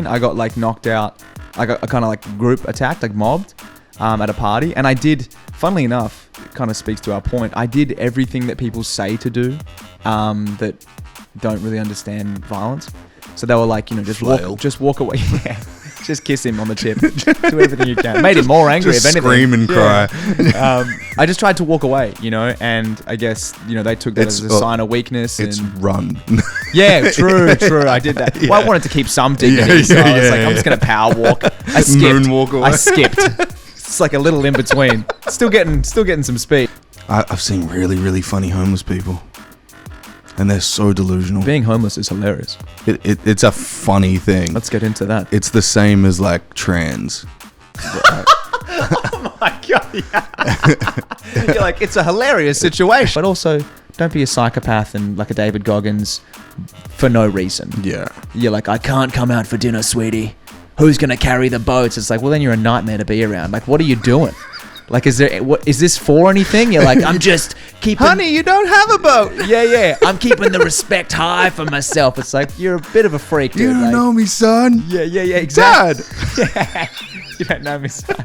I got like knocked out. I got kind of like group attacked, like mobbed at a party. And I did, funnily enough, it kind of speaks to our point. I did everything that people say to do that don't really understand violence. So they were like, you know, just walk away. Yeah. Just kiss him on the tip. Do everything you can. Made him more angry, if anything. Scream and cry. I just tried to walk away, you know, and I guess, you know, they took that as a sign of weakness. It's run. Yeah, true. I did that. Yeah. Well, I wanted to keep some dignity, so I was like, I'm just going to power walk. I skipped. Moonwalk away. I skipped. It's like a little in between. Still getting some speed. I've seen really, really funny homeless people. And they're so delusional. Being homeless is hilarious. It's a funny thing. Let's get into that. It's the same as like trans. Oh my God, yeah. You're like, it's a hilarious situation. But also, don't be a psychopath and like a David Goggins for no reason. Yeah. You're like, I can't come out for dinner, sweetie. Who's going to carry the boats? It's like, well, then you're a nightmare to be around. Like, what are you doing? Like, is this for anything? You're like, I'm just keeping... Honey, you don't have a boat. Yeah. I'm keeping the respect high for myself. It's like, you're a bit of a freak, dude. You don't know me, son. Yeah, exactly. Dad. Yeah. You don't know me, son.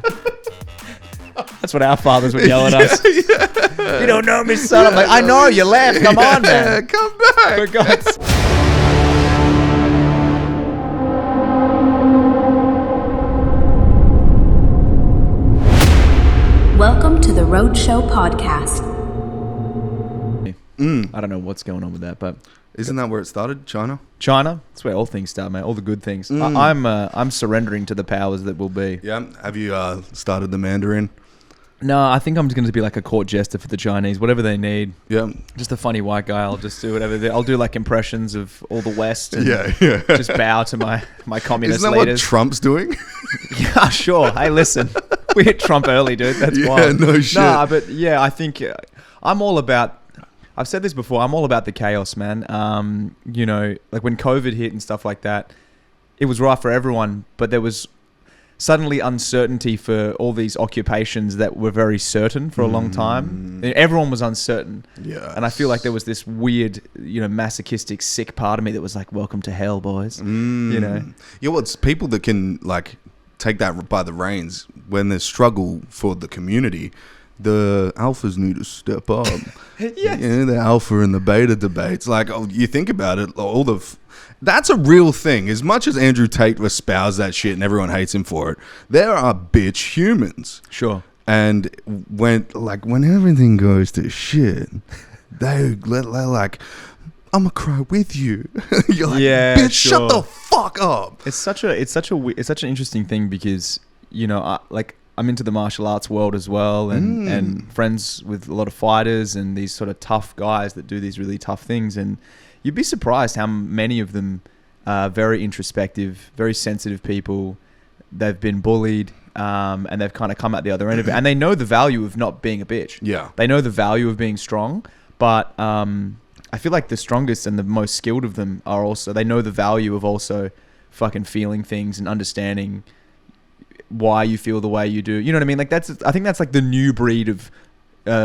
That's what our fathers would yell at us. Yeah. You don't know me, son. I'm like, I know, you left. Come on, man. Come back. For God's sake. Welcome to the Roadshow Podcast. I don't know what's going on with that, but isn't that where it started? China? That's where all things start, mate. All the good things. I'm surrendering to the powers that will be. Yeah. Have you started the Mandarin? No, I think I'm just going to be like a court jester for the Chinese, whatever they need. Yeah. Just a funny white guy. I'll just do whatever. I'll do like impressions of all the West. And Yeah. Just bow to my communist Isn't that leaders. what Trump's doing? Yeah, sure. Hey, listen, we hit Trump early, dude. That's Yeah, wild. no shit. Nah, but yeah, I think I'm all about. I've said this before. I'm all about the chaos, man. You know, like when COVID hit and stuff like that, it was rough for everyone, but there was suddenly uncertainty for all these occupations that were very certain for a long time. Everyone was uncertain. Yeah. And I feel like there was this weird, you know, masochistic, sick part of me that was like, welcome to hell, boys. You know? Yeah, well, it's people that can like take that by the reins when there's struggle for the community. The alphas need to step up. Yes. You know, the alpha and the beta debates. Like, you think about it, that's a real thing. As much as Andrew Tate espoused that shit and everyone hates him for it, there are bitch humans. Sure. And when everything goes to shit, they're like, I'm gonna cry with you. You're like, Yeah, bitch, sure. shut the fuck up. It's such an interesting thing because, you know, I'm into the martial arts world as well, and friends with a lot of fighters and these sort of tough guys that do these really tough things. And you'd be surprised how many of them are very introspective, very sensitive people. They've been bullied, and they've kind of come out the other end of it. And they know the value of not being a bitch. Yeah. They know the value of being strong, but I feel like the strongest and the most skilled of them are also, they know the value of also fucking feeling things and understanding why you feel the way you do. You know what I mean? Like I think that's like the new breed of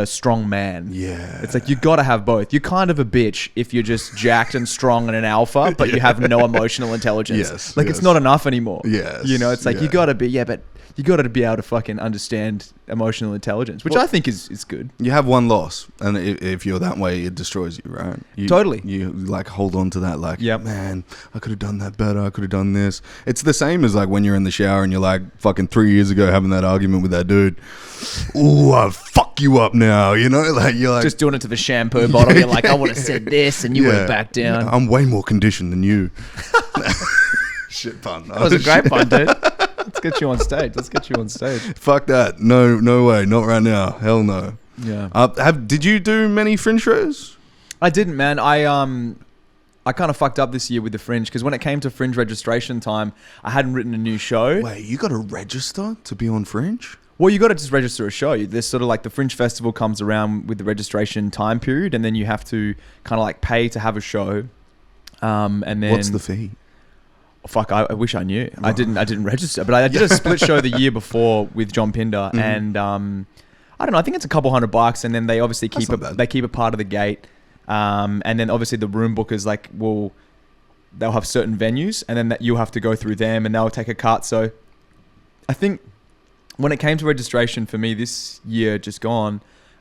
strong man. Yeah. It's like you got to have both. You're kind of a bitch if you're just jacked and strong and an alpha, but you have no emotional intelligence. Yes, like yes. It's not enough anymore. Yes, You know, it's like yeah. you got to be, but you got to be able to fucking understand emotional intelligence, which I think is good. You have one loss, and if you're that way, it destroys you, right? Totally. You like hold on to that, like, Yep. man, I could have done that better. I could have done this. It's the same as like when you're in the shower and you're like, fucking 3 years ago having that argument with that dude. Ooh, I'll fuck you up now. You know, like you're like Just doing it to the shampoo bottle. You're like, I would have said this, and you would have backed down. I'm way more conditioned than you. Shit pun. That was a great pun, dude. Let's get you on stage. Fuck that. No way. Not right now. Hell no. Yeah. Did you do many fringe shows? I didn't, man. I kind of fucked up this year with the Fringe because when it came to Fringe registration time, I hadn't written a new show. Wait, you got to register to be on Fringe? Well, you got to just register a show. There's sort of like the Fringe Festival comes around with the registration time period, and then you have to kind of like pay to have a show. And then What's the fee? Fuck, I wish I knew. I didn't register, but I did a split show the year before with Jon Pinder, and I don't know. I think it's a couple $100, and then they obviously keep a part of the gate, and then obviously the room bookers like will they'll have certain venues, and then that you'll have to go through them, and they'll take a cut. So I think when it came to registration for me this year just gone,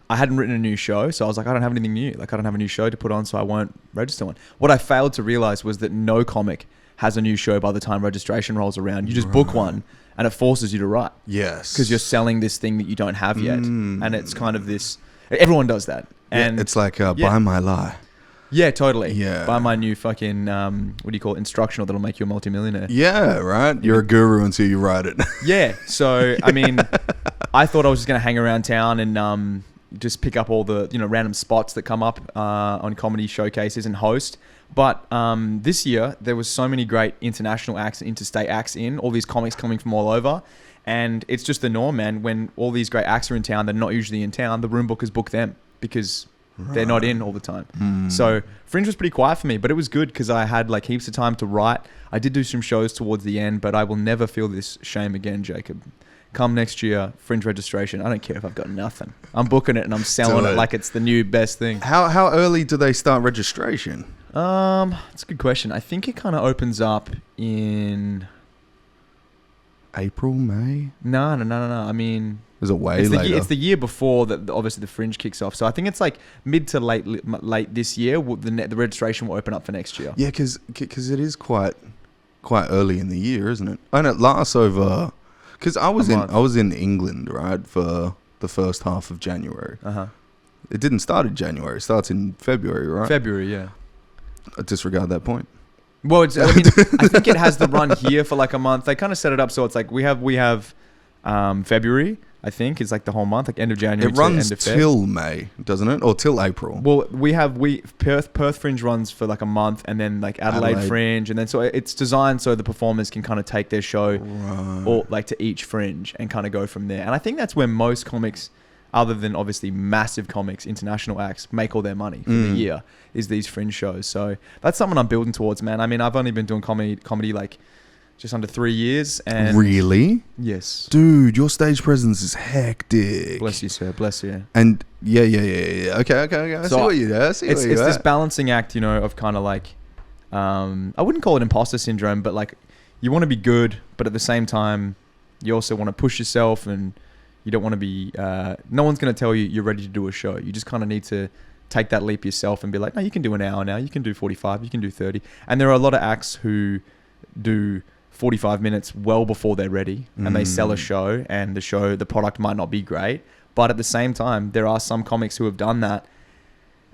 I hadn't written a new show, so I was like, I don't have anything new. Like, I don't have a new show to put on, so I won't register one. What I failed to realize was that no comic has a new show by the time registration rolls around. You just book one, and it forces you to write. Yes. Because you're selling this thing that you don't have yet. And it's kind of this... Everyone does that. And it's like, buy my lie. Yeah, totally. Yeah. Buy my new fucking, what do you call it, instructional that'll make you a multimillionaire. Yeah, right? You're a guru until you write it. Yeah. So, I mean, I thought I was just going to hang around town and just pick up all the, random spots that come up on comedy showcases and host. But this year, there was so many great international acts and interstate acts in, all these comics coming from all over. And it's just the norm, man. When all these great acts are in town, they're not usually in town. The room bookers book them because they're not in all the time. So Fringe was pretty quiet for me, but it was good because I had like heaps of time to write. I did do some shows towards the end, but I will never feel this shame again, Jacob. Come next year, Fringe registration. I don't care if I've got nothing. I'm booking it and I'm selling it like it's the new best thing. How early do they start registration? That's a good question. I think it kind of opens up in... April, May? No. I mean... Is it way later? It's the year before that obviously the Fringe kicks off. So I think it's like mid to late this year. The registration will open up for next year. Yeah, because it is quite early in the year, isn't it? And it lasts over... Because I was in England, right, for the first half of January. It didn't start in January. It starts in February, right? February, yeah. I disregard that point. Well, I think it has the run here for like a month. They kind of set it up so it's like we have February. I think it's like the whole month, like end of January. It runs to end of Feb. till May, doesn't it, or till April? Well, Perth Fringe runs for like a month, and then like Adelaide Fringe, and then so it's designed so the performers can kind of take their show or like to each Fringe and kind of go from there. And I think that's where most comics, other than obviously massive comics, international acts, make all their money for the year, is these Fringe shows. So that's something I'm building towards, man. I mean, I've only been doing comedy like just under 3 years. And really? Yes. Dude, your stage presence is hectic. Bless you, sir. Bless you. And yeah. Okay. I see what you do. It's this balancing act, of kind of like, I wouldn't call it imposter syndrome, but like you want to be good, but at the same time, you also want to push yourself, and you don't want to be, no one's going to tell you you're ready to do a show. You just kind of need to take that leap yourself and be like, no, you can do an hour now. You can do 45. You can do 30. And there are a lot of acts who do 45 minutes well before they're ready, and they sell a show, and the product might not be great. But at the same time, there are some comics who have done that,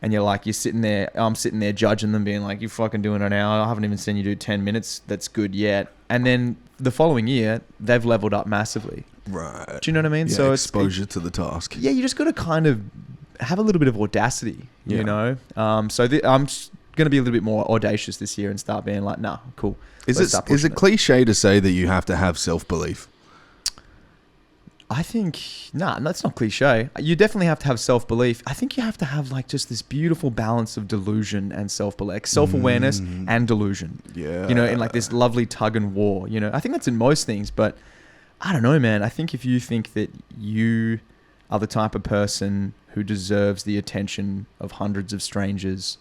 and I'm sitting there judging them, being like, you're fucking doing an hour. I haven't even seen you do 10 minutes. That's good yet. And then the following year, they've leveled up massively. Right. Do you know what I mean? Yeah, so exposure to the task. Yeah, you just got to kind of have a little bit of audacity, you know? I'm just going to be a little bit more audacious this year and start being like, nah, cool. Is it cliche to say that you have to have self-belief? I think, that's not cliche. You definitely have to have self-belief. I think you have to have like just this beautiful balance of delusion and self-belief, self-awareness and delusion. Yeah. In like this lovely tug and war, I think that's in most things, but I don't know, man. I think if you think that you are the type of person who deserves the attention of hundreds of strangers,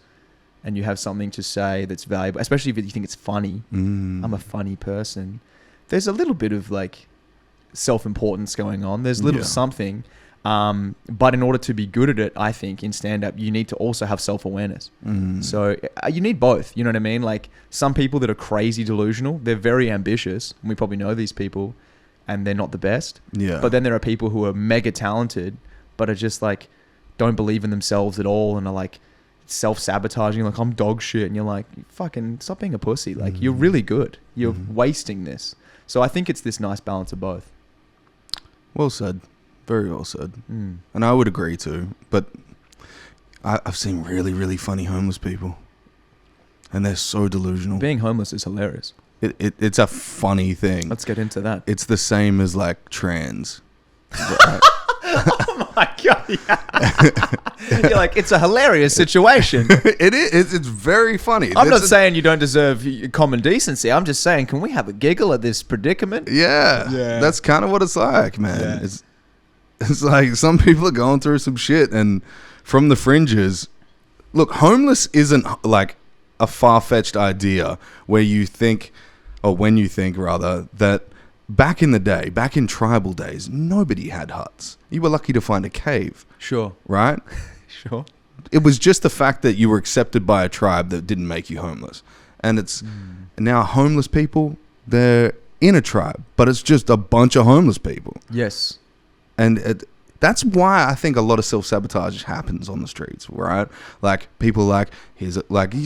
and you have something to say that's valuable, especially if you think it's funny. I'm a funny person. There's a little bit of like self-importance going on. There's a little something. But in order to be good at it, I think in stand-up, you need to also have self-awareness. So you need both. You know what I mean? Like some people that are crazy delusional, they're very ambitious. And we probably know these people, and they're not the best. Yeah. But then there are people who are mega talented, but are just like, don't believe in themselves at all, and are like, self-sabotaging, like I'm dog shit, and you're like, fucking stop being a pussy, like you're really good, you're wasting this. So I think it's this nice balance of both. Well said, very well said. And I would agree too, but I've seen really, really funny homeless people, and they're so delusional. Being homeless is hilarious. It's a funny thing. Let's get into that. It's the same as like trans. Oh my god! Yeah. You're like, it's a hilarious situation. It is. It's very funny. I'm not saying you don't deserve common decency. I'm just saying, can we have a giggle at this predicament? Yeah. That's kind of what it's like, man. Yeah. It's like some people are going through some shit, and from the fringes, look, homeless isn't like a far-fetched idea where you think, or when you think rather, that back in the day, back in tribal days, nobody had huts. You were lucky to find a cave. Sure. Right? Sure. It was just the fact that you were accepted by a tribe that didn't make you homeless. And it's now homeless people, they're in a tribe, but it's just a bunch of homeless people. Yes. And that's why I think a lot of self-sabotage happens on the streets, right? Like, people like you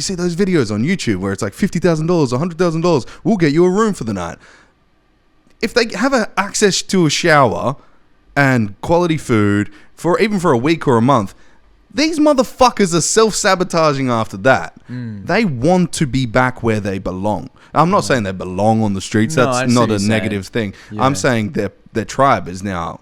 see those videos on YouTube where it's like $50,000, $100,000, we'll get you a room for the night. If they have access to a shower and quality food even for a week or a month, these motherfuckers are self-sabotaging after that. They want to be back where they belong. I'm not saying they belong on the streets. No, That's not a negative thing. Yeah. I'm saying their tribe is now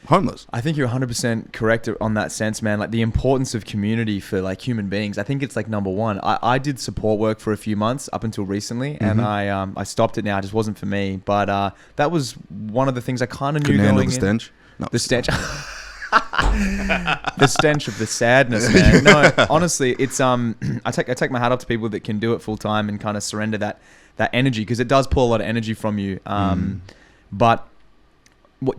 homeless. I think you're 100% correct on that sense, man. Like, the importance of community for like human beings, I think it's like number one. I did support work for a few months up until recently, and I stopped it now. It just wasn't for me. But that was one of the things I kind of knew going in. The stench? No. The stench. The stench of the sadness, man. No, honestly, it's I take my hat off to people that can do it full time and kind of surrender that energy, because it does pull a lot of energy from you. But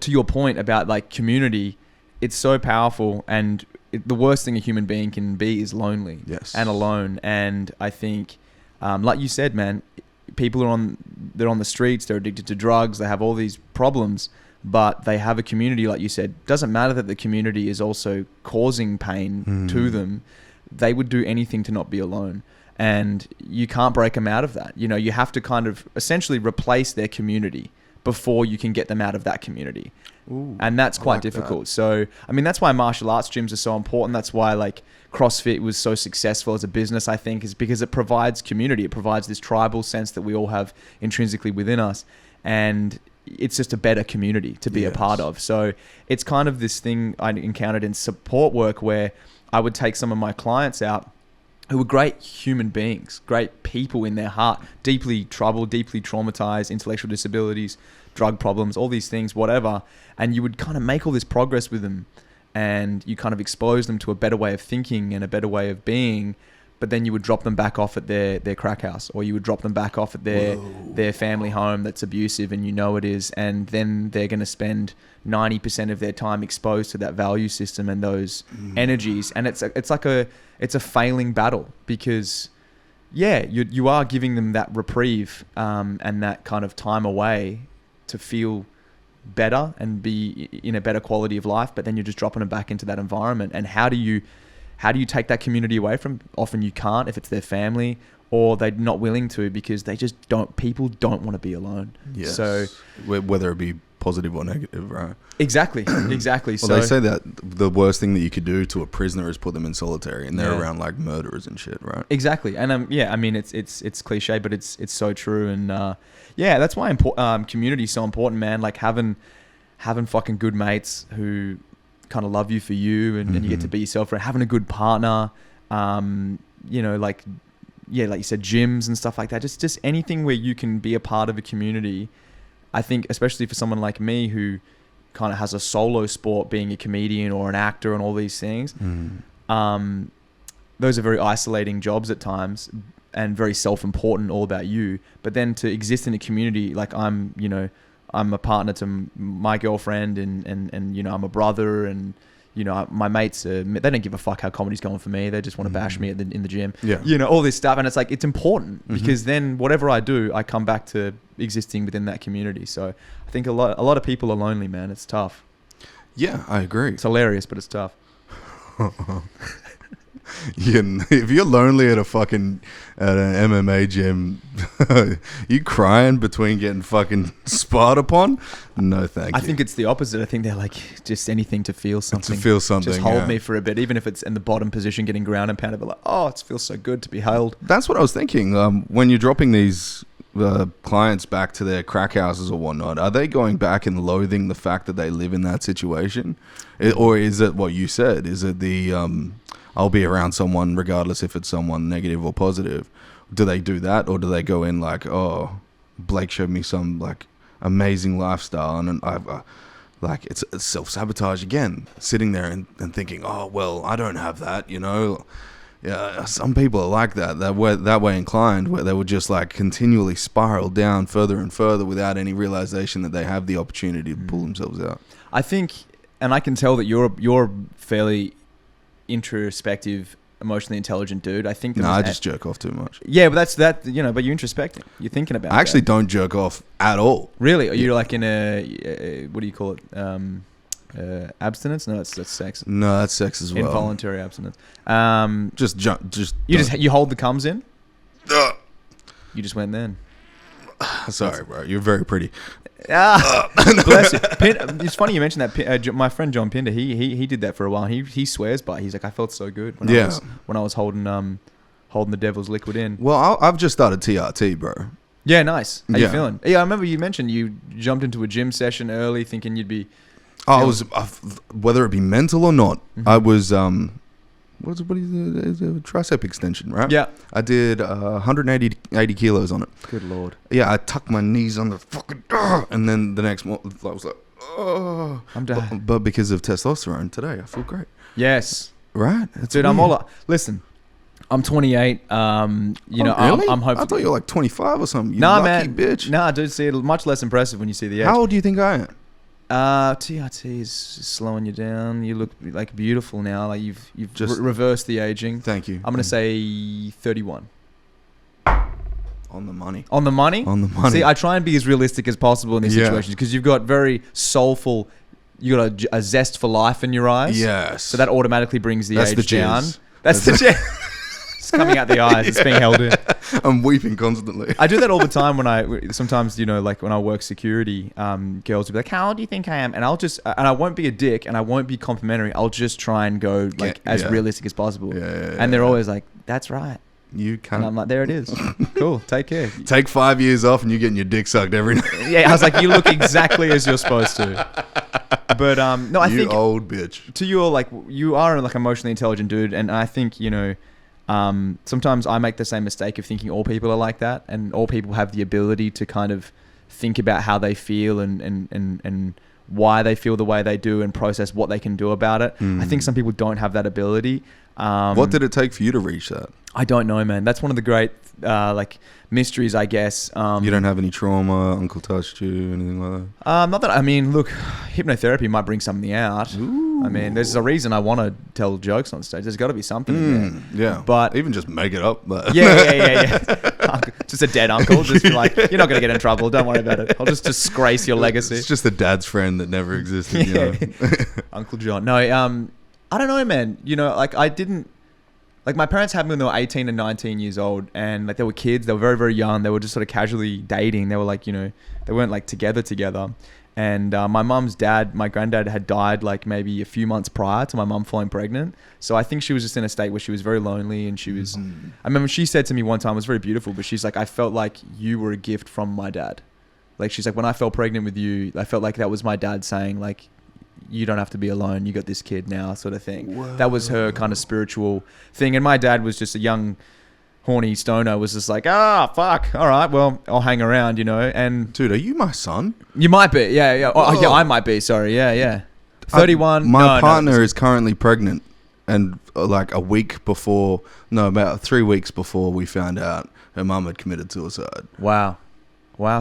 to your point about like community, it's so powerful, and the worst thing a human being can be is lonely. Yes. And alone. And I think, like you said, man, people they're on the streets, they're addicted to drugs, they have all these problems, but they have a community, like you said. Doesn't matter that the community is also causing pain to them. They would do anything to not be alone. And you can't break them out of that. You know, you have to kind of essentially replace their community before you can get them out of that community. Ooh, and that's quite difficult. So, I mean, that's why martial arts gyms are so important. That's why like CrossFit was so successful as a business, I think, is because it provides community. It provides this tribal sense that we all have intrinsically within us. And it's just a better community to be a part of. So it's kind of this thing I encountered in support work where I would take some of my clients out who were great human beings, great people in their heart, deeply troubled, deeply traumatized, intellectual disabilities, drug problems, all these things, whatever. And you would kind of make all this progress with them, and you kind of expose them to a better way of thinking and a better way of being. But then you would drop them back off at their crack house, or you would drop them back off at their family home that's abusive, and you know it is. And then they're going to spend 90% of their time exposed to that value system and those energies. And it's a failing battle, because you are giving them that reprieve and that kind of time away to feel better and be in a better quality of life. But then you're just dropping them back into that environment. And how do you take that community away from? Often you can't, if it's their family, or they're not willing to, because people don't want to be alone. Yes. So whether it be positive or negative, right? Exactly. Well, they say that the worst thing that you could do to a prisoner is put them in solitary, and they're around like murderers and shit, right? Exactly. And I mean, it's cliche, but it's so true. And that's why community is so important, man. Like having fucking good mates who kind of love you for you, and you get to be yourself, and having a good partner, like you said, gyms and stuff like that, just anything where you can be a part of a community. I think especially for someone like me who kind of has a solo sport, being a comedian or an actor and all these things, those are very isolating jobs at times and very self-important, all about you. But then to exist in a community, like I'm a partner to my girlfriend, and I'm a brother, and my mates they don't give a fuck how comedy's going for me. They just want to bash me in the gym. Yeah. All this stuff, and it's like, it's important because then whatever I do, I come back to existing within that community. So I think a lot of people are lonely, man. It's tough. Yeah, I agree. It's hilarious, but it's tough. If you're lonely at an MMA gym, you crying between getting fucking sparred upon? No, thank you. I think it's the opposite. I think they're like, just anything to feel something. Just hold me for a bit, even if it's in the bottom position, getting ground and pounded. But like, oh, it feels so good to be held. That's what I was thinking. When you're dropping these clients back to their crack houses or whatnot, are they going back and loathing the fact that they live in that situation, or is it what you said? Is it the I'll be around someone regardless if it's someone negative or positive? Do they do that, or do they go in like, oh, Blake showed me some like amazing lifestyle, and I've it's self-sabotage again, sitting there and thinking, oh well, I don't have that, Yeah, some people are like that. That way inclined, where they would just like continually spiral down further and further without any realization that they have the opportunity to pull themselves out. I think, and I can tell that you're fairly introspective, emotionally intelligent dude. I think. No, I just jerk off too much. Yeah, but but you're introspecting. You're thinking about. I actually don't jerk off at all. Really? Are you like in a what do you call it? Abstinence? No, that's sex. No, that's sex as well. Involuntary abstinence. You hold the cums in. You just went then. Sorry, bro. You're very pretty. Bless you. It's funny you mentioned that. My friend Jon Pinder, he did that for a while. He swears by it. He's like, I felt so good when I was holding the devil's liquid in. Well, I've just started TRT, bro. Yeah, nice. How you feeling? Yeah, I remember you mentioned you jumped into a gym session early, thinking you'd be. I was, whether it be mental or not, I was, what is the tricep extension, right? Yeah. I did 180 kilos on it. Good Lord. Yeah, I tucked my knees on the fucking, and then the next morning, I was like, oh. I'm done. But because of testosterone today, I feel great. Yes. Right? Dude, weird. I'm all up. Listen, I'm 28. Really? I'm hoping. I thought you were like 25 or something. You nah, lucky man. bitch. Nah, dude, see, much less impressive when you see the age. How old do you think I am? TRT is slowing you down. You look like beautiful now. Like you've just reversed the aging. Thank you. I'm gonna say 31. On the money. On the money. On the money. See, I try and be as realistic as possible in these situations because you've got very soulful. You got a zest for life in your eyes. Yes. So that automatically brings the age down. That's the jizz. It's coming out the eyes. It's being held in. I'm weeping constantly. I do that all the time sometimes, like when I work security, girls will be like, how old do you think I am? And I won't be a dick and I won't be complimentary. I'll just try and go as realistic as possible. And they're always like, that's right. You can't. And I'm like, there it is. Cool. Take care. Take 5 years off and you're getting your dick sucked every night. Yeah. I was like, you look exactly as you're supposed to. But no, I think. You old bitch. To you, like, you are like emotionally intelligent dude. And I think, sometimes I make the same mistake of thinking all people are like that, and all people have the ability to kind of think about how they feel and why they feel the way they do and process what they can do about it. I think some people don't have that ability. What did it take for you to reach that? I don't know, man. That's one of the great mysteries, I guess. You don't have any trauma, uncle touched you, anything like that? Not that, look, hypnotherapy might bring something out. Ooh. There's a reason I want to tell jokes on stage. There's got to be something in there. Yeah. But even just make it up. But yeah. Just a dead uncle. Just be like, you're not going to get in trouble. Don't worry about it. I'll just disgrace your legacy. It's just a dad's friend that never existed. You know? Uncle John. No, I don't know, man. I didn't. Like, my parents had me when they were 18 and 19 years old, and like they were kids. They were very, very young. They were just sort of casually dating. They were like, they weren't like together. And my mum's dad, my granddad, had died like maybe a few months prior to my mum falling pregnant. So I think she was just in a state where she was very lonely, and she was. I remember she said to me one time, it was very beautiful, but she's like, I felt like you were a gift from my dad. Like, she's like, when I fell pregnant with you, I felt like that was my dad saying like, you don't have to be alone. You got this kid now, sort of thing. Whoa. That was her kind of spiritual thing. And my dad was just a young, horny stoner, was just like, fuck. All right, well, I'll hang around, And dude, are you my son? You might be. Yeah. Oh, yeah, I might be. Sorry. Yeah. 31. My partner is currently pregnant, and like about 3 weeks before we found out, her mum had committed suicide. Wow.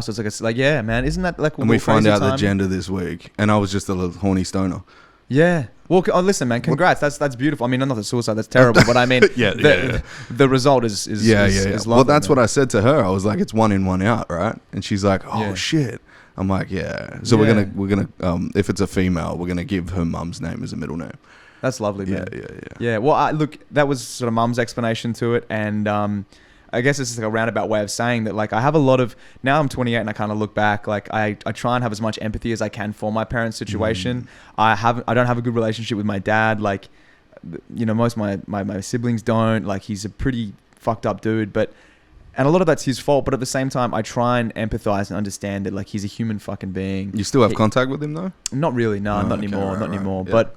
So it's like yeah, man. Isn't that like? And we find out the gender this week, and I was just a little horny stoner. Yeah. Well, listen, man. Congrats. That's beautiful. Not the suicide. That's terrible. But the result is lovely. Well, that's what I said to her. I was like, it's 1 in, 1 out, right? And she's like, oh shit. I'm like, yeah. So we're gonna if it's a female, we're gonna give her mum's name as a middle name. That's lovely, man. Yeah. Yeah. Well, look, that was sort of mum's explanation to it, and I guess it's like a roundabout way of saying that, like, I have a lot of, now I'm 28 and I kind of look back, like I try and have as much empathy as I can for my parents' situation. I don't have a good relationship with my dad. Like, most of my siblings don't. Like, he's a pretty fucked up dude, and a lot of that's his fault. But at the same time, I try and empathize and understand that, like, he's a human fucking being. You still have contact with him though? Not really. No, not anymore. Not anymore. Yeah. But,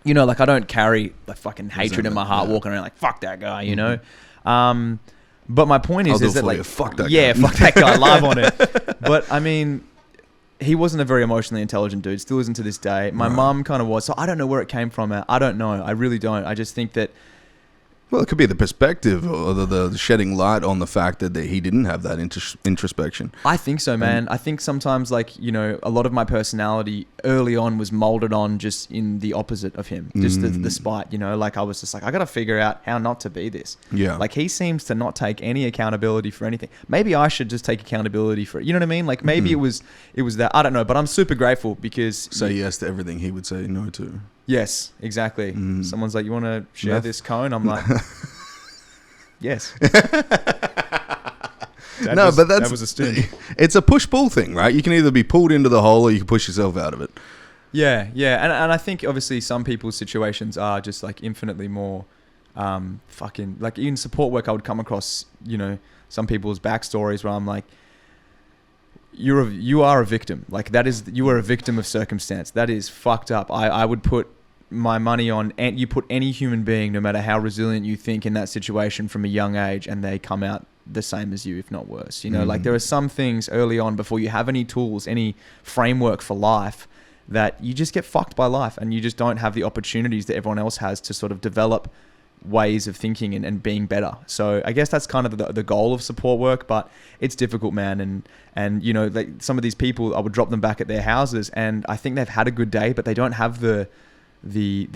like, I don't carry like fucking hatred in my heart walking around like, fuck that guy, But my point is that, like, fuck that guy. Fuck that guy, live on it. But he wasn't a very emotionally intelligent dude. Still isn't to this day. My mum kind of was. So I don't know where it came from. I don't know. I really don't. I just think that Well, it could be the perspective or the shedding light on the fact that he didn't have that introspection. I think so, man. I think sometimes, like, you know, a lot of my personality early on was molded on just in the opposite of him. Just the spite, you know, like I was just like, I got to figure out how not to be this. Yeah. Like he seems to not take any accountability for anything. Maybe I should just take accountability for it. You know what I mean? Like maybe it was that, I don't know, but I'm super grateful because... Say yes to everything he would say no to. Yes, exactly. Someone's like, you want to share this cone? I'm like, yes. That was a sting. It's a push-pull thing, right? You can either be pulled into the hole or you can push yourself out of it. Yeah. And I think obviously some people's situations are just like infinitely more fucking... Like in support work, I would come across, you know, some people's backstories where I'm like, you are a victim. Like you are a victim of circumstance. That is fucked up. I would put my money on, and you put any human being, no matter how resilient you think in that situation from a young age, and they come out the same as you, if not worse. You know, like there are some things early on before you have any tools, any framework for life, that you just get fucked by life and you just don't have the opportunities that everyone else has to sort of develop ways of thinking and being better. So I guess that's kind of the goal of support work, but it's difficult, man. And you know, like some of these people, I would drop them back at their houses and I think they've had a good day, but they don't have the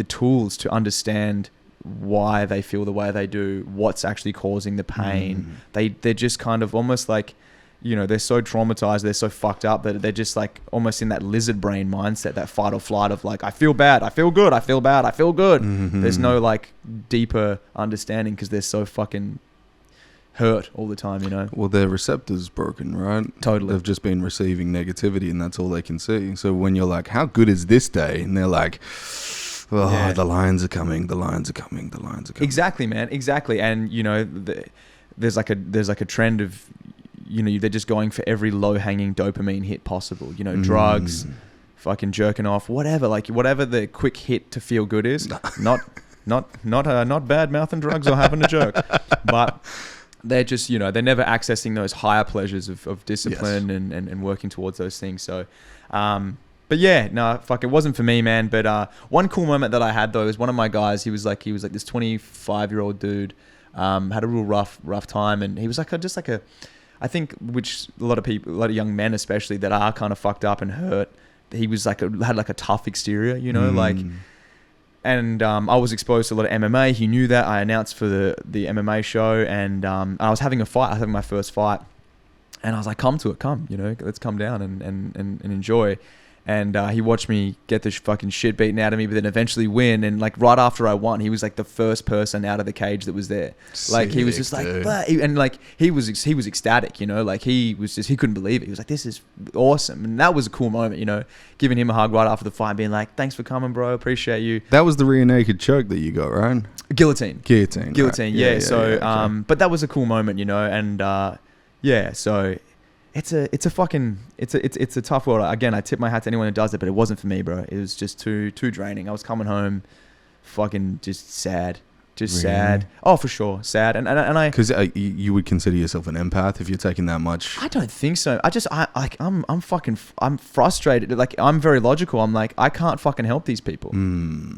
tools to understand why they feel the way they do, what's actually causing the pain. They're just kind of almost like, you know, they're so traumatized, they're so fucked up that they're just like almost in that lizard brain mindset, that fight or flight of like, I feel bad, I feel good, I feel bad, I feel good. There's no like deeper understanding because they're so fucking hurt all the time, you know? Well, their receptors broken, right? Totally. They've just been receiving negativity and that's all they can see. So when you're like, how good is this day? And they're like, oh, yeah. The lions are coming, the lions are coming, the lions are coming. Exactly, man. Exactly. And, you know, there's like a trend of, you know, they're just going for every low-hanging dopamine hit possible. You know, drugs, fucking jerking off, whatever. Like whatever the quick hit to feel good is. Not bad mouthing drugs or having a jerk, but they're just, you know, they're never accessing those higher pleasures of discipline and working towards those things. So, but yeah, no, fuck, it wasn't for me, man. But one cool moment that I had though is one of my guys. He was like this 25-year-old dude, had a real rough time, and he was like I think, which a lot of young men especially that are kind of fucked up and hurt, he was like had like a tough exterior, you know, like, and I was exposed to a lot of MMA. He knew that. I announced for the MMA show, and I was having a fight. I was having my first fight, and I was like, come, you know, let's come down and enjoy. And he watched me get the fucking shit beaten out of me, but then eventually win. And like right after I won, he was like the first person out of the cage that was there. Like he was just like, and like he was ecstatic, you know, like he couldn't believe it. He was like, this is awesome. And that was a cool moment, you know, giving him a hug right after the fight, being like, thanks for coming, bro. Appreciate you. That was the rear naked choke that you got, right? Guillotine. Right. Yeah. So, okay. But that was a cool moment, you know, and yeah, so. It's a tough world. Again, I tip my hat to anyone who does it, but it wasn't for me, bro. It was just too draining. I was coming home, fucking just sad, really? Sad. Oh, for sure, sad. And I because you would consider yourself an empath if you're taking that much. I don't think so. I'm frustrated. Like I'm very logical. I'm like I can't fucking help these people.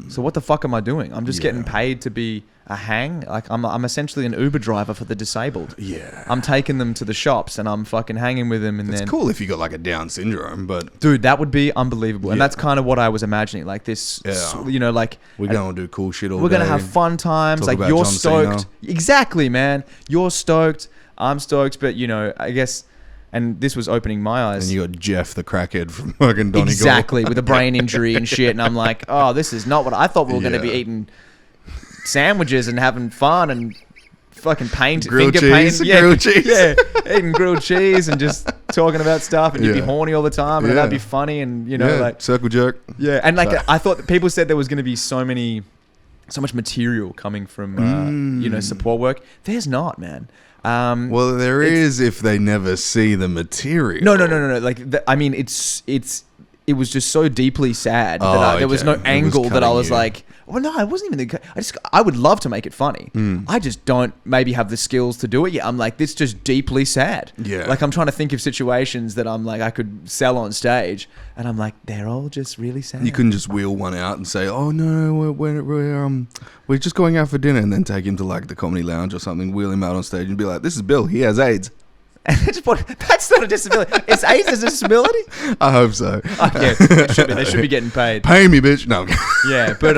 So what the fuck am I doing? I'm just getting paid to be a hang. Like I'm essentially an Uber driver for the disabled. Yeah. I'm taking them to the shops and I'm fucking hanging with them. And it's cool if you got like a Down syndrome, but dude, that would be unbelievable. And that's kind of what I was imagining. Like this, you know, like we're going to do cool shit all day. We're going to have fun times. Like you're stoked. Exactly, man. You're stoked. I'm stoked. But you know, I guess, and this was opening my eyes. And you got Jeff, the crackhead from fucking Donegal. Exactly. With a brain injury and shit. And I'm like, oh, this is not what I thought we were going to be eating. Sandwiches and having fun and fucking grilled cheese, eating grilled cheese and just talking about stuff, and you'd be horny all the time, and that'd be funny, and you know, like circle jerk, and like I thought people said there was going to be so much material coming from you know, support work. There's not, man. Well, there is if they never see the material. No. Like I mean, it's it was just so deeply sad that there was no angle that I was like, well, no, I wasn't even. I would love to make it funny. I just don't maybe have the skills to do it yet. I'm like, this just deeply sad. Yeah. Like I'm trying to think of situations that I'm like I could sell on stage, and I'm like, they're all just really sad. You couldn't just wheel one out and say, oh no, we're just going out for dinner, and then take him to like the Comedy Lounge or something, wheel him out on stage and be like, this is Bill, he has AIDS. That's not a disability. Is AIDS a disability? I hope so. Yeah, they should be getting paid. Pay me, bitch. No. Yeah, but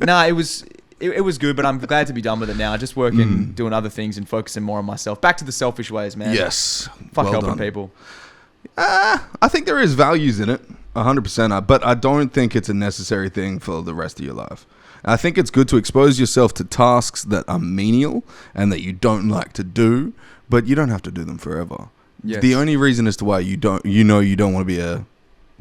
no, it was good. But I'm glad to be done with it now. Just working, doing other things, and focusing more on myself. Back to the selfish ways, man. Yes. Fuck helping people. I think there is values in it, 100%. But I don't think it's a necessary thing for the rest of your life. I think it's good to expose yourself to tasks that are menial and that you don't like to do, but you don't have to do them forever. Yes. The only reason as to why you don't want to be a,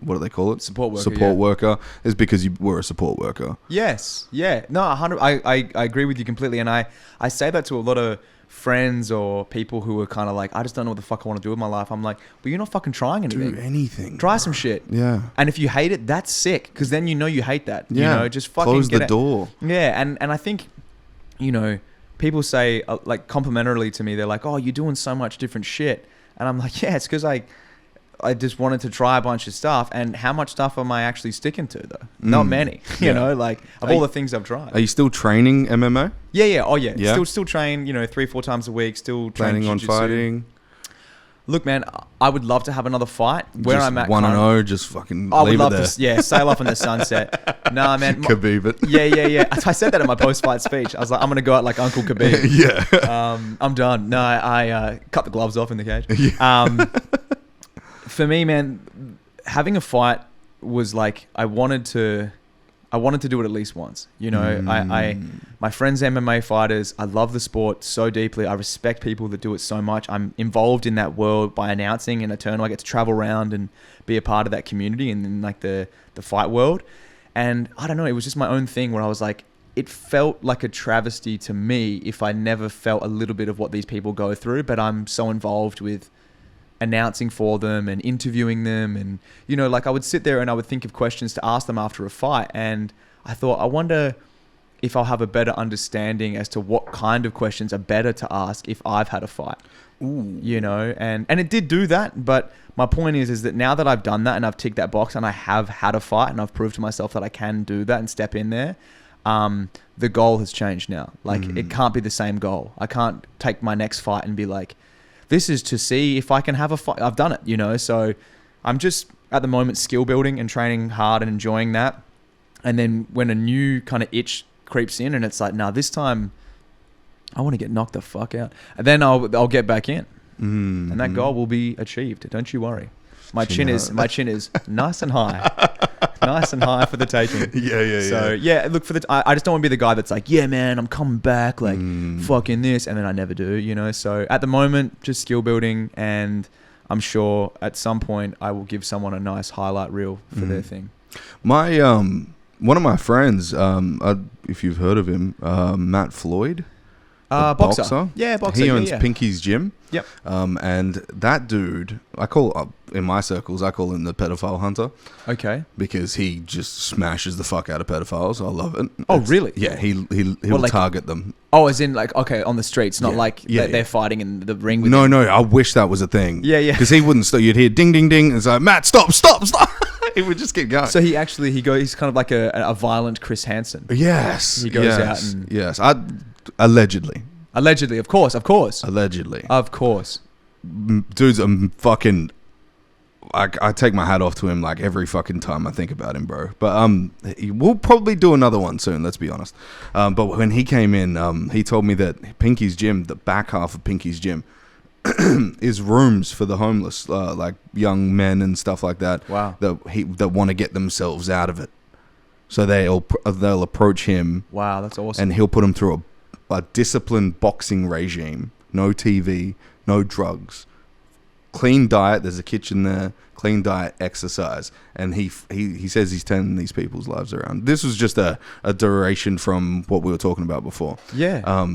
what do they call it? Support worker. Support worker is because you were a support worker. Yes. Yeah. No, 100. I agree with you completely, and I say that to a lot of friends or people who are kind of like, I just don't know what the fuck I want to do with my life. I'm like, well, you're not fucking trying anything. Do anything. Try some shit. Yeah. And if you hate it, that's sick, because then you know you hate that. Yeah. You know, just fucking close the door. Yeah. And I think, you know, people say like complimentarily to me, they're like, oh, you're doing so much different shit. And I'm like, yeah, it's because I just wanted to try a bunch of stuff. And how much stuff am I actually sticking to though? Not many, you know, like of all the things I've tried. Are you still training MMA? Yeah. Oh yeah. Still train, you know, 3-4 times a week, still planning on jiu-jitsu. Fighting. Look, man, I would love to have another fight. Where just I'm at 1-0, just fucking I would leave love it there. to, sail off in the sunset. Nah, man. Khabib it. Yeah. I said that in my post-fight speech. I was like, I'm going to go out like Uncle Khabib. Yeah. I'm done. No, I cut the gloves off in the cage. Yeah. For me, man, having a fight was like, I wanted to do it at least once. You know, my friends MMA fighters, I love the sport so deeply. I respect people that do it so much. I'm involved in that world by announcing in Eternal. I get to travel around and be a part of that community and in like the fight world. And I don't know, it was just my own thing where I was like, it felt like a travesty to me if I never felt a little bit of what these people go through, but I'm so involved with announcing for them and interviewing them, and you know, like I would sit there and I would think of questions to ask them after a fight, and I thought, I wonder if I'll have a better understanding as to what kind of questions are better to ask if I've had a fight. Ooh. You know, and it did do that, but my point is that now that I've done that and I've ticked that box and I have had a fight and I've proved to myself that I can do that and step in there, the goal has changed now. Like it can't be the same goal. I can't take my next fight and be like, this is to see if I can have a fight. I've done it, you know, so I'm just at the moment skill building and training hard and enjoying that. And then when a new kind of itch creeps in and it's like, nah, this time I want to get knocked the fuck out. And then I'll get back in. And that goal will be achieved. Don't you worry. My chin is nice and high. Nice and high for the taking. So look, I just don't want to be the guy that's like, yeah, man, I'm coming back, like fucking this, and then I never do, you know. So at the moment, just skill building, and I'm sure at some point I will give someone a nice highlight reel for their thing. My one of my friends, if you've heard of him, Matt Floyd, boxer. Yeah, boxer. He owns Pinky's Gym. Yep. And that dude, in my circles, I call him the pedophile hunter. Okay. Because he just smashes the fuck out of pedophiles. I love it. Oh, really? Yeah, he'll target them. Oh, as in like, okay, on the streets, not they're fighting in the ring with him. No, I wish that was a thing. Yeah. Because he wouldn't stop. You'd hear ding, ding, ding. And it's like, Matt, stop. He would just keep going. So he's kind of like a violent Chris Hansen. Yes. He goes out and... Yes. Allegedly, of course. Allegedly. Of course. Dude's a fucking... I take my hat off to him like every fucking time I think about him, bro. But we'll probably do another one soon, let's be honest. But when he came in, he told me that Pinky's Gym, the back half of Pinky's Gym, is rooms for the homeless, like young men and stuff like that. Wow. That want to get themselves out of it. So they'll approach him. Wow, that's awesome. And he'll put them through a disciplined boxing regime. No TV, no drugs. Clean diet, there's a kitchen there. Clean diet, exercise. And he says he's turning these people's lives around. This was just a duration from what we were talking about before. Yeah.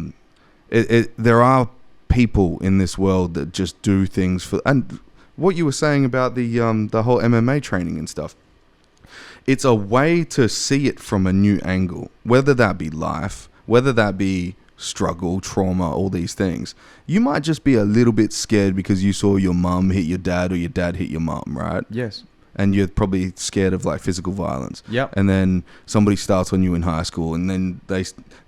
There are people in this world that just do things for... And what you were saying about the whole MMA training and stuff. It's a way to see it from a new angle, whether that be life, whether that be struggle, trauma, all these things. You might just be a little bit scared because you saw your mum hit your dad or your dad hit your mum, right? Yes. And you're probably scared of like physical violence. Yep. And then somebody starts on you in high school, and then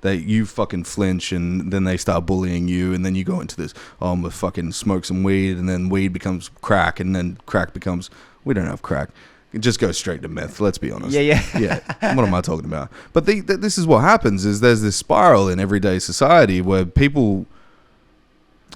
you fucking flinch, and then they start bullying you, and then you go into this, oh, I'm gonna fucking smoke some weed, and then weed becomes crack, and then crack becomes, we don't have crack. It just goes straight to meth, let's be honest. Yeah. What am I talking about? But this is what happens, is there's this spiral in everyday society where people,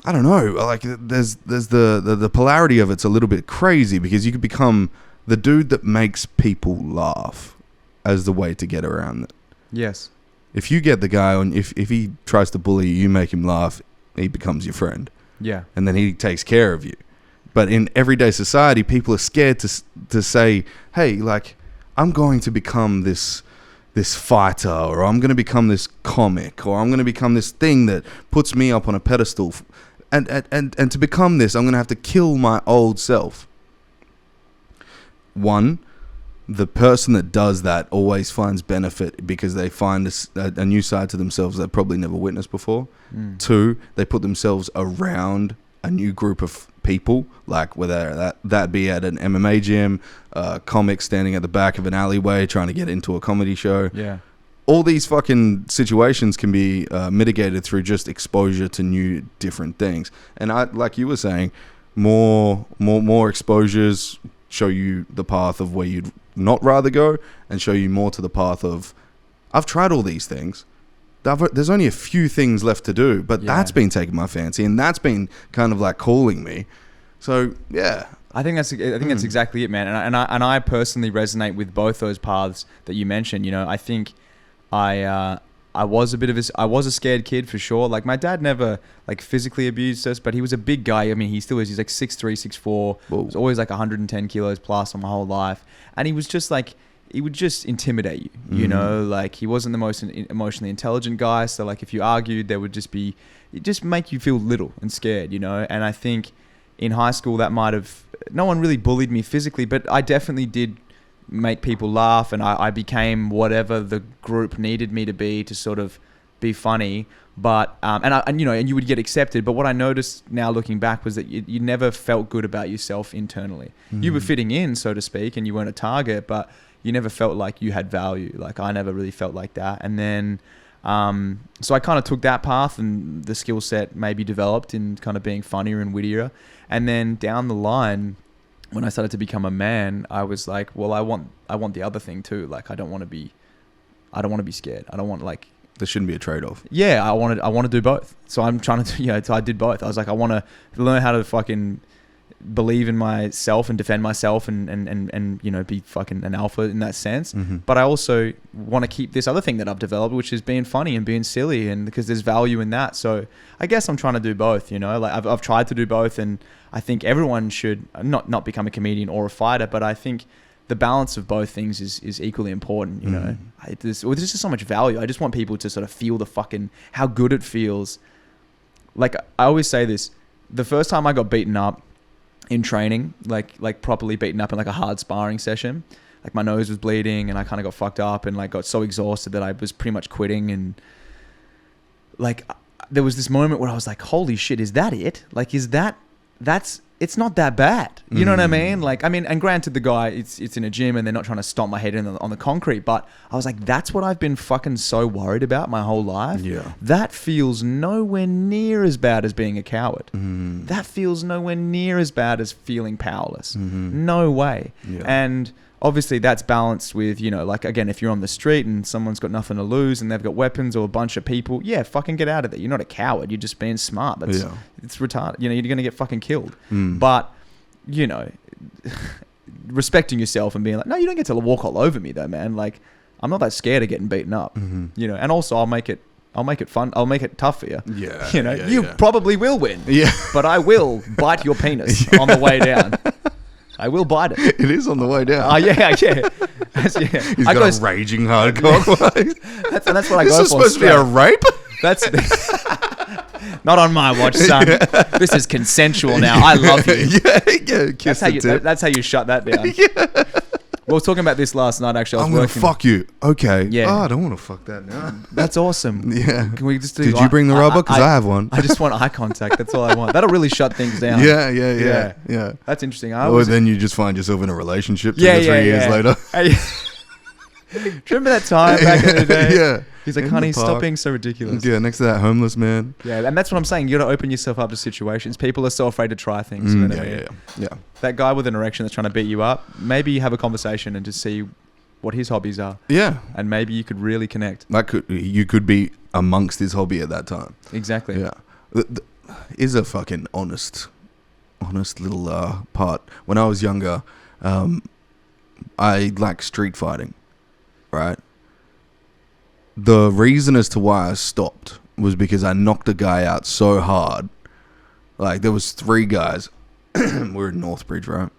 I don't know, like there's the polarity of it's a little bit crazy, because you could become the dude that makes people laugh as the way to get around it. Yes. If you get the guy on, if he tries to bully you, you make him laugh, he becomes your friend. Yeah. And then he takes care of you. But in everyday society, people are scared to say, hey, like, I'm going to become this fighter, or I'm going to become this comic, or I'm going to become this thing that puts me up on a pedestal. And to become this, I'm going to have to kill my old self. One, the person that does that always finds benefit because they find a new side to themselves they've probably never witnessed before. Two, they put themselves around a new group of people, like whether that be at an MMA gym, comics standing at the back of an alleyway trying to get into a comedy show. Yeah. All these fucking situations can be mitigated through just exposure to new, different things. And like you were saying, more exposures show you the path of where you'd not rather go, and show you more to the path of, I've tried all these things. There's only a few things left to do, but that's been taking my fancy, and that's been kind of like calling me. So yeah, I think that's exactly it, man. And I personally resonate with both those paths that you mentioned. You know, I think I was a scared kid for sure. Like my dad never like physically abused us, but he was a big guy. I mean, he still is. He's like 6'3", 6'4". He was always like 110 kilos plus my whole life, and he was just like, he would just intimidate you, you know, like he wasn't the most emotionally intelligent guy. So like if you argued, there would it just make you feel little and scared, you know? And I think in high school no one really bullied me physically, but I definitely did make people laugh, and I became whatever the group needed me to be to sort of be funny. But, and you would get accepted. But what I noticed now looking back was that you never felt good about yourself internally. You were fitting in, so to speak, and you weren't a target, but you never felt like you had value. Like I never really felt like that. And then, so I kind of took that path, and the skill set maybe developed in kind of being funnier and wittier. And then down the line, when I started to become a man, I was like, well, I want the other thing too. Like I don't want to be scared. I don't want like, there shouldn't be a trade-off. Yeah. I want to do both. So I'm trying to, so I did both. I was like, I want to learn how to fucking believe in myself and defend myself and you know, be fucking an alpha in that sense. But I also want to keep this other thing that I've developed, which is being funny and being silly, and because there's value in that. So I guess I'm trying to do both, you know, like I've tried to do both, and I think everyone should not become a comedian or a fighter, but I think the balance of both things is equally important, you know. There's just so much value. I just want people to sort of feel the fucking, how good it feels. Like I always say this, the first time I got beaten up in training, like properly beaten up in like a hard sparring session, like my nose was bleeding and I kind of got fucked up and like got so exhausted that I was pretty much quitting. And like there was this moment where I was like, holy shit, is that it? Like, it's not that bad. You know what I mean? Like, I mean, and granted the guy, it's in a gym and they're not trying to stomp my head on the concrete, but I was like, that's what I've been fucking so worried about my whole life. Yeah. That feels nowhere near as bad as being a coward. That feels nowhere near as bad as feeling powerless. No way. Yeah. And obviously that's balanced with, you know, like again, if you're on the street and someone's got nothing to lose and they've got weapons or a bunch of people, yeah, fucking get out of there. You're not a coward. You're just being smart. It's retarded. You know, you're going to get fucking killed. But, you know, respecting yourself and being like, no, you don't get to walk all over me though, man. Like, I'm not that scared of getting beaten up, you know, and also I'll make it fun. I'll make it tough for you. Yeah. You know, you probably will win. Yeah. But I will bite your penis on the way down. I will bite it. It is on the way down. Oh, yeah. He's got a raging hard cock. That's what I go for. This is supposed to be a rape? Not on my watch, son. This is consensual now. I love you. Yeah. That's how you shut that down. We were talking about this last night, actually. I'm going to fuck you. Okay. Yeah. Oh, I don't want to fuck that now. That's awesome. Yeah. Can we just do... Did you bring the rubber? Because I have one. I just want eye contact. That's all I want. That'll really shut things down. Yeah. That's interesting. Or then you just find yourself in a relationship 3 years later. Do you remember that time back in the day? Yeah. He's like, honey, stop being so ridiculous. Yeah, next to that homeless man. Yeah, and that's what I'm saying. You got to open yourself up to situations. People are so afraid to try things. Yeah. That guy with an erection that's trying to beat you up, maybe you have a conversation and just see what his hobbies are. Yeah. And maybe you could really connect. You could be amongst his hobby at that time. Exactly. Yeah. Is a fucking honest little part. When I was younger, I liked street fighting, right? The reason as to why I stopped was because I knocked a guy out so hard. Like, there was 3 guys. We're in Northbridge, right?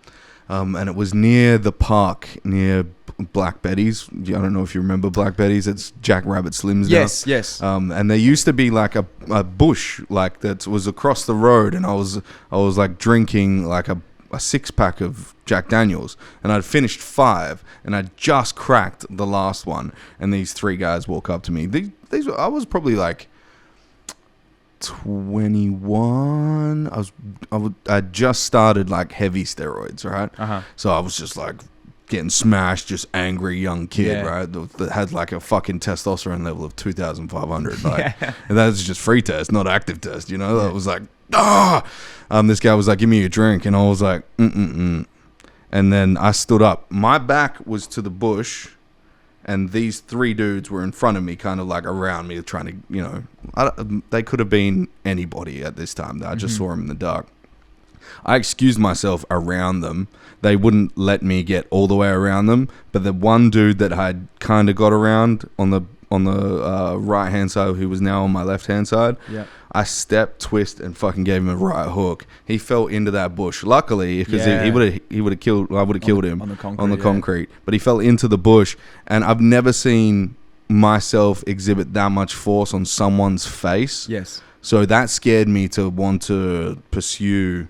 And it was near the park, near Black Betty's. I don't know if you remember Black Betty's. It's Jack Rabbit Slims now. Yes. And there used to be like a bush like that was across the road, and I was like drinking like a 6-pack of Jack Daniels, and I'd finished 5, and I just cracked the last one, and these 3 guys walk up to me. These I was probably like 21. I just started like heavy steroids, right? So I was just like getting smashed, just angry young kid, right? That had like a fucking testosterone level of 2,500. Like, and that's just free test, not active test, you know? That was like, this guy was like, give me a drink, and I was like, And then I stood up. My back was to the bush, and these 3 dudes were in front of me, kind of like around me, trying to, you know, they could have been anybody at this time. I just saw them in the dark. I excused myself around them. They wouldn't let me get all the way around them, but the one dude that I kind of got around on the right hand side, who was now on my left hand side, I stepped, twist, and fucking gave him a right hook. He fell into that bush. Luckily, because he would have killed. I would have killed him on the concrete. But he fell into the bush, and I've never seen myself exhibit that much force on someone's face. Yes. So that scared me to want to pursue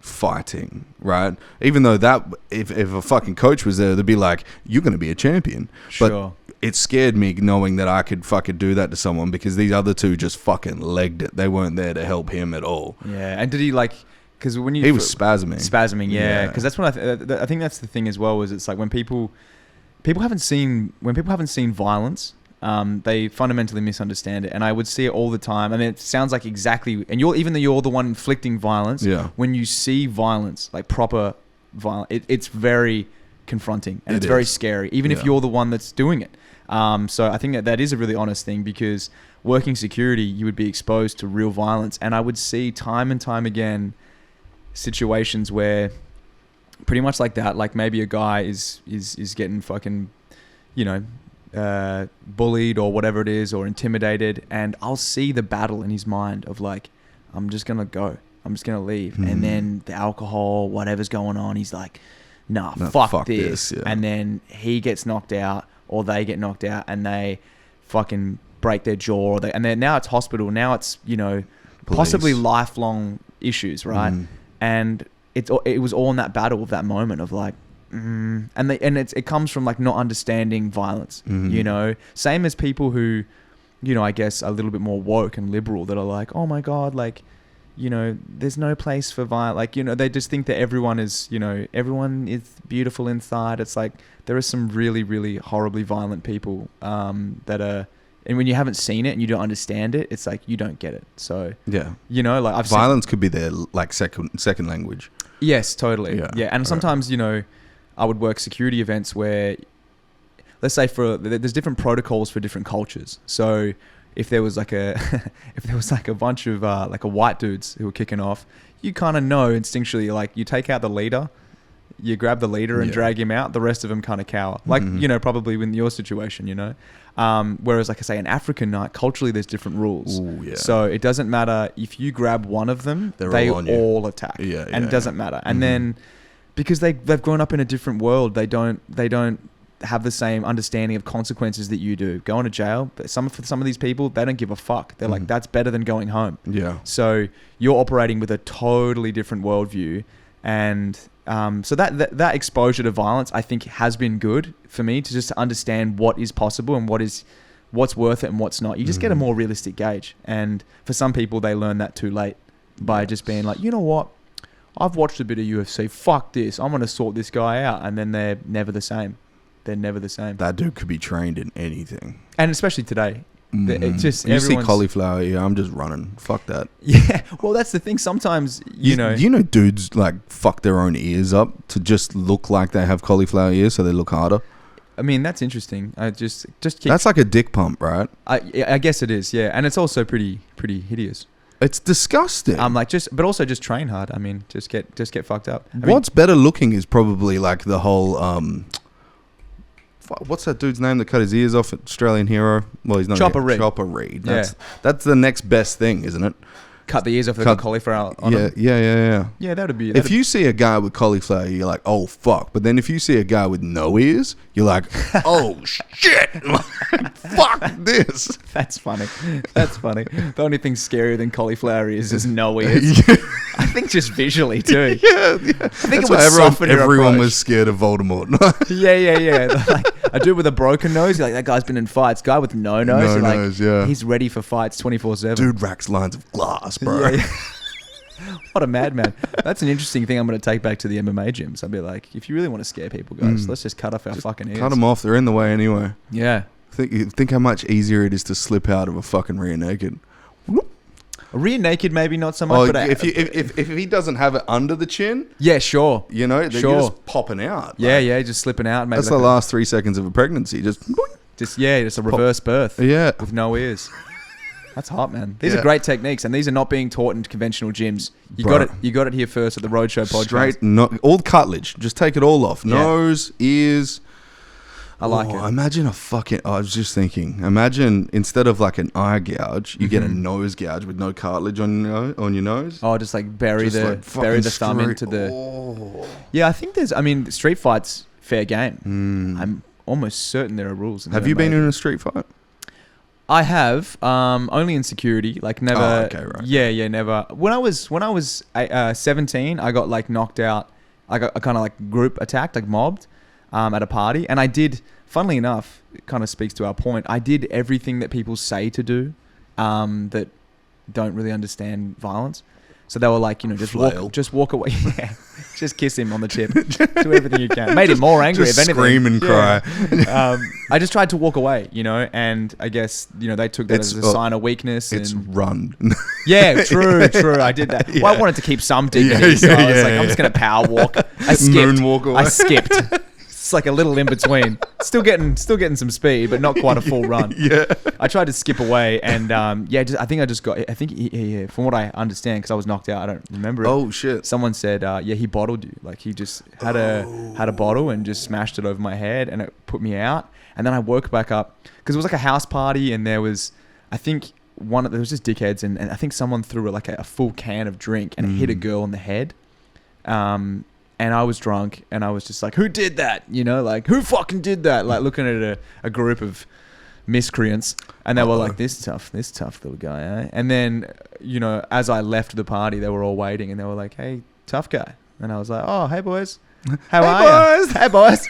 fighting, right? Even though that if a fucking coach was there, they'd be like, you're going to be a champion. Sure. But it scared me knowing that I could fucking do that to someone, because these other 2 just fucking legged it. They weren't there to help him at all. Yeah. And did he like... Because when you... He was spasming. Yeah. Because that's what I think that's the thing as well, is it's like when people haven't seen violence... they fundamentally misunderstand it, and I would see it all the time. I mean, it sounds like exactly, and even though you're the one inflicting violence, when you see violence, like proper violence, it's very confronting, and it's very scary, even if you're the one that's doing it. So I think that is a really honest thing, because working security, you would be exposed to real violence, and I would see time and time again situations where pretty much like that, like maybe a guy is getting fucking, you know, bullied or whatever it is, or intimidated, and I'll see the battle in his mind of like, I'm just gonna go, I'm just gonna leave, and then the alcohol, whatever's going on, he's like, nah, fuck this. And then he gets knocked out, or they get knocked out, and they fucking break their jaw, and then now it's hospital, now it's, you know, possibly lifelong issues, right? And it was all in that battle of that moment of like, and it comes from like not understanding violence, you know, same as people who, you know, I guess a little bit more woke and liberal, that are like, oh my God, like, you know, there's no place for violence. Like, you know, they just think that everyone is, you know, everyone is beautiful inside. It's like, there are some really, really horribly violent people that are, and when you haven't seen it and you don't understand it, it's like, you don't get it. So, yeah, you know, like violence could be their like second language. Yes, totally. Yeah. And sometimes, you know, I would work security events where, let's say there's different protocols for different cultures. So if there was like a bunch of like a white dudes who were kicking off, you kind of know instinctually, like, you take out the leader, you grab the leader and drag him out. The rest of them kind of cower. Like, you know, probably in your situation, you know. Whereas, like I say, an African night, culturally, there's different rules. Ooh, yeah. So it doesn't matter if you grab one of them, they all attack. And it doesn't matter. And then, because they've grown up in a different world, they don't have the same understanding of consequences that you do. Going to jail, but for some of these people, they don't give a fuck. They're like, that's better than going home. Yeah. So you're operating with a totally different worldview, and so that exposure to violence, I think, has been good for me to just understand what is possible and what's worth it and what's not. You just get a more realistic gauge. And for some people, they learn that too late by just being like, you know what? I've watched a bit of UFC. Fuck this. I'm going to sort this guy out. And then they're never the same. They're never the same. That dude could be trained in anything. And especially today. It just, you see cauliflower ear, I'm just running. Fuck that. Yeah. Well, that's the thing. Sometimes, you know dudes like fuck their own ears up to just look like they have cauliflower ears so they look harder. I mean, that's interesting. I just keep, that's like a dick pump, right? I guess it is, yeah. And it's also pretty hideous. It's disgusting. But also just train hard. I mean, just get fucked up. What's better looking is probably like the whole what's that dude's name that cut his ears off? Australian hero. Well, he's not Chopper Reed. Chopper Reed. That's the next best thing, isn't it? Cut the ears off the cauliflower on him. Yeah. Yeah, that'd be. If you see a guy with cauliflower, you're like, oh fuck. But then if you see a guy with no ears, you're like, oh shit, fuck this. That's funny. The only thing scarier than cauliflower ears is no ears. I think just visually too. Yeah. I think everyone was scared of Voldemort. Yeah. Like a dude with a broken nose, you're like, that guy's been in fights. Guy with no nose, he's ready for fights 24/7. Dude racks lines of glass, bro. Yeah. What a madman. That's an interesting thing I'm going to take back to the MMA gyms. I'll be like, if you really want to scare people, guys, let's just cut off our fucking ears. Cut them off. They're in the way anyway. Yeah. Think how much easier it is to slip out of a fucking rear naked. A rear naked, maybe not so much. But if he doesn't have it under the chin, yeah, sure. You know, they're just popping out. Yeah, just slipping out. Maybe that's the last 3 seconds of a pregnancy. Just a reverse birth. Yeah, with no ears. That's hot, man. These are great techniques, and these are not being taught in conventional gyms. You got it here first at the Roadshow Podcast. All cartilage. Just take it all off. Nose, ears. I like it. Imagine I was just thinking. Imagine instead of like an eye gouge, you get a nose gouge with no cartilage on your nose. Oh, just like bury the thumb into the. Oh. Yeah, I think street fights fair game. I'm almost certain there are rules. Have you been in a street fight? I have, only in security, like never. Oh, okay, right. Yeah, never. When I was 17, I got like knocked out. I got kind of like group attacked, like mobbed, at a party, and I did. Funnily enough, it kind of speaks to our point. I did everything that people say to do, that don't really understand violence. So they were like, just walk away. Yeah, just kiss him on the tip. Do everything you can. Made him more angry. Just if anything. Scream and cry. I just tried to walk away, and I guess they took that as a sign of weakness. It's run. Yeah, true. I did that. Yeah. Well, I wanted to keep some dignity, so I was like, I'm just gonna power walk. I skipped. Moonwalk away. I skipped. It's like a little in between. Still getting some speed, but not quite a full run. Yeah. I tried to skip away, and I think from what I understand, because I was knocked out, I don't remember it. Oh shit! Someone said, he bottled you. Like he just had a bottle and just smashed it over my head, and it put me out. And then I woke back up because it was like a house party, and there was, I think there was just dickheads, and I think someone threw like a full can of drink and it hit a girl on the head. And I was drunk, and I was just like, who did that? Like, who fucking did that? Like, looking at a group of miscreants, and they were like, this tough little guy, eh? And then, as I left the party, they were all waiting, and they were like, hey, tough guy. And I was like, oh, hey, boys. How are you? Hey, boys.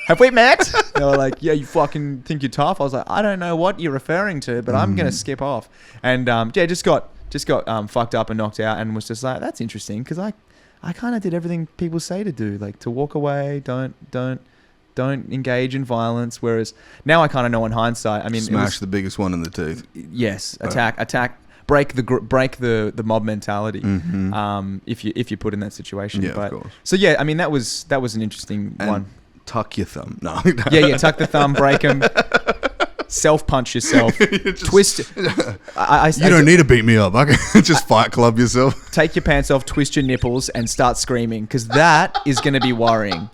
Have we met? They were like, yeah, you fucking think you're tough? I was like, I don't know what you're referring to, but I'm going to skip off. And, just got fucked up and knocked out, and was just like, that's interesting, because I kind of did everything people say to do, like to walk away, don't engage in violence. Whereas now I kind of know in hindsight, smash the biggest one in the tooth. Yes, attack, break the mob mentality. If you put in that situation. Yeah, of course. So yeah, that was an interesting one. Tuck your thumb. No. Yeah, tuck the thumb, break them. Self-punch yourself. Twist. You don't need to beat me up. I can just fight club yourself. Take your pants off, twist your nipples, and start screaming, because that is going to be worrying.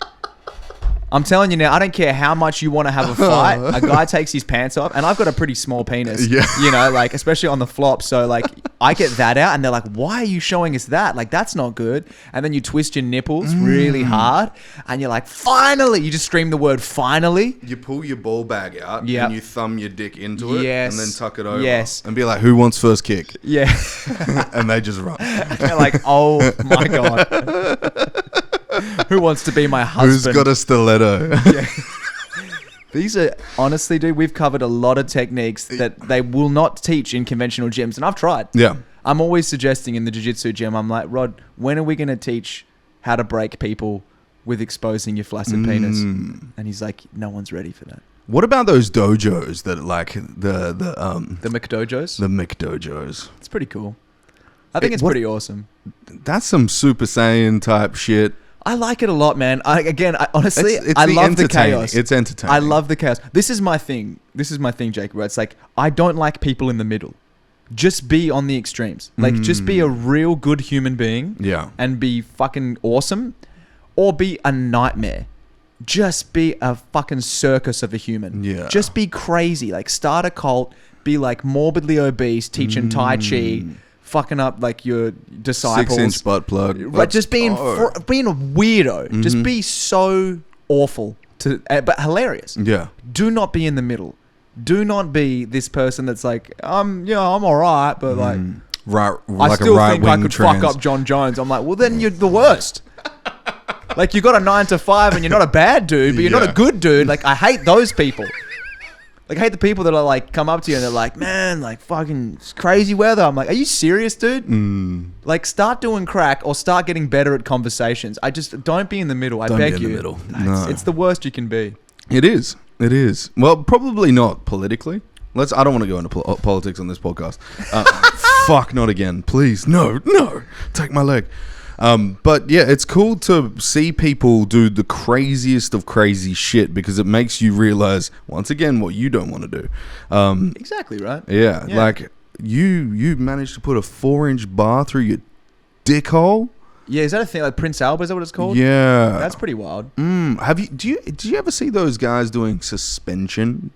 I'm telling you now, I don't care how much you want to have a fight. A guy takes his pants off, and I've got a pretty small penis. Yeah. Like, especially on the flop. So, like, I get that out and they're like, why are you showing us that? Like, that's not good. And then you twist your nipples really hard and you're like, finally. You just scream the word finally. You pull your ball bag out and you thumb your dick into it and then tuck it over. Yes. And be like, who wants first kick? Yeah. And they just run. You're like, oh my God. Who wants to be my husband? Who's got a stiletto? Yeah. These are, honestly, dude, we've covered a lot of techniques that they will not teach in conventional gyms. And I've tried. Yeah. I'm always suggesting in the jiu-jitsu gym, I'm like, Rod, when are we going to teach how to break people with exposing your flaccid penis? And he's like, no one's ready for that. What about those dojos that like the McDojos? The McDojos. It's pretty cool. I think it's pretty awesome. That's some Super Saiyan type shit. I like it a lot, man. Honestly, it's I love the chaos. It's entertaining. I love the chaos. This is my thing. Jacob, where it's like, I don't like people in the middle. Just be on the extremes. Like, just be a real good human being. Yeah. And be fucking awesome. Or be a nightmare. Just be a fucking circus of a human. Yeah. Just be crazy. Like, start a cult. Be like morbidly obese, teaching Tai Chi. Fucking up like your disciples. 6-inch butt plug. Right, just being a weirdo. Just be so awful but hilarious. Yeah. Do not be in the middle. Do not be this person that's like, I'm all right, but like, I still think I could fuck up John Jones. I'm like, well, then you're the worst. Like, you got a 9 to 5 and you're not a bad dude, but you're not a good dude. Like, I hate those people. Like, I hate the people that are like, come up to you and they're like, man, like fucking crazy weather. I'm like, are you serious, dude? Like, start doing crack or start getting better at conversations. I just don't be in the middle. I beg you. Don't be in the middle. No. It's the worst you can be. It is. It is. Well, probably not politically. I don't want to go into politics on this podcast. Fuck, not again. Please. No. Take my leg. But yeah, it's cool to see people do the craziest of crazy shit because it makes you realize once again what you don't want to do. Exactly right. Yeah, like you managed to put a 4-inch bar through your dick hole. Yeah, is that a thing? Like Prince Albert, is that what it's called? Yeah, that's pretty wild. Did you ever see those guys doing suspension?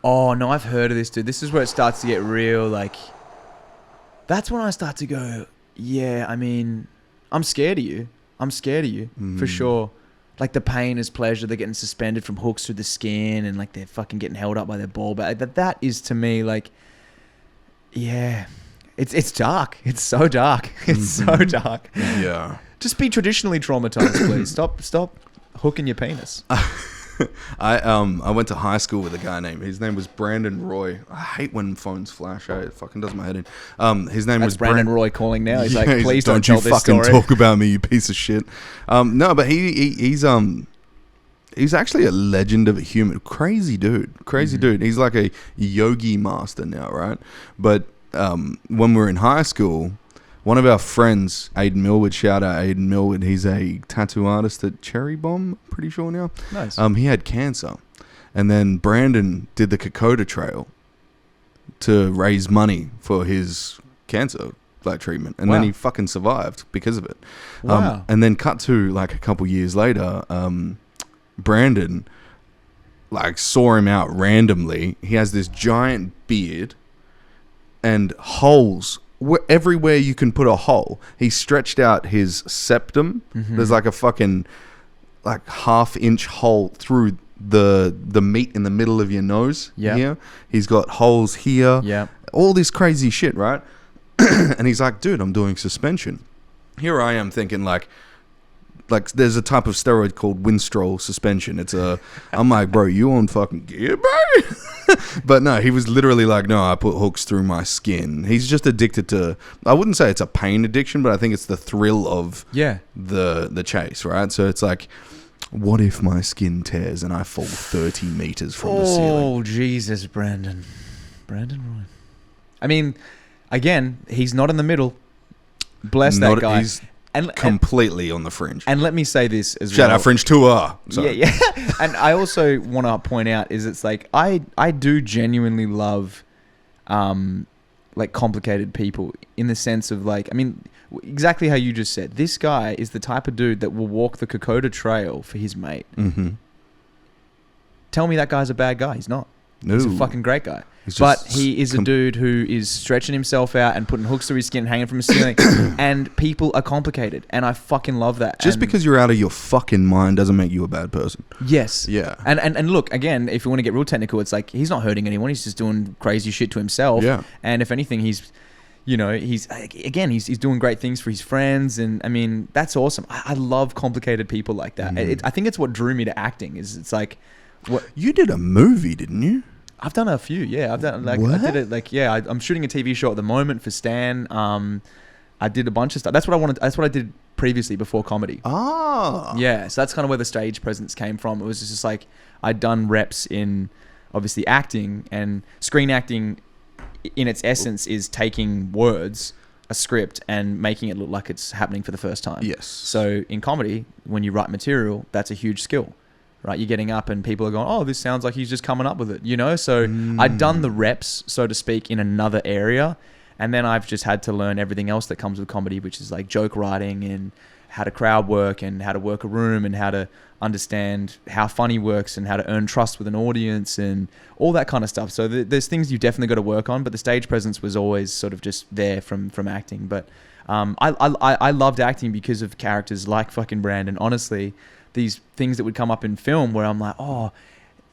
Oh no, I've heard of this, dude. This is where it starts to get real. Like, that's when I start to go, yeah, I mean, I'm scared of you. For sure. Like, the pain is pleasure. They're getting suspended from hooks through the skin and like they're fucking getting held up by their ball bag. That is to me like, yeah, it's dark. It's so dark. It's so dark. Yeah. Just be traditionally traumatized, please. Stop hooking your penis. I went to high school with a guy his name was Brandon Roy. I hate when phones flash. It fucking does my head in. His name was Brandon Roy calling now. He's like, please don't you tell this fucking story. talk about me, you piece of shit. No, but he's actually a legend of a human. Crazy dude. Dude. He's like a yogi master now, right? But when we were in high school, one of our friends, Aiden Millwood, shout out Aiden Millwood, he's a tattoo artist at Cherry Bomb, pretty sure now. Nice. He had cancer. And then Brandon did the Kokoda Trail to raise money for his cancer treatment. And then he fucking survived because of it. Wow. And then cut to like a couple years later, Brandon saw him out randomly. He has this giant beard and holes everywhere you can put a hole. He stretched out his septum. There's like a fucking half-inch hole through the meat in the middle of your nose. Yeah. Here. He's got holes here. Yeah. All this crazy shit, right? And he's like, dude, I'm doing suspension. Here I am thinking like there's a type of steroid called Winstrol suspension. I'm like, bro, you on fucking gear, bro? But no, he was literally like, no, I put hooks through my skin. He's just addicted to, I wouldn't say it's a pain addiction, but I think it's the thrill of the chase, right? So it's like, what if my skin tears and I fall 30 meters from the ceiling? Oh, Jesus, Brandon Roy. I mean, again, he's not in the middle. Bless that guy. He's completely on the fringe. And let me say this as well. Shout out Fringe Tour. Sorry. Yeah. And I also want to point out is it's like I do genuinely love complicated people in the sense of exactly how you just said. This guy is the type of dude that will walk the Kokoda Trail for his mate. Mm-hmm. Tell me that guy's a bad guy. He's not. No. He's a fucking great guy. But he is a dude who is stretching himself out and putting hooks through his skin, hanging from a ceiling. And people are complicated. And I fucking love that. Just because you're out of your fucking mind doesn't make you a bad person. Yes. Yeah. And look, again, if you want to get real technical, it's like he's not hurting anyone. He's just doing crazy shit to himself. Yeah. And if anything, he's doing great things for his friends. And I mean, that's awesome. I love complicated people like that. I think it's what drew me to acting. It's like, what you did a movie, didn't you? I've done a few, yeah. I've done what? I did it I'm shooting a TV show at the moment for Stan. I did a bunch of stuff. That's what I wanted. That's what I did previously before comedy. Ah, yeah. So that's kind of where the stage presence came from. It was just like I'd done reps in obviously acting, and screen acting in its essence is taking words, a script, and making it look like it's happening for the first time. Yes. So in comedy, when you write material, that's a huge skill. Right, you're getting up and people are going, oh, this sounds like he's just coming up with it, you know? So I'd done the reps, so to speak, in another area. And then I've just had to learn everything else that comes with comedy, which is like joke writing and how to crowd work and how to work a room and how to understand how funny works and how to earn trust with an audience and all that kind of stuff. So there's things you definitely got to work on, but the stage presence was always sort of just there from acting. But I loved acting because of characters like fucking Brandon, honestly. These things that would come up in film where I'm like, oh,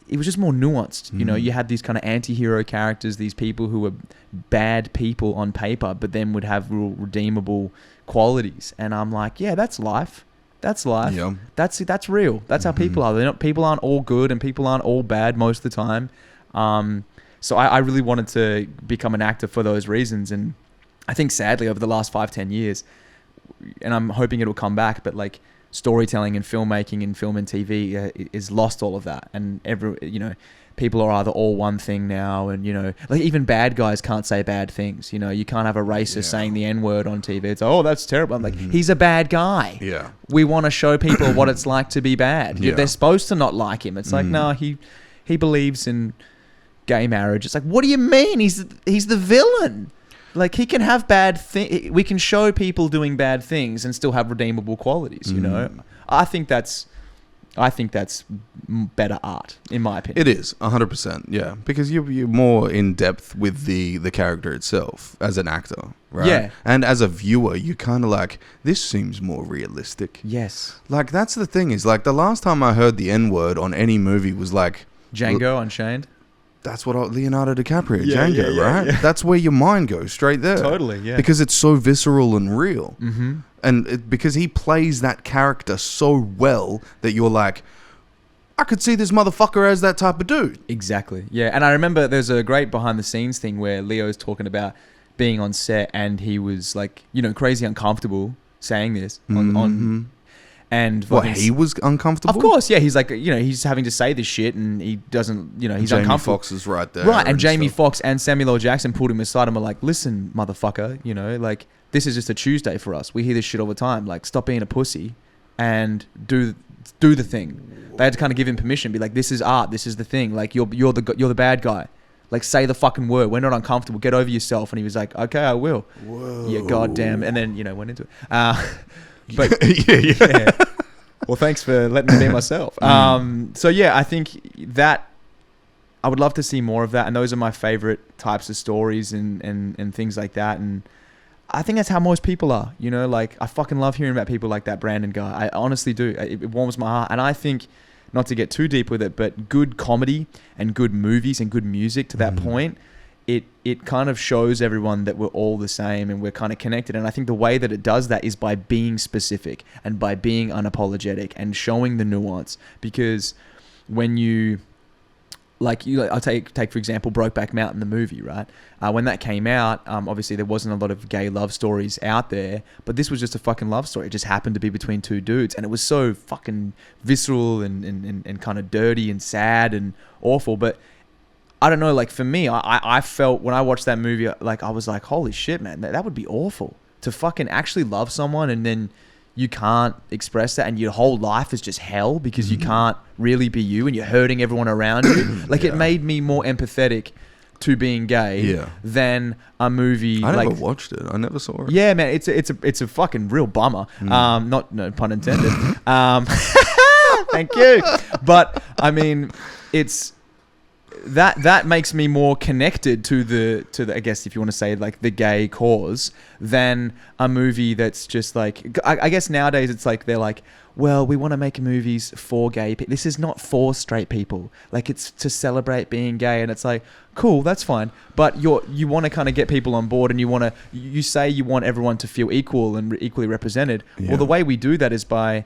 it was just more nuanced. You know, you had these kind of anti-hero characters, these people who were bad people on paper, but then would have real redeemable qualities. And I'm like, yeah, that's life. That's life. Yeah. That's real. That's how people are. People aren't all good and people aren't all bad most of the time. So I really wanted to become an actor for those reasons. And I think sadly over the last 5-10 years, and I'm hoping it'll come back, but like, storytelling and filmmaking and film and TV is lost all of that, and people are either all one thing now, and like even bad guys can't say bad things. You can't have a racist saying the N-word on TV. It's that's terrible. I'm like, he's a bad guy. Yeah, we want to show people what it's like to be bad. They're supposed to not like him. It's like, no, he believes in gay marriage. It's like, what do you mean? He's the villain. Like, he can have bad things. We can show people doing bad things and still have redeemable qualities, you know? I think that's better art, in my opinion. It is, 100%, yeah. Because you're more in depth with the character itself as an actor, right? Yeah. And as a viewer, you're kind of like, this seems more realistic. Yes. Like, that's the thing is, like, the last time I heard the N-word on any movie was like... Django Unchained? That's what Leonardo DiCaprio, Django, right? Yeah. That's where your mind goes, straight there. Totally, yeah. Because it's so visceral and real. And because he plays that character so well that you're like, I could see this motherfucker as that type of dude. Exactly, yeah. And I remember there's a great behind-the-scenes thing where Leo's talking about being on set and he was like, crazy uncomfortable saying this on and he was uncomfortable? Of course, yeah. He's like, he's having to say this shit and he doesn't, he's Jamie uncomfortable. Foxx is right there. Right, and Jamie Foxx and Samuel L. Jackson pulled him aside and were like, listen, motherfucker, like, this is just a Tuesday for us. We hear this shit all the time. Like, stop being a pussy and do the thing. They had to kind of give him permission, be like, this is art, this is the thing. Like, you're the bad guy. Like, say the fucking word. We're not uncomfortable. Get over yourself. And he was like, okay, I will. Whoa. Yeah, goddamn. And then, went into it. But yeah. Well, thanks for letting me be myself. So yeah, I think that I would love to see more of that, and those are my favorite types of stories and things like that. And I think that's how most people are. Like, I fucking love hearing about people like that Brandon guy. I honestly do. It warms my heart, and I think, not to get too deep with it, but good comedy and good movies and good music to that point. It kind of shows everyone that we're all the same and we're kind of connected. And I think the way that it does that is by being specific and by being unapologetic and showing the nuance. Because when I'll take for example, Brokeback Mountain, the movie, right? When that came out, obviously there wasn't a lot of gay love stories out there, but this was just a fucking love story. It just happened to be between two dudes, and it was so fucking visceral and kind of dirty and sad and awful. But I don't know, like, for me, I felt when I watched that movie, like, I was like, holy shit, man, that would be awful to fucking actually love someone and then you can't express that and your whole life is just hell because you can't really be you and you're hurting everyone around you. Like, it made me more empathetic to being gay than a movie. I never watched it. I never saw it. Yeah, man, it's a fucking real bummer. No pun intended. Thank you. But I mean, that makes me more connected to the I guess if you want to say like the gay cause than a movie that's just like I guess nowadays it's like they're like, well, we want to make movies for gay people. This is not for straight people. Like, it's to celebrate being gay, and it's like, cool, that's fine. But you want to kind of get people on board, and you say you want everyone to feel equal and equally represented. Yeah. Well, the way we do that is by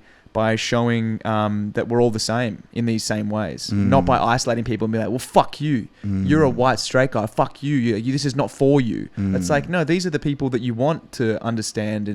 showing that we're all the same in these same ways, not by isolating people and be like, well, fuck you. You're a white straight guy. Fuck you. This is not for you. It's like, no, these are the people that you want to understand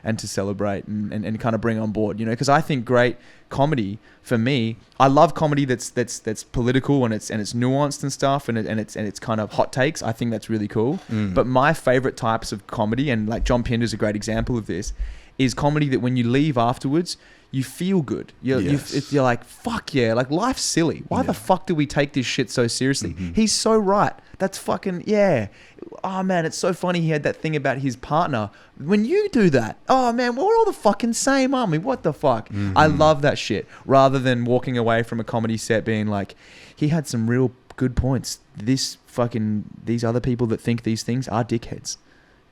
and to celebrate and kind of bring on board, because I think great comedy for me, I love comedy that's political and it's nuanced and stuff and it's kind of hot takes. I think that's really cool. But my favorite types of comedy, and like Jon Pinder is a great example of this, is comedy that when you leave afterwards, you feel good. You're like, fuck yeah, like life's silly. Why the fuck do we take this shit so seriously? He's so right. That's fucking, yeah. Oh man, it's so funny he had that thing about his partner. When you do that, oh man, we're all the fucking same, aren't we? What the fuck? I love that shit. Rather than walking away from a comedy set being like, he had some real good points. These other people that think these things are dickheads.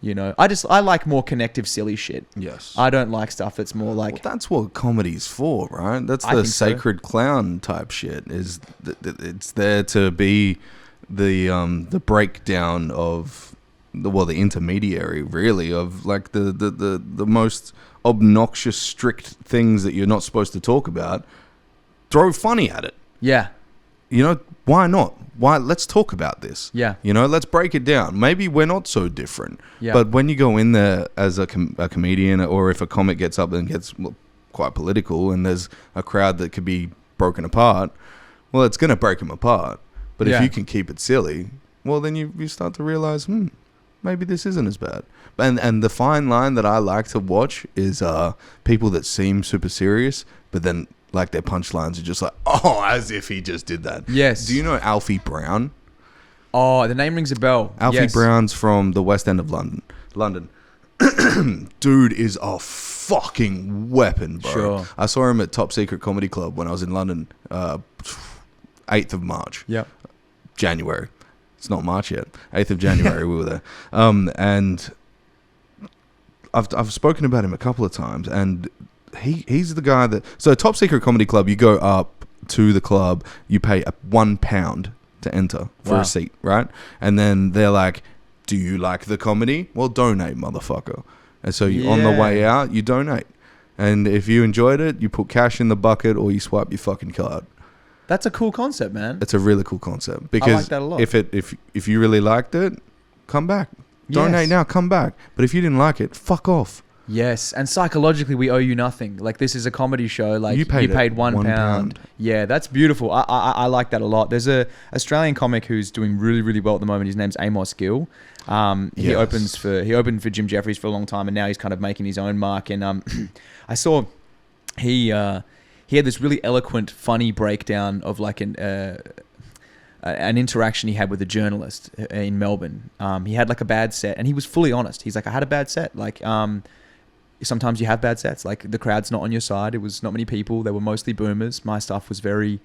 I like more connective, silly shit. Yes. I don't like stuff that's more like... Well, that's what comedy's for, right? That's the sacred clown type shit. It's there to be the breakdown of the intermediary, really, of like the most obnoxious, strict things that you're not supposed to talk about. Throw funny at it. Yeah. Why not? Why? Let's talk about this. Yeah. Let's break it down. Maybe we're not so different. Yeah. But when you go in there as a comedian, or if a comic gets up and gets quite political and there's a crowd that could be broken apart, well, it's going to break them apart. But if you can keep it silly, well, then you start to realize, maybe this isn't as bad. And the fine line that I like to watch is people that seem super serious, but then... like their punchlines are just like, oh, as if he just did that. Yes. Do you know Alfie Brown? Oh, the name rings a bell. Alfie Brown's from the West End of London. Dude is a fucking weapon, bro. Sure. I saw him at Top Secret Comedy Club when I was in London, 8th of March. Yep. January. It's not March yet. 8th of January we were there. And I've spoken about him a couple of times, and... He's the guy that... So Top Secret Comedy Club, you go up to the club, you pay £1 to enter for a seat, right? And then they're like, do you like the comedy? Well, donate, motherfucker. And so on the way out, you donate. And if you enjoyed it, you put cash in the bucket or you swipe your fucking card. That's a cool concept, man. It's a really cool concept. Because I like that a lot. If you really liked it, come back. Donate now, come back. But if you didn't like it, fuck off. Yes, and psychologically we owe you nothing. Like, this is a comedy show. Like, you paid £1. Yeah, that's beautiful. I like that a lot. There's a Australian comic who's doing really, really well at the moment. His name's Amos Gill. He opened for Jim Jeffries for a long time, and now he's kind of making his own mark. And I saw he had this really eloquent, funny breakdown of like an interaction he had with a journalist in Melbourne. He had like a bad set, and he was fully honest. He's like, I had a bad set. Like, sometimes you have bad sets. Like, the crowd's not on your side. It was not many people. They were mostly boomers. My stuff was very,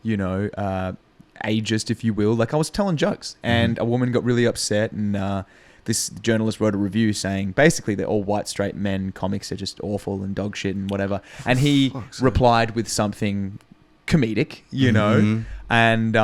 ageist, if you will. Like, I was telling jokes, and a woman got really upset, and this journalist wrote a review saying basically that all white straight men comics are just awful and dog shit and whatever. And he replied with something comedic, and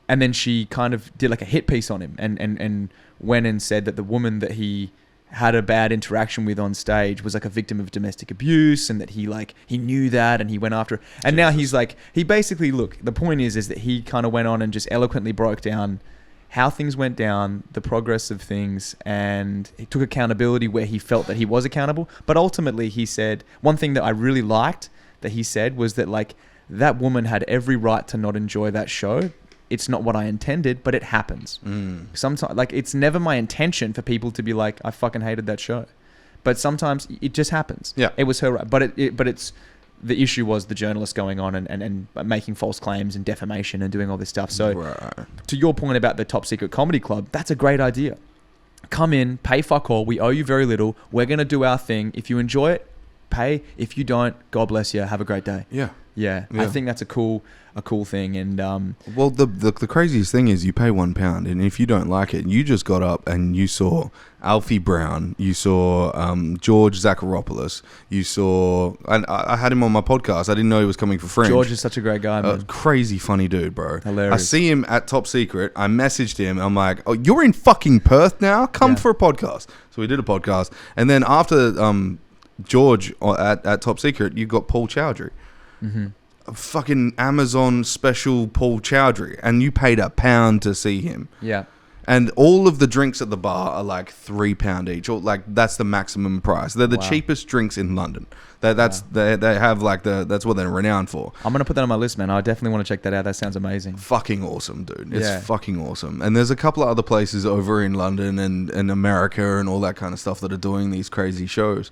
then she kind of did like a hit piece on him and went and said that the woman that he had a bad interaction with on stage was like a victim of domestic abuse, and that he knew that, and he went after her. And now he's like, he basically, look, the point is that he kind of went on and just eloquently broke down how things went down, the progress of things, and he took accountability where he felt that he was accountable. But ultimately he said, one thing that I really liked that he said was that, like, that woman had every right to not enjoy that show. It's not what I intended, but it happens. Sometimes, like, it's never my intention for people to be like, I fucking hated that show. But sometimes it just happens. Yeah. It was her right. But it's the issue was the journalist going on and making false claims and defamation and doing all this stuff. So to your point about the Top Secret Comedy Club, that's a great idea. Come in, pay fuck all. We owe you very little. We're going to do our thing. If you enjoy it, pay. If you don't, God bless you. Have a great day. Yeah. Yeah. I think that's a cool thing. And well, the craziest thing is you pay £1, and if you don't like it, you just got up and you saw Alfie Brown, you saw George Zacharopoulos, you saw, and I had him on my podcast. I didn't know he was coming for Fringe. George is such a great guy, man. Crazy funny dude, bro. Hilarious. I see him at Top Secret. I messaged him. I'm like, oh, you're in fucking Perth now? Come for a podcast. So we did a podcast, and then after George at Top Secret, you got Paul Chowdhury. Mm-hmm. A fucking Amazon special Paul Chowdhury, and you paid £1 to see him. Yeah. And all of the drinks at the bar are like £3 each, or like that's the maximum price. They're the cheapest drinks in London. They have like that's what they're renowned for. I'm gonna put that on my list, man. I definitely want to check that out. That sounds amazing. Fucking awesome, dude. It's fucking awesome. And there's a couple of other places over in London and America and all that kind of stuff that are doing these crazy shows.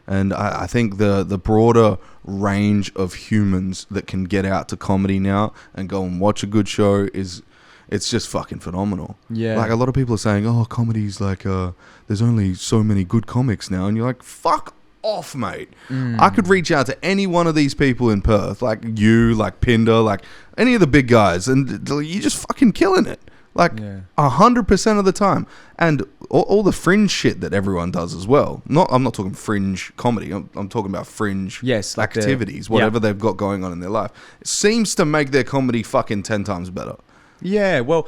And I think the broader range of humans that can get out to comedy now and go and watch a good show it's just fucking phenomenal. Yeah. Like a lot of people are saying, oh, comedy's like, there's only so many good comics now. And you're like, fuck off, mate. I could reach out to any one of these people in Perth, like you, like Pinder, like any of the big guys, and you're just fucking killing it. Like 100% of the time. And all the fringe shit that everyone does as well. I'm not talking fringe comedy. I'm talking about fringe like activities, whatever they've got going on in their life. It seems to make their comedy fucking 10 times better. Yeah, well,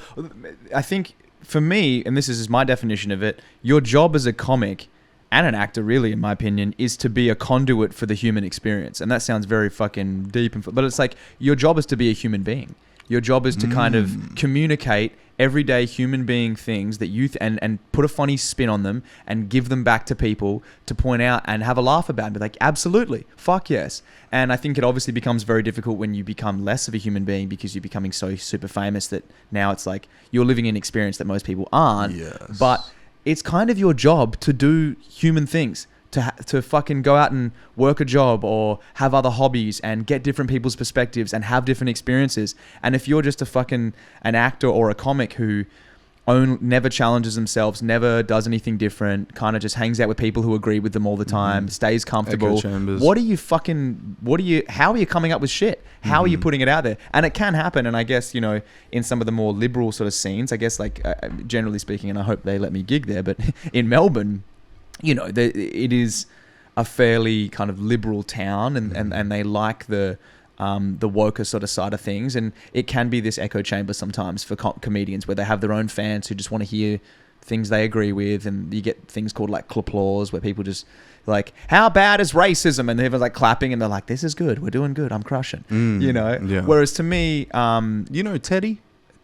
I think for me, and this is my definition of it, your job as a comic and an actor, really, in my opinion, is to be a conduit for the human experience. And that sounds very fucking deep, but it's like your job is to be a human being. Your job is to kind of communicate everyday human being things that you and put a funny spin on them and give them back to people to point out and have a laugh about and be like, absolutely, fuck yes. And I think it obviously becomes very difficult when you become less of a human being because you're becoming so super famous that now it's like you're living an experience that most people aren't. Yes. But it's kind of your job to do human things. To fucking go out and work a job or have other hobbies and get different people's perspectives and have different experiences. And if you're just an actor or a comic who never challenges themselves, never does anything different, kind of just hangs out with people who agree with them all the time, stays comfortable, how are you coming up with shit? How are you putting it out there? And it can happen. And I guess, in some of the more liberal sort of scenes, I guess like generally speaking, and I hope they let me gig there, but in Melbourne, it is a fairly kind of liberal town, and they like the woker sort of side of things, and it can be this echo chamber sometimes for comedians where they have their own fans who just want to hear things they agree with, and you get things called like clapplaws where people just like, how bad is racism, and they're like clapping and they're like, this is good, we're doing good, I'm crushing, Yeah. Whereas to me,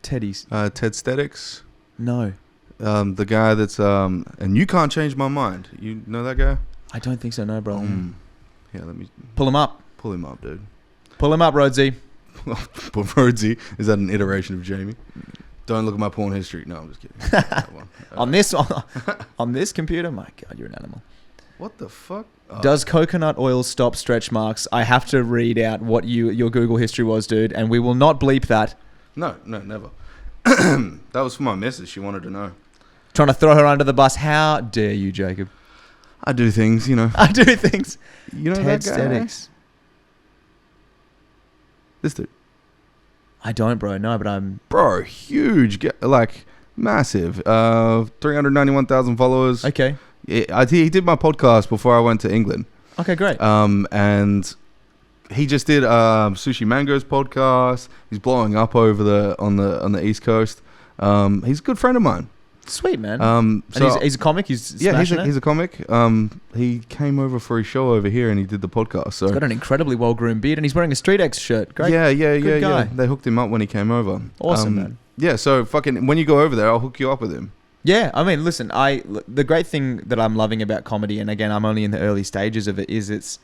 Teddy's Ted Statics. No. The guy that's and you can't change my mind. You know that guy? I don't think so, no, bro. Yeah, let me pull him up. Pull him up, dude. Pull him up, Rhodesy. Rhodesy, is that an iteration of Jamie? Don't look at my porn history. No, I'm just kidding. That one. on this computer, my God, you're an animal. What the fuck? Does coconut oil stop stretch marks? I have to read out what your Google history was, dude, and we will not bleep that. No, never. That was for my missus. She wanted to know. Trying to throw her under the bus. How dare you, Jacob? I do things, I do things. You know Ted that guy? Statics. This dude. I don't, bro. No, but I'm... Bro, huge. Like, massive. 391,000 followers. Okay. Yeah, he did my podcast before I went to England. Okay, great. And he just did Sushi Mango's podcast. He's blowing up over on the East Coast. He's a good friend of mine. Sweet, man. And he's a comic. He's a comic. He came over for his show over here and he did the podcast. So he's got an incredibly well groomed beard and he's wearing a Street X shirt. Great. Yeah. Good guy. They hooked him up when he came over. Awesome, man. Yeah. So fucking when you go over there, I'll hook you up with him. Yeah, I mean, listen, the great thing that I'm loving about comedy, and again, I'm only in the early stages of it, is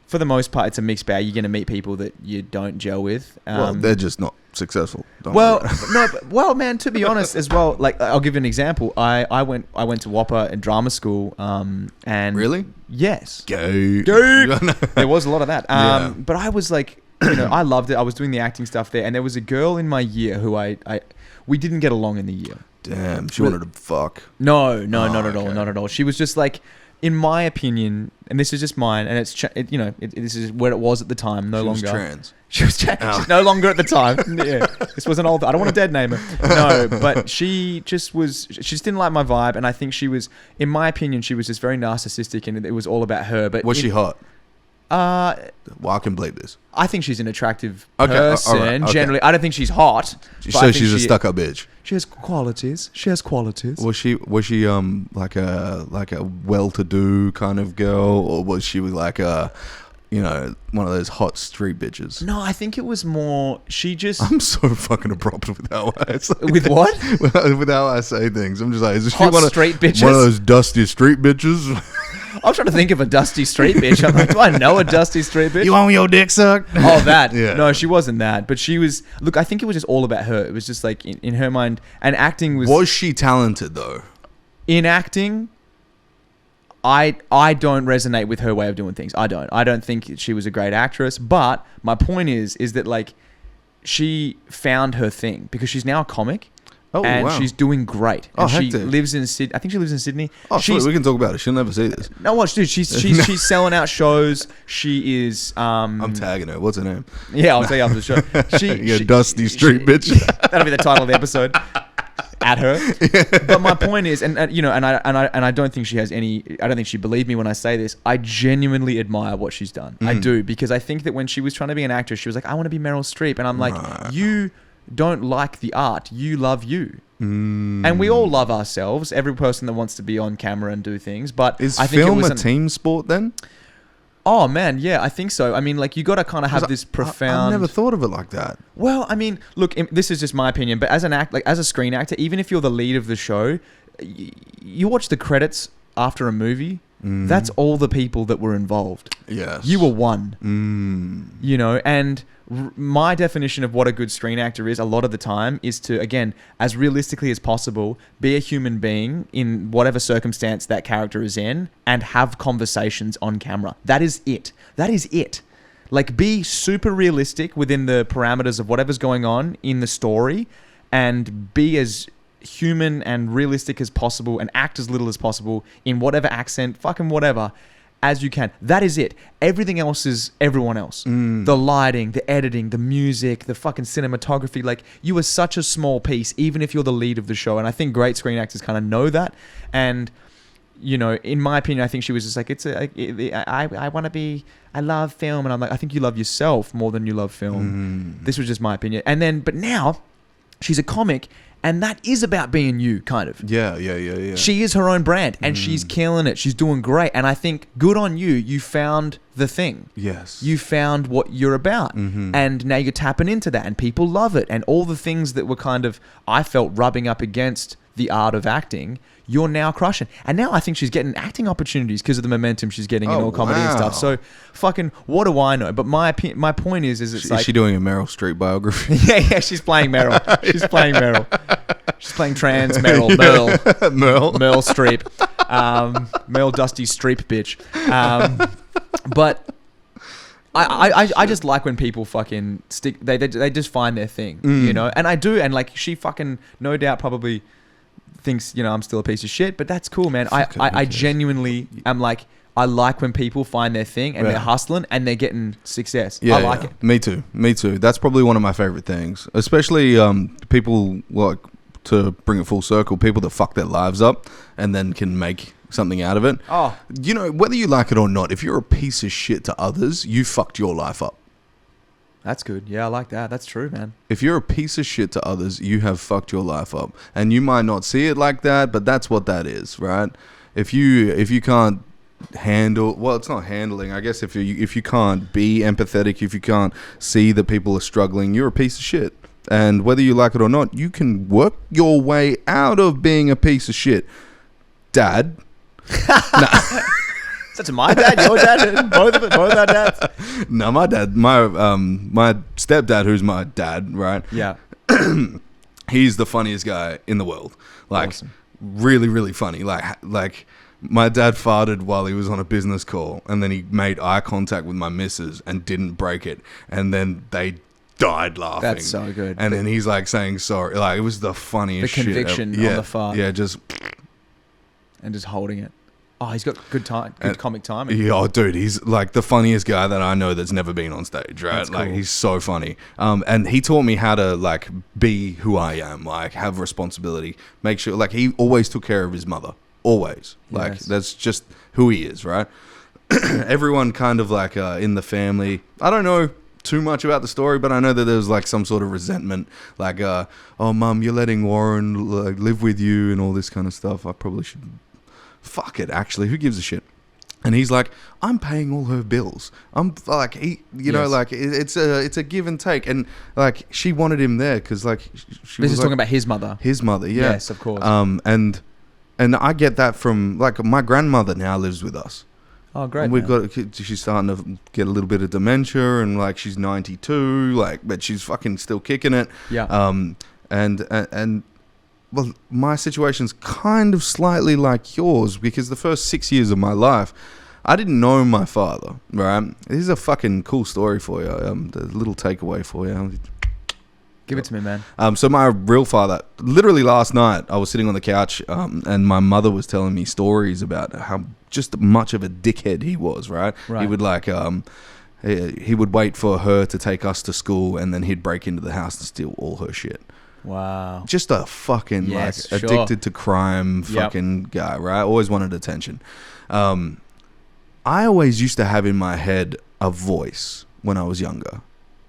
for the most part, it's a mixed bag. You're going to meet people that you don't gel with. Well, they're just not successful. Well, man, to be honest as well, like, I'll give you an example. I went to Whopper and drama school, and... Really? Yes. Gay. There was a lot of that. Yeah. But I was like, I loved it. I was doing the acting stuff there, and there was a girl in my year who we didn't get along in the year. Damn, she wanted to fuck. No, not at all. Not at all. She was just like, in my opinion, and this is just mine, and this is where it was at the time. No longer. She was trans. She was trans. Oh. No longer at the time. Yeah, this was an old. I don't want to dead name her. No, but she just didn't like my vibe, and I think she was, in my opinion, she was just very narcissistic, and it was all about her. But was she hot? Well, I can believe this. I think she's an attractive person. All right. Generally, I don't think she's hot. So she's a stuck-up bitch. She has qualities. Was she like a well-to-do kind of girl, or was she like a, one of those hot street bitches? No, I think it was more. She just. I'm so fucking abrupt with how I say. With what? With how I say things. I'm just like, is hot she street bitches? One of those dusty street bitches? I was trying to think of a dusty street bitch. I'm like, do I know a dusty street bitch? You want your dick sucked? Oh, that. Yeah. No, she wasn't that. But she was... Look, I think it was just all about her. It was just like in her mind. And acting was... Was she talented, though? In acting, I don't resonate with her way of doing things. I don't think she was a great actress. But my point is that, like, she found her thing. Because she's now a comic. Oh, and wow. she's doing great. And she hectic. lives in Sydney. I think she lives in Sydney. Oh, sweet. We can talk about it. She'll never see this. No, watch, dude. She's selling out shows. She is. I'm tagging her. What's her name? Yeah, I'll tell you after the show. You're dusty street bitch. That'll be the title of the episode. At her. But my point is, and I don't think she has any. I don't think she believed me when I say this. I genuinely admire what she's done. I do, because I think that when she was trying to be an actress, she was like, I want to be Meryl Streep, and I'm like, you don't like the art. You love you. And we all love ourselves. Every person that wants to be on camera and do things. But I think film a team sport then? Oh man, yeah, I think so. I mean, like, you got to kind of have this profound. I never thought of it like that. Well, I mean, look, this is just my opinion, but as a screen actor, even if you're the lead of the show, you watch the credits after a movie. That's all the people that were involved. Yes, you were one. And my definition of what a good screen actor is, a lot of the time, is to, again, as realistically as possible, be a human being in whatever circumstance that character is in, and have conversations on camera. That is it. Like, be super realistic within the parameters of whatever's going on in the story, and be as human and realistic as possible, and act as little as possible in whatever accent, fucking whatever, as you can. That is it. Everything else is everyone else. The lighting, the editing, the music, the fucking cinematography. Like, you are such a small piece, even if you're the lead of the show. And I think great screen actors kind of know that. And, in my opinion, I think she was just like, I want to be, I love film. And I'm like, I think you love yourself more than you love film. This was just my opinion. But now she's a comic. And that is about being you, kind of. Yeah. She is her own brand, and she's killing it. She's doing great. And I think, good on you. You found the thing. Yes. You found what you're about. And now you're tapping into that, and people love it. And all the things that were kind of, I felt, rubbing up against the art of acting, you're now crushing. And now I think she's getting acting opportunities because of the momentum she's getting in all comedy and stuff. So, fucking, what do I know? But my point is it's like... Is she doing a Meryl Streep biography? Yeah, she's playing Meryl. She's playing trans Meryl. Meryl Streep. Meryl Dusty Streep bitch. But... I just like when people fucking stick... They just find their thing, And I do, and like, she fucking, no doubt, probably... thinks I'm still a piece of shit, but that's cool, man. I genuinely am like, I like when people find their thing and they're hustling and they're getting success. I like it. Me too. That's probably one of my favorite things, especially people, like, to bring it full circle, people that fuck their lives up and then can make something out of it. Whether you like it or not, if you're a piece of shit to others, you fucked your life up. That's good. Yeah, I like that. That's true, man. If you're a piece of shit to others, you have fucked your life up. And you might not see it like that, but that's what that is, right? If you can't handle... Well, it's not handling. I guess if you can't be empathetic, if you can't see that people are struggling, you're a piece of shit. And whether you like it or not, you can work your way out of being a piece of shit. Dad... That's my dad, your dad, both our dads. No, my dad, my stepdad, who's my dad, right? Yeah. He's the funniest guy in the world. Like, awesome. Really, really funny. Like my dad farted while he was on a business call, and then he made eye contact with my missus and didn't break it, and then they died laughing. That's so good. And then he's like saying sorry. Like, it was the funniest shit. The conviction on the fart. Yeah, and just holding it. Oh, he's got good comic timing. Yeah, oh, dude, he's like the funniest guy that I know that's never been on stage, right? That's like, cool. he's so funny. And he taught me how to, like, be who I am, like, have responsibility, make sure, like, he always took care of his mother. Always. Like, that's just who he is, right? Everyone kind of, like, in the family, I don't know too much about the story, but I know that there was, like, some sort of resentment, like, oh, Mum, you're letting Warren, like, live with you and all this kind of stuff. I probably should... Fuck it, actually. Who gives a shit? And he's like, I'm paying all her bills. I'm like, know, like it's a give and take. And like, she wanted him there because like this is talking about his mother. His mother, yeah. Yes, of course. And I get that from like my grandmother now lives with us. Oh, great. And we've got she's starting to get a little bit of dementia, and like she's 92, like, but she's fucking still kicking it. Yeah. And well, my situation's kind of slightly like yours because the first 6 years of my life, I didn't know my father, right? This is a fucking cool story for you. The little takeaway for you. Give it to me, man. So my real father, literally last night, I was sitting on the couch and my mother was telling me stories about how just much of a dickhead he was, right? He would like... he would wait for her to take us to school and then he'd break into the house and steal all her shit. Wow. Just a fucking addicted to crime fucking guy, right? Always wanted attention. I always used to have in my head a voice when I was younger.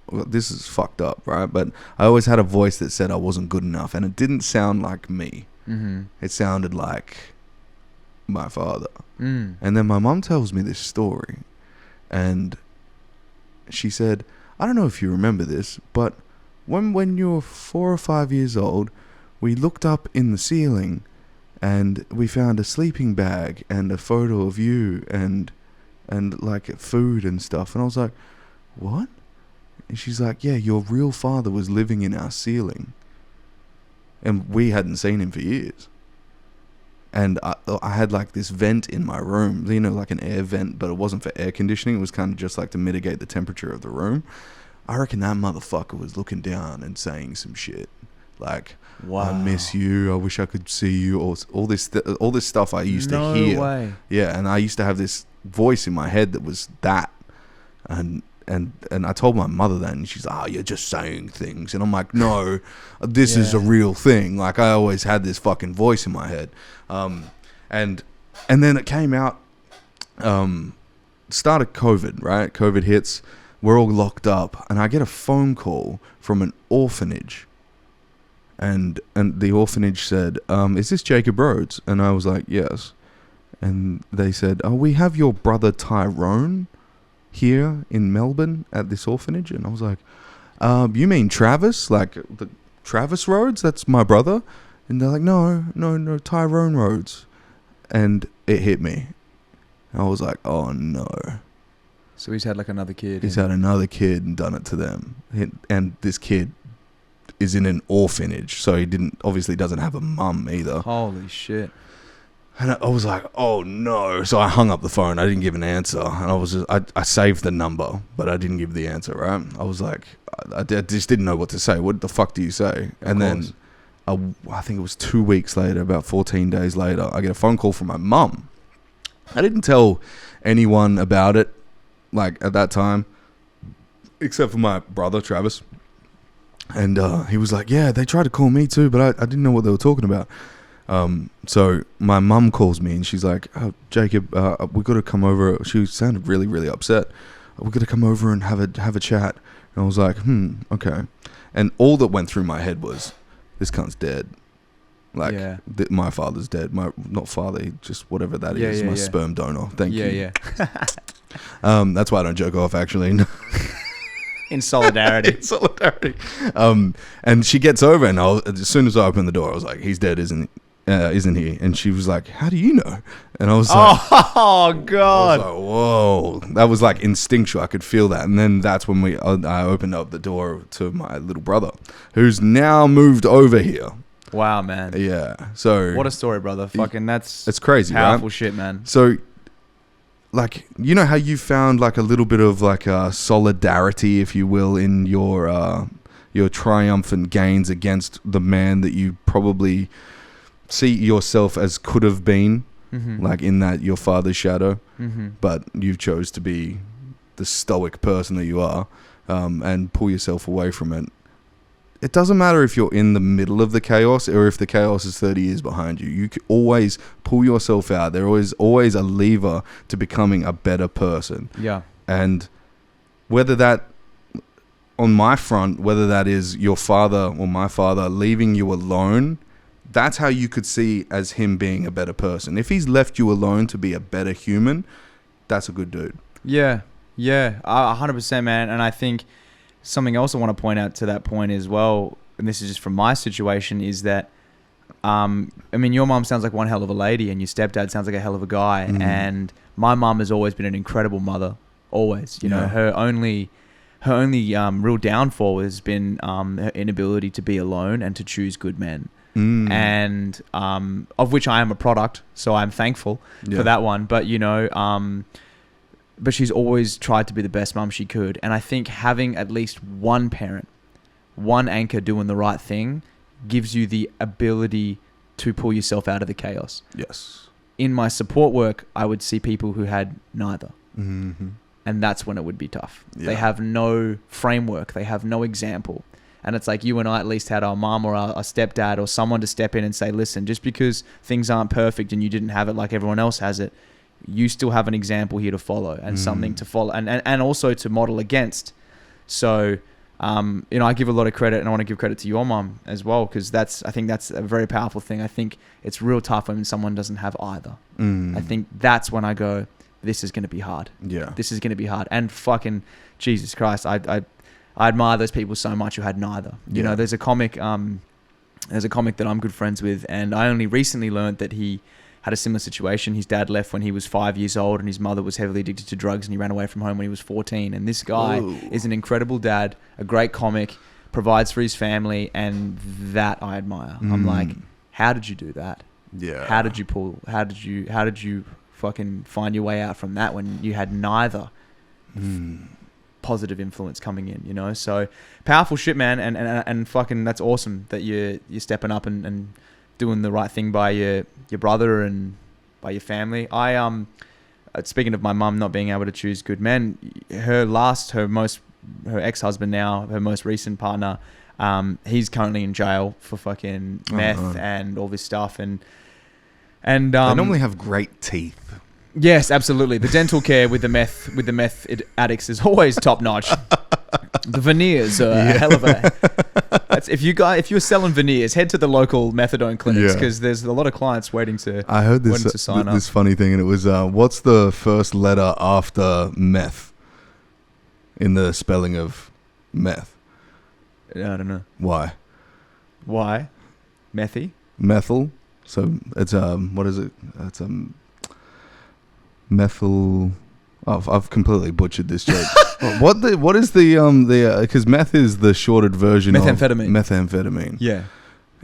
Well, this is fucked up, right? But I always had a voice that said I wasn't good enough, and it didn't sound like me. Mm-hmm. It sounded like my father. And then my mum tells me this story, and she said, I don't know if you remember this, but when you were 4 or 5 years old, we looked up in the ceiling and we found a sleeping bag and a photo of you and like food and stuff. And I was like, what? And she's like, yeah, your real father was living in our ceiling. And we hadn't seen him for years. And I had like this vent in my room, you know, like an air vent, but it wasn't for air conditioning. It was kind of just like to mitigate the temperature of the room. I reckon that motherfucker was looking down and saying some shit like, wow. I miss you. I wish I could see you. Or all this stuff I used to hear. No way. Yeah, and I used to have this voice in my head that was that. And I told my mother that, and she's like, oh, you're just saying things. And I'm like, no, this is a real thing. Like, I always had this fucking voice in my head. And then it came out, started COVID, right? COVID hits. We're all locked up, and I get a phone call from an orphanage, and the orphanage said, "Is this Jacob Rhodes?" And I was like, "Yes." And they said, "Oh, we have your brother Tyrone here in Melbourne at this orphanage." And I was like, "You mean Travis? Like the Travis Rhodes? That's my brother?" And they're like, "No, Tyrone Rhodes." And it hit me. I was like, "Oh no." So he's had like another kid. He's had another kid and done it to them. And this kid is in an orphanage, so he obviously doesn't have a mum either. Holy shit. And I was like, oh no. So I hung up the phone. I didn't give an answer. And I saved the number, but I didn't give the answer, right? I was like, I just didn't know what to say. What the fuck do you say? And then I think it was 2 weeks later, about 14 days later, I get a phone call from my mum. I didn't tell anyone about it, like at that time, except for my brother Travis, and he was like, yeah, they tried to call me too, but I didn't know what they were talking about. So my mum calls me and she's like, oh, Jacob, we got to come over. She sounded really, really upset. We got to come over and have a chat. And I was like, okay. And all that went through my head was, this cunt's dead. Like, my father's dead. Not father, just whatever that is. My sperm donor. Thank you. Yeah. That's why I don't jerk off, actually. In solidarity. And she gets over, and as soon as I opened the door, I was like, he's dead, isn't he? And she was like, how do you know? And I was like, oh God. I was like, whoa. That was like instinctual. I could feel that. And then that's when I opened up the door to my little brother, who's now moved over here. Wow, man. Yeah. So what a story, brother. Fucking it's crazy, powerful right? Shit, man. So, like, you know how you found like a little bit of like solidarity, if you will, in your triumphant gains against the man that you probably see yourself as could have been. like in that your father's shadow, Mm-hmm. but you chose to be the stoic person that you are, and pull yourself away from it. It doesn't matter if you're in the middle of the chaos or if the chaos is 30 years behind you. You can always pull yourself out. There is always a lever to becoming a better person. Yeah. And whether that, on my front, whether that is your father or my father leaving you alone, that's how you could see as him being a better person. If he's left you alone to be a better human, that's a good dude. Yeah. 100%, man. And I think something else I want to point out to that point as well, and this is just from my situation, is that, I mean, your mom sounds like one hell of a lady and your stepdad sounds like a hell of a guy. Mm. And my mom has always been an incredible mother. Always. You know, her only real downfall has been her inability to be alone and to choose good men. And of which I am a product, so I'm thankful for that one. But, you know, but she's always tried to be the best mum she could. And I think having at least one parent, one anchor doing the right thing gives you the ability to pull yourself out of the chaos. Yes. In my support work, I would see people who had neither. Mm-hmm. And that's when it would be tough. Yeah. They have no framework. They have no example. And it's like you and I at least had our mom or our stepdad or someone to step in and say, listen, just because things aren't perfect and you didn't have it like everyone else has it, you still have an example here to follow and something to follow and also to model against. So, you know, I give a lot of credit, and I want to give credit to your mom as well, because I think that's a very powerful thing. I think it's real tough when someone doesn't have either. I think that's when I go, this is going to be hard. Yeah. This is going to be hard. And fucking Jesus Christ, I admire those people so much who had neither. You know, there's a comic that I'm good friends with, and I only recently learned that he had a similar situation. His dad left when he was 5 years old, and his mother was heavily addicted to drugs, and he ran away from home when he was 14. And this guy is an incredible dad, a great comic, provides for his family, and that I admire. I'm like, how did you do that? Yeah. How did you fucking find your way out from that when you had neither positive influence coming in, you know? So powerful shit, man. And fucking that's awesome that you're stepping up and doing the right thing by your brother and by your family. Speaking of my mum not being able to choose good men, her ex-husband now, her most recent partner, he's currently in jail for fucking meth and all this stuff. And they normally have great teeth. Yes, absolutely. The dental care with the meth addicts is always top notch. The veneers are a hell of a. If you're selling veneers, head to the local methadone clinics, because there's a lot of clients waiting to. I heard this sign up. This funny thing, and it was what's the first letter after meth in the spelling of meth? I don't know. Why? Methy? Methyl. So it's what is it? It's methyl. Oh, I've completely butchered this joke. What is the because meth is the shortened version methamphetamine. of methamphetamine. Yeah.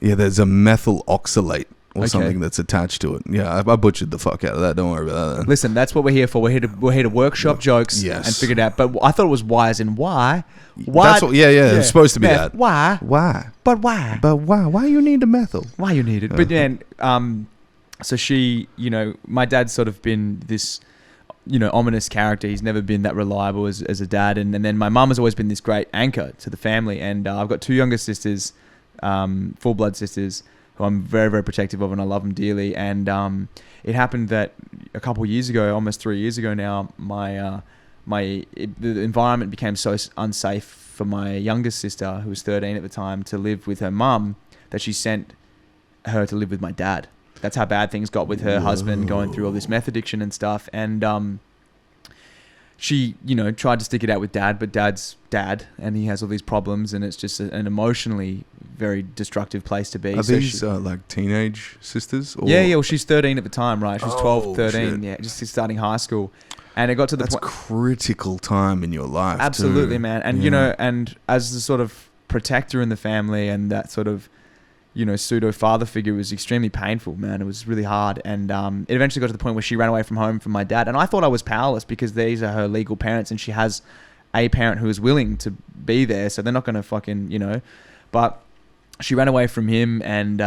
There's a methyl oxalate or something that's attached to it. Yeah, I butchered the fuck out of that. Don't worry about that. Then. Listen, that's what we're here for. We're here to workshop jokes and figure it out. But I thought it was why as in why. Why? That's what. Yeah. It's supposed to be meth. that. Why? But why? Why you need the methyl? Why you need it? But then, so she, you know, my dad's sort of been this, you know, ominous character. He's never been that reliable as a dad. And then my mum has always been this great anchor to the family. And I've got two younger sisters, full blood sisters, who I'm very, very protective of, and I love them dearly. And it happened that a couple of years ago, almost 3 years ago now, the environment became so unsafe for my youngest sister, who was 13 at the time, to live with her mum, that she sent her to live with my dad. That's how bad things got with her husband going through all this meth addiction and stuff. And she, you know, tried to stick it out with dad, but dad's dad, and he has all these problems, and it's just an emotionally very destructive place to be. Are these like teenage sisters? Or? Yeah. Well, she's 13 at the time, right? She's 12, 13. Shit. Yeah, just starting high school. And it got to the point. That's critical time in your life. Absolutely, too. man. And, you know, and as the sort of protector in the family and that sort of, you know, pseudo father figure was extremely painful, man. It was really hard. And it eventually got to the point where she ran away from home from my dad. And I thought I was powerless because these are her legal parents and she has a parent who is willing to be there. So they're not going to fucking, you know, but she ran away from him. And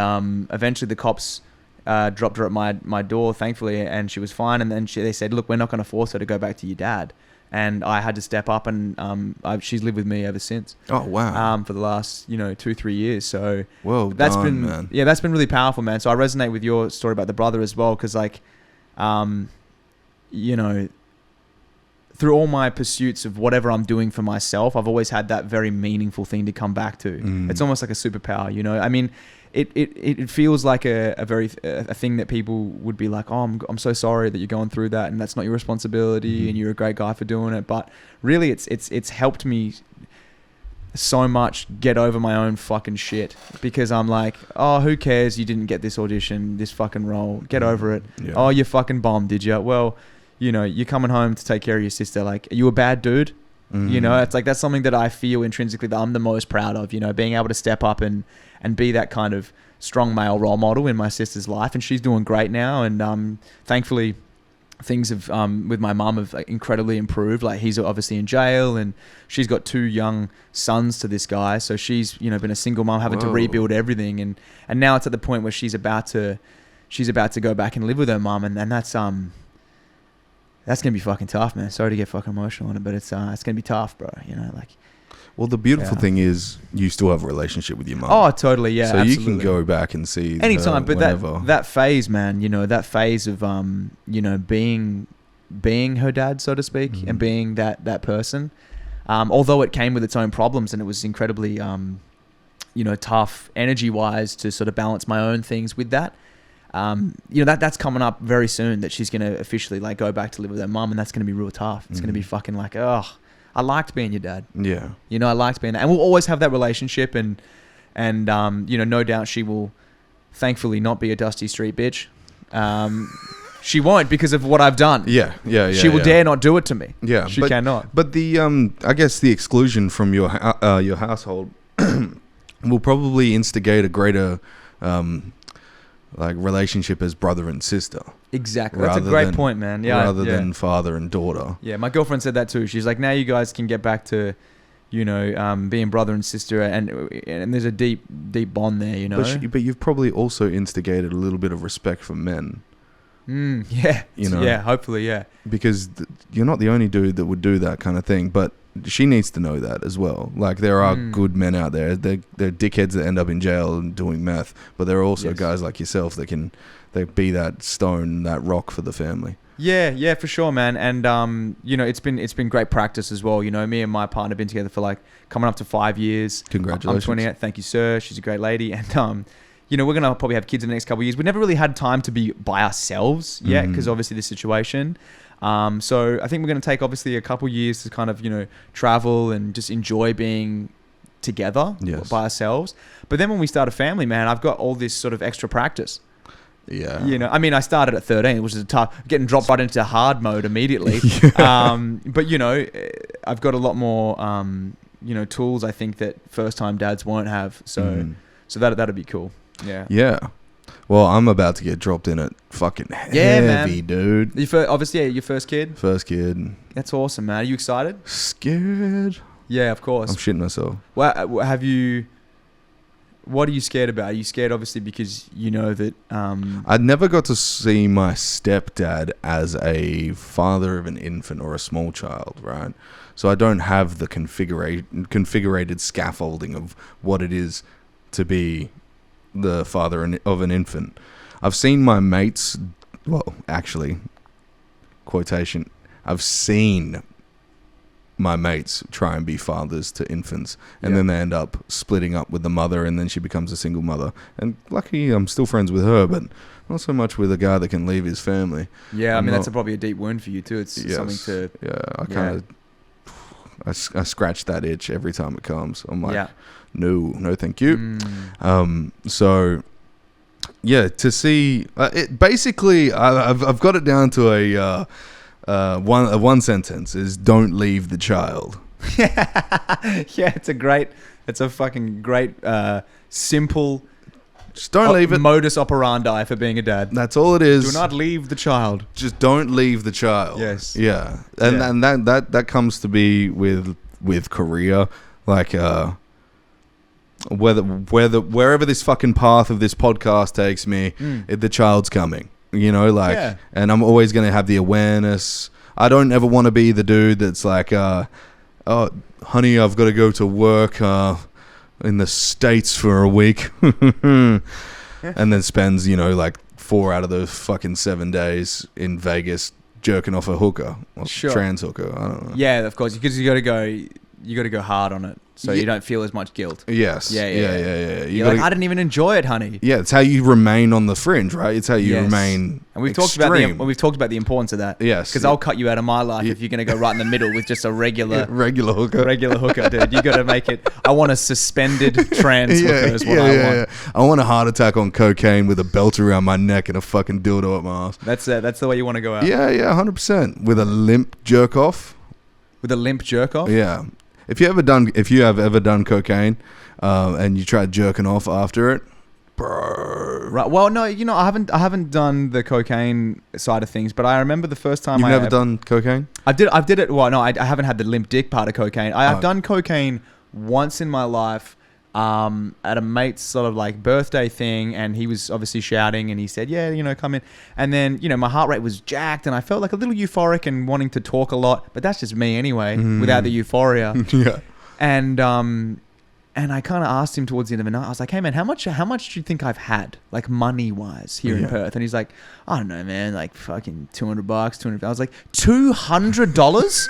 eventually the cops dropped her at my door, thankfully, and she was fine. And then they said, look, we're not going to force her to go back to your dad. And I had to step up, and she's lived with me ever since. Oh, wow. For the last 2-3 years. So that's been man. Yeah, that's been really powerful, man. So I resonate with your story about the brother as well, because through all my pursuits of whatever I'm doing for myself, I've always had that very meaningful thing to come back to. It's almost like a superpower, I mean, it feels like a thing that people would be like, oh, I'm so sorry that you're going through that, and that's not your responsibility, and you're a great guy for doing it. But really, it's helped me so much get over my own fucking shit, because I'm like, oh, who cares? You didn't get this audition, this fucking role. Get over it. Yeah. Oh, you fucking bombed, did you? Well, you're coming home to take care of your sister. Like, are you a bad dude? It's like, that's something that I feel intrinsically that I'm the most proud of, being able to step up and be that kind of strong male role model in my sister's life. And she's doing great now. And thankfully, things have with my mum have incredibly improved. Like, he's obviously in jail, and she's got 2 young sons to this guy. So she's been a single mum, having to rebuild everything. And now it's at the point where she's about to go back and live with her mum, and that's gonna be fucking tough, man. Sorry to get fucking emotional on it, but it's gonna be tough, bro. Well, the beautiful thing is you still have a relationship with your mum. Oh, totally, yeah. So absolutely. You can go back and see anytime. But whenever. that phase, man, that phase of being her dad, so to speak, and being that person. Although it came with its own problems, and it was incredibly tough energy wise to sort of balance my own things with that. That's coming up very soon, that she's going to officially go back to live with her mum, and that's going to be real tough. It's going to be fucking like, oh, I liked being your dad. Yeah. I liked being that. And we'll always have that relationship, and no doubt she will thankfully not be a dusty street bitch. She won't, because of what I've done. Yeah. She will dare not do it to me. Yeah. She cannot. But the, I guess the exclusion from your household will probably instigate a greater, relationship as brother and sister. Exactly. That's a great point, man. Yeah. Rather than father and daughter. Yeah. My girlfriend said that too. She's like, now you guys can get back to, being brother and sister, and there's a deep bond there, But you've probably also instigated a little bit of respect for men. Yeah. Yeah. Hopefully. Yeah. Because you're not the only dude that would do that kind of thing, but she needs to know that as well. Like, there are good men out there. They're dickheads that end up in jail and doing meth, but there are also guys like yourself that can be that stone, that rock for the family. Yeah, for sure, man. And it's been great practice as well. Me and my partner have been together for coming up to 5 years. Congratulations. I'm 28. Thank you, sir. She's a great lady, and we're gonna probably have kids in the next couple of years. We never really had time to be by ourselves yet, because obviously the situation. So I think we're going to take obviously a couple years to kind of, travel and just enjoy being together by ourselves. But then when we start a family, man, I've got all this sort of extra practice. Yeah. I mean, I started at 13, which is getting dropped right into hard mode immediately. But, I've got a lot more, tools, I think, that first time dads won't have. So that'd be cool. Yeah. Yeah. Well, I'm about to get dropped in at fucking heavy, dude. Obviously, your first kid? First kid. That's awesome, man. Are you excited? Scared. Yeah, of course. I'm shitting myself. Well, what are you scared about? Are you scared, obviously, because you know that... I never got to see my stepdad as a father of an infant or a small child, right? So I don't have the configurated scaffolding of what it is to be the father of an infant. I've seen my mates, well, actually, quotation, I've seen my mates try and be fathers to infants, and then they end up splitting up with the mother, and then she becomes a single mother. And lucky I'm still friends with her, but not so much with a guy that can leave his family. Yeah, that's probably a deep wound for you too. It's something to... Yeah, I kind of... I scratch that itch every time it comes. I'm like... No, thank you. So, yeah, to see it. Basically, I've got it down to a one sentence: is don't leave the child. Yeah, it's a fucking great, simple. Just don't leave it. Modus operandi for being a dad. That's all it is. Do not leave the child. Just don't leave the child. Yes. Yeah, and that comes to be with Korea, like wherever this fucking path of this podcast takes me, the child's coming. You know, like, and I'm always going to have the awareness. I don't ever want to be the dude that's like, oh, honey, I've got to go to work in the States for a week. And then spends, you know, like 4 out of those fucking 7 days in Vegas jerking off a hooker or trans hooker. I don't know. Yeah, of course, because you got to go hard on it. So you don't feel as much guilt. Yes. Yeah. You're like, I didn't even enjoy it, honey. Yeah, it's how you remain on the fringe, right? It's how you remain. And we've extreme. talked about the importance of that. Yes. Because I'll cut you out of my life if you're going to go right in the middle with just a regular hooker. Regular hooker, dude. You got to make it. I want a suspended trans hooker is what I want. Yeah. I want a heart attack on cocaine with a belt around my neck and a fucking dildo up my ass. That's the way you want to go out. Yeah, 100%. With a limp jerk off. With a limp jerk off? Yeah. If you have ever done cocaine, and you tried jerking off after it, bro. Right. Well, no, you know, I haven't done the cocaine side of things, but I remember the first time You've never done cocaine? I did it. Well, no, I haven't had the limp dick part of cocaine. I've done cocaine once in my life, at a mate's sort of like birthday thing, and he was obviously shouting, and he said, yeah, you know, come in. And then, you know, my heart rate was jacked, and I felt like a little euphoric and wanting to talk a lot, but that's just me anyway, without the euphoria. Yeah. And I kind of asked him towards the end of the night, I was like, hey man, how much do you think I've had, like money wise here in Perth? And he's like, I don't know, man, like fucking $200. I was like, $200?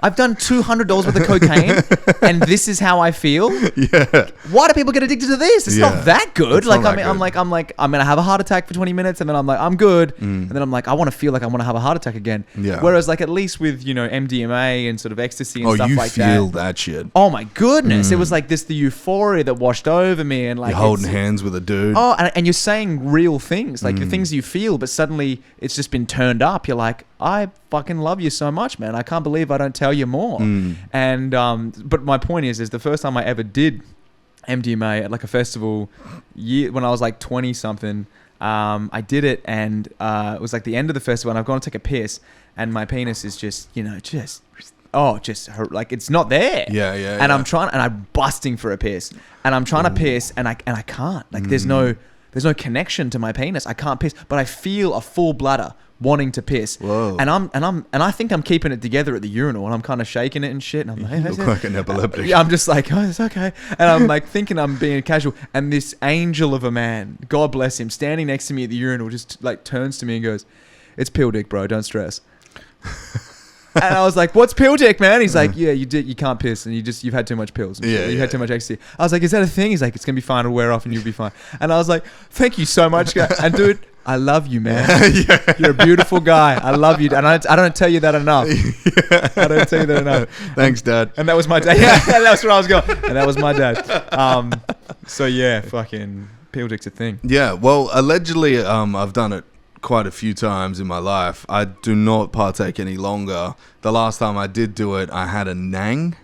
I've done $200 worth of cocaine, and this is how I feel. Yeah. Why do people get addicted to this? It's not that good. It's like, not I mean, that I'm gonna have a heart attack for 20 minutes, and then I'm like, I'm good, and then I'm like, I want to feel like I want to have a heart attack again. Yeah. Whereas, like, at least with, you know, MDMA and sort of ecstasy and stuff like that. Oh, you feel that shit. Oh my goodness! It was like the euphoria that washed over me, and like you're holding hands with a dude. Oh, and you're saying real things, like the things you feel, but suddenly it's just been turned up. You're like, I fucking love you so much, man. I can't believe I don't tell you more. And but my point is the first time I ever did MDMA at like a festival when I was like 20 something, I did it, and it was like the end of the festival, and I've gone to take a piss, and my penis is just, you know, like it's not there. Yeah. And I'm busting for a piss, and I'm trying to piss, and I can't. Like there's no connection to my penis. I can't piss, but I feel a full bladder wanting to piss. Whoa. And I think I'm keeping it together at the urinal, and I'm kind of shaking it and shit, and I'm like, hey, you look like an epileptic. Yeah, I'm just like, oh, it's okay. And I'm like thinking I'm being casual, and this angel of a man, God bless him, standing next to me at the urinal, just like turns to me and goes, it's pill dick, bro, don't stress. And I was like, what's pill dick, man? He's like, yeah, you can't piss, and you've had too much pills. And you've had too much ecstasy. I was like, is that a thing? He's like, it's going to be fine. It'll wear off and you'll be fine. And I was like, thank you so much, guy. And dude, I love you, man. You're a beautiful guy. I love you. And I don't tell you that enough. I don't tell you that enough. Thanks, Dad. And that was my dad. Yeah, that's where I was going. And that was my dad. So yeah, fucking pill dick's a thing. Yeah, well, allegedly, I've done it quite a few times in my life. I do not partake any longer. The last time I did do it, I had a nang.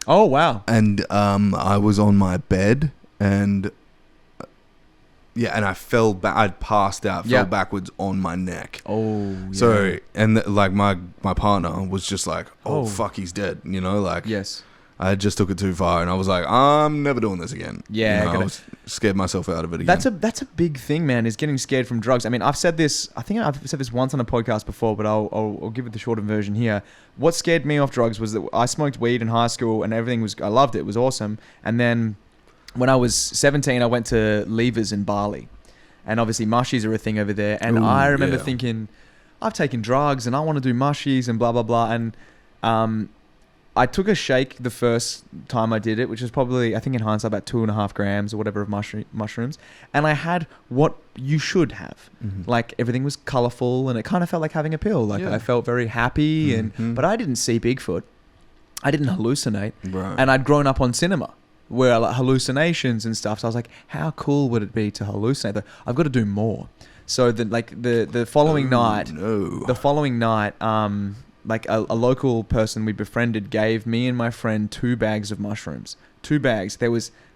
Oh wow. And I was on my bed, and and I fell back. I'd passed out, fell backwards on my neck. Oh yeah. So like my partner was just like, oh fuck, he's dead, you know, like, yes, I just took it too far, and I was like, I'm never doing this again. Yeah, you know, I was scared myself out of it again. That's a big thing, man, is getting scared from drugs. I mean, I've said this. I think I've said this once on a podcast before, but I'll give it the shorter version here. What scared me off drugs was that I smoked weed in high school, and I loved it. It was awesome. And then when I was 17, I went to Levers in Bali, and obviously mushies are a thing over there. And I remember thinking, I've taken drugs, and I want to do mushies and blah blah blah. And I took a shake the first time I did it, which was probably, I think in hindsight, about 2.5 grams or whatever of mushrooms. And I had what you should have. Mm-hmm. Like, everything was colorful, and it kind of felt like having a pill. Like, I felt very happy, but I didn't see Bigfoot. I didn't hallucinate. Right. And I'd grown up on cinema, where like hallucinations and stuff. So I was like, how cool would it be to hallucinate? I've got to do more. So the following night, like a local person we befriended gave me and my friend 2 bags of mushrooms. 2 bags. I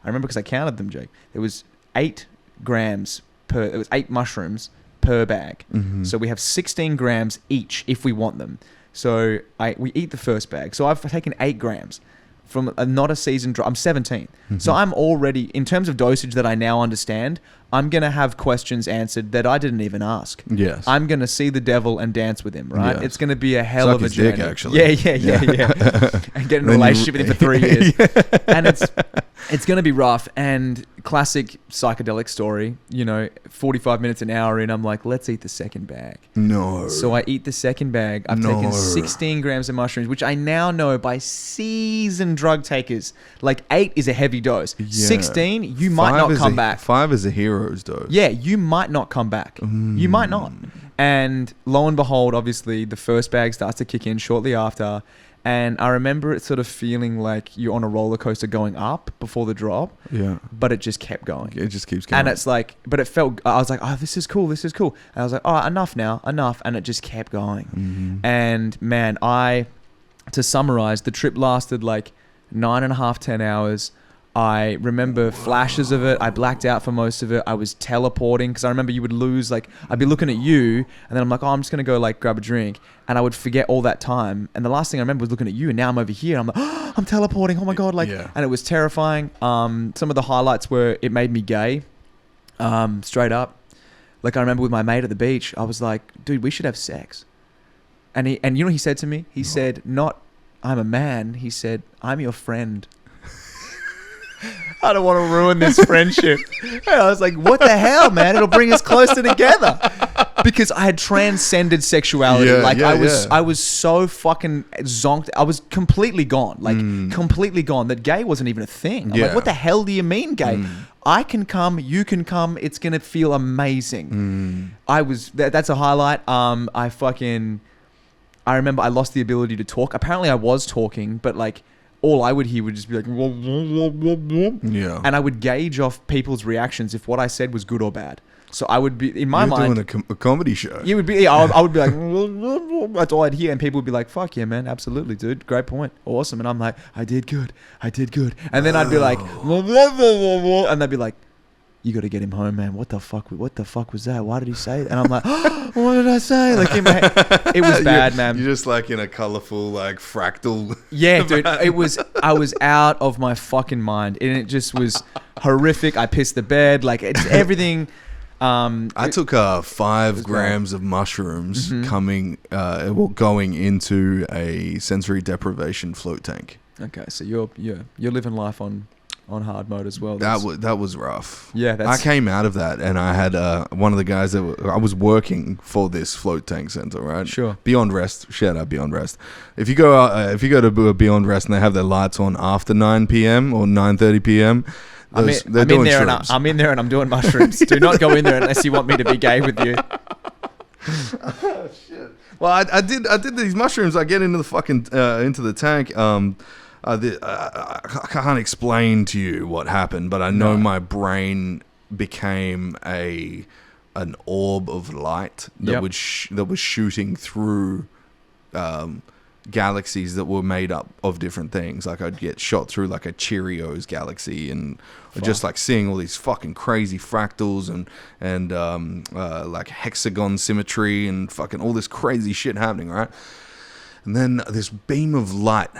remember because I counted them, Jake. There was 8 grams per. It was 8 mushrooms per bag. Mm-hmm. So we have 16 grams each if we want them. So we eat the first bag. So I've taken 8 grams. from not a seasoned driver. I'm 17. So I'm already, in terms of dosage that I now understand, I'm going to have questions answered that I didn't even ask. Yes. I'm going to see the devil and dance with him, right? Yes. It's going to be a hell of a journey. Dick, actually. Yeah. And get in a relationship with him for 3 years. And it's going to be rough. And classic psychedelic story, 45 minutes an hour in, I'm like, let's eat the second bag. No. So I eat the second bag. I've taken 16 grams of mushrooms, which I now know by seasoned drug takers, like 8 is a heavy dose. Yeah. 16, you might not come back. 5 is a hero's dose. Yeah, you might not come back. You might not. And lo and behold, obviously, the first bag starts to kick in shortly after. And I remember it sort of feeling like you're on a roller coaster going up before the drop. Yeah. But it just kept going. It just keeps going. And it's like, but it felt, I was like, oh, this is cool. And I was like, oh, enough. And it just kept going. And man, to summarize, the trip lasted like 9.5, 10 hours. I remember flashes of it. I blacked out for most of it. I was teleporting because I remember you would lose, like, I'd be looking at you and then I'm like, oh, I'm just going to go like grab a drink. And I would forget all that time. And the last thing I remember was looking at you and now I'm over here. I'm like, oh, I'm teleporting. Oh my God. And it was terrifying. Some of the highlights were it made me gay. Straight up. Like I remember with my mate at the beach, I was like, dude, we should have sex. And you know what he said to me? He said, not, I'm a man. He said, I'm your friend. I don't want to ruin this friendship. And I was like, what the hell, man? It'll bring us closer together. Because I had transcended sexuality. I was so fucking zonked. I was completely gone. Completely gone. That gay wasn't even a thing. I'm like, what the hell do you mean gay? I can come, you can come. It's going to feel amazing. That's a highlight. I remember I lost the ability to talk. Apparently I was talking, but like, all I would hear would just be like, yeah. And I would gauge off people's reactions if what I said was good or bad. So I would be, in my mind, doing a comedy show. You would be. I would be like, that's all I'd hear, and people would be like, "Fuck yeah, man, absolutely, dude, great point, awesome." And I'm like, "I did good," and then I'd be like, and they'd be like, you got to get him home, man. What the fuck was that? Why did he say that? And I'm like, oh, what did I say? Like in my head, it was bad, man. You're just like in a colorful, like fractal. Yeah, dude. I was out of my fucking mind, and it just was horrific. I pissed the bed, like it's everything. I took 5 grams of mushrooms going into a sensory deprivation float tank. Okay, so you're living life on hard mode as well. That was rough. Yeah, I came out of that and I had one of the guys I was working for this float tank center, right? Sure. Beyond Rest, shout out Beyond Rest. If you go to Beyond Rest and they have their lights on after 9 p.m. or 9:30 p.m. I'm in there and I'm doing mushrooms. Do not go in there unless you want me to be gay with you. Oh, shit. Well, I did these mushrooms. I get into the fucking into the tank. I can't explain to you what happened, but I know my brain became an orb of light that was shooting through galaxies that were made up of different things. Like I'd get shot through like a Cheerios galaxy, and just like seeing all these fucking crazy fractals and like hexagon symmetry and fucking all this crazy shit happening, right? And then this beam of light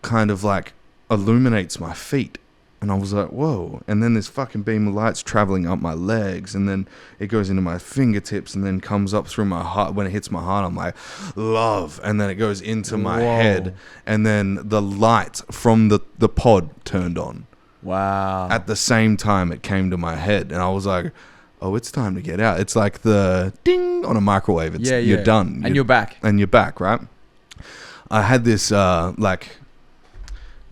kind of like illuminates my feet, and I was like, whoa. And then this fucking beam of light's traveling up my legs, and then it goes into my fingertips, and then comes up through my heart. When it hits my heart, I'm like, love. And then it goes into my head, and then the light from the pod turned on. Wow. At the same time it came to my head, and I was like, oh, it's time to get out. It's like the ding on a microwave. You're done. And you're back. And you're back, right? I had this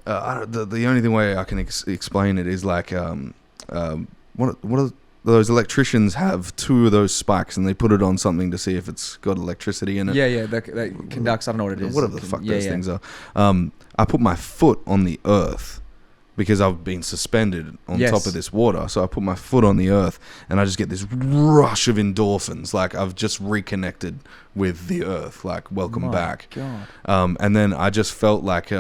the only way I can explain it is like what are those electricians have 2 of those spikes and they put it on something to see if it's got electricity in it. Yeah, that conducts. I don't know what it is. Whatever the fuck those things are. I put my foot on the earth because I've been suspended on top of this water. So I put my foot on the earth and I just get this rush of endorphins. Like I've just reconnected with the earth. Like welcome back. God. And then I just felt like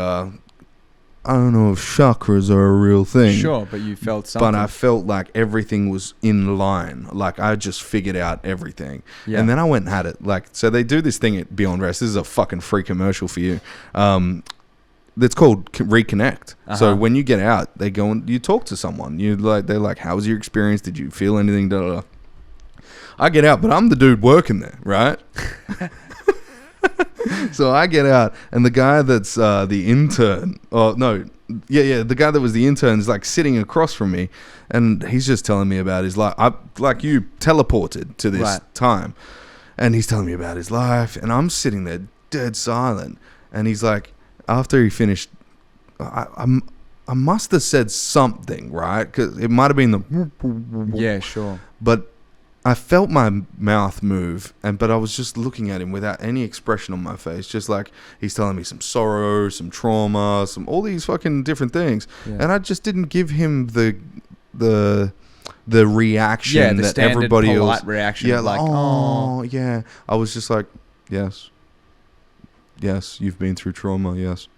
I don't know if chakras are a real thing. Sure, but you felt something. But I felt like everything was in line. Like I just figured out everything. Yeah. And then I went and had it. Like, so they do this thing at Beyond Rest. This is a fucking free commercial for you. It's called reconnect. So when you get out, they go and you talk to someone. They're like, how was your experience? Did you feel anything? Da, da, da. I get out, but I'm the dude working there, right? So I get out, and the guy that's the intern, the guy that was the intern is like sitting across from me, and he's just telling me about his life. Like you teleported to this time, and he's telling me about his life, and I'm sitting there dead silent, and he's like, after he finished, I must have said something, right? Because it might have been the yeah, sure, but I felt my mouth move, but I was just looking at him without any expression on my face. Just like he's telling me some sorrow, some trauma, all these fucking different things, and I just didn't give him the reaction the that standard everybody polite else reaction. Yeah, like oh yeah. I was just like, yes, you've been through trauma, yes.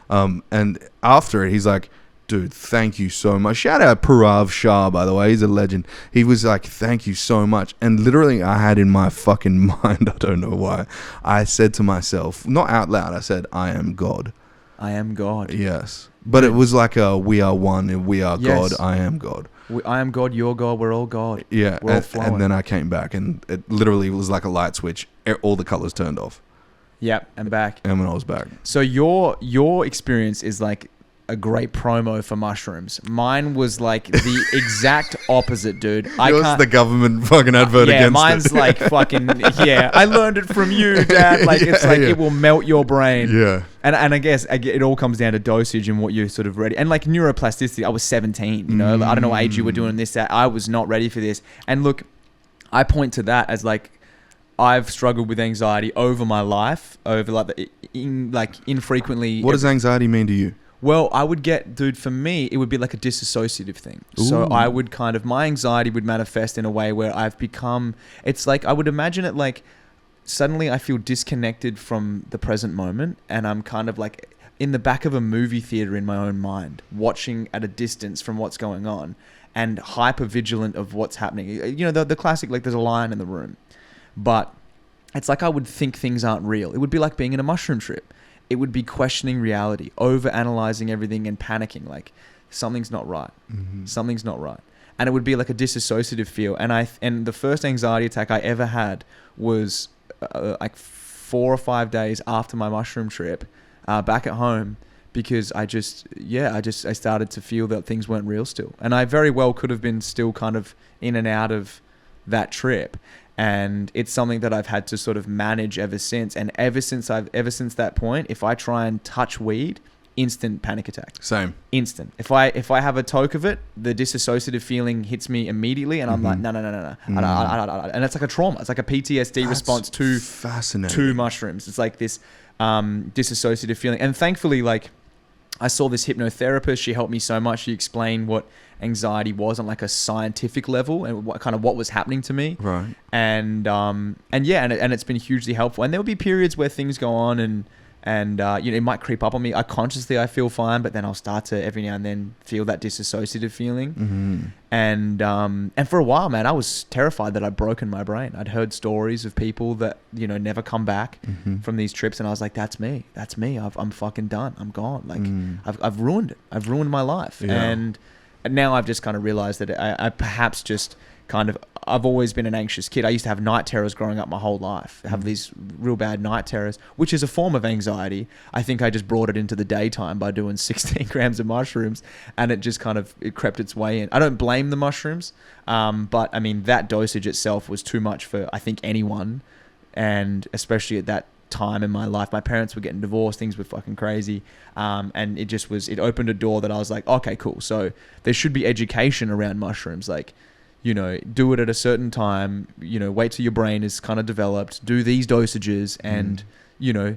And after it, he's like, dude, thank you so much. Shout out Purav Shah, by the way. He's a legend. He was like, thank you so much. And literally, I had in my fucking mind, I don't know why, I said to myself, not out loud, I said, I am God. I am God. Yes. But it was like we are one and we are God. I am God. I am God, you're God, we're all God. Yeah. We're all flowing. And then I came back, and it literally was like a light switch. All the colors turned off. Yep, and back. And when I was back. So your experience is like a great promo for mushrooms. Mine was like the exact opposite, dude. Yours the government fucking advert against mine's it. Like fucking, I learned it from you, Dad. Like, it's like it will melt your brain. Yeah. And I guess it all comes down to dosage and what you're sort of ready. And like neuroplasticity, I was 17, you know, I don't know what age you were doing this at. I was not ready for this. And look, I point to that as like, I've struggled with anxiety over my life, over like infrequently. What does anxiety mean to you? Well, I would get, dude, for me, it would be like a dissociative thing. Ooh. So I would my anxiety would manifest in a way where I've become, it's like, I would imagine it like, suddenly I feel disconnected from the present moment, and I'm kind of like in the back of a movie theater in my own mind, watching at a distance from what's going on, and hyper vigilant of what's happening. You know, the classic, like there's a lion in the room, but it's like I would think things aren't real. It would be like being in a mushroom trip. It would be questioning reality, over-analyzing everything and panicking, like something's not right. Mm-hmm. Something's not right. And it would be like a disassociative feel. And the first anxiety attack I ever had was like 4 or 5 days after my mushroom trip back at home, because I started to feel that things weren't real still. And I very well could have been still kind of in and out of that trip. And it's something that I've had to sort of manage ever since. And ever since that point, if I try and touch weed, instant panic attack. Same. Instant. If I have a toke of it, the dissociative feeling hits me immediately, and I'm like, no. And it's like a trauma. It's like a PTSD response to mushrooms. It's like this dissociative feeling. And thankfully, like, I saw this hypnotherapist. She helped me so much. She explained what anxiety was on like a scientific level and what was happening to me. Right. And it's been hugely helpful. And there'll be periods where things go on and it might creep up on me. I feel fine, but then I'll start to every now and then feel that dissociative feeling. Mm-hmm. And for a while, man, I was terrified that I'd broken my brain. I'd heard stories of people that, you know, never come back from these trips, and I was like, that's me. I'm fucking done. I'm gone. Like I've ruined it. I've ruined my life. Yeah. And now I've just kind of realized that I perhaps just kind of, I've always been an anxious kid. I used to have night terrors growing up my whole life. Have these real bad night terrors, which is a form of anxiety. I think I just brought it into the daytime by doing 16 grams of mushrooms, and it just kind of, it crept its way in. I don't blame the mushrooms, but I mean, that dosage itself was too much for, I think, anyone. And especially at that time in my life, my parents were getting divorced, things were fucking crazy, and it opened a door that I was like, okay, cool. So there should be education around mushrooms, like, you know, do it at a certain time, you know, wait till your brain is kind of developed, do these dosages, and, you know,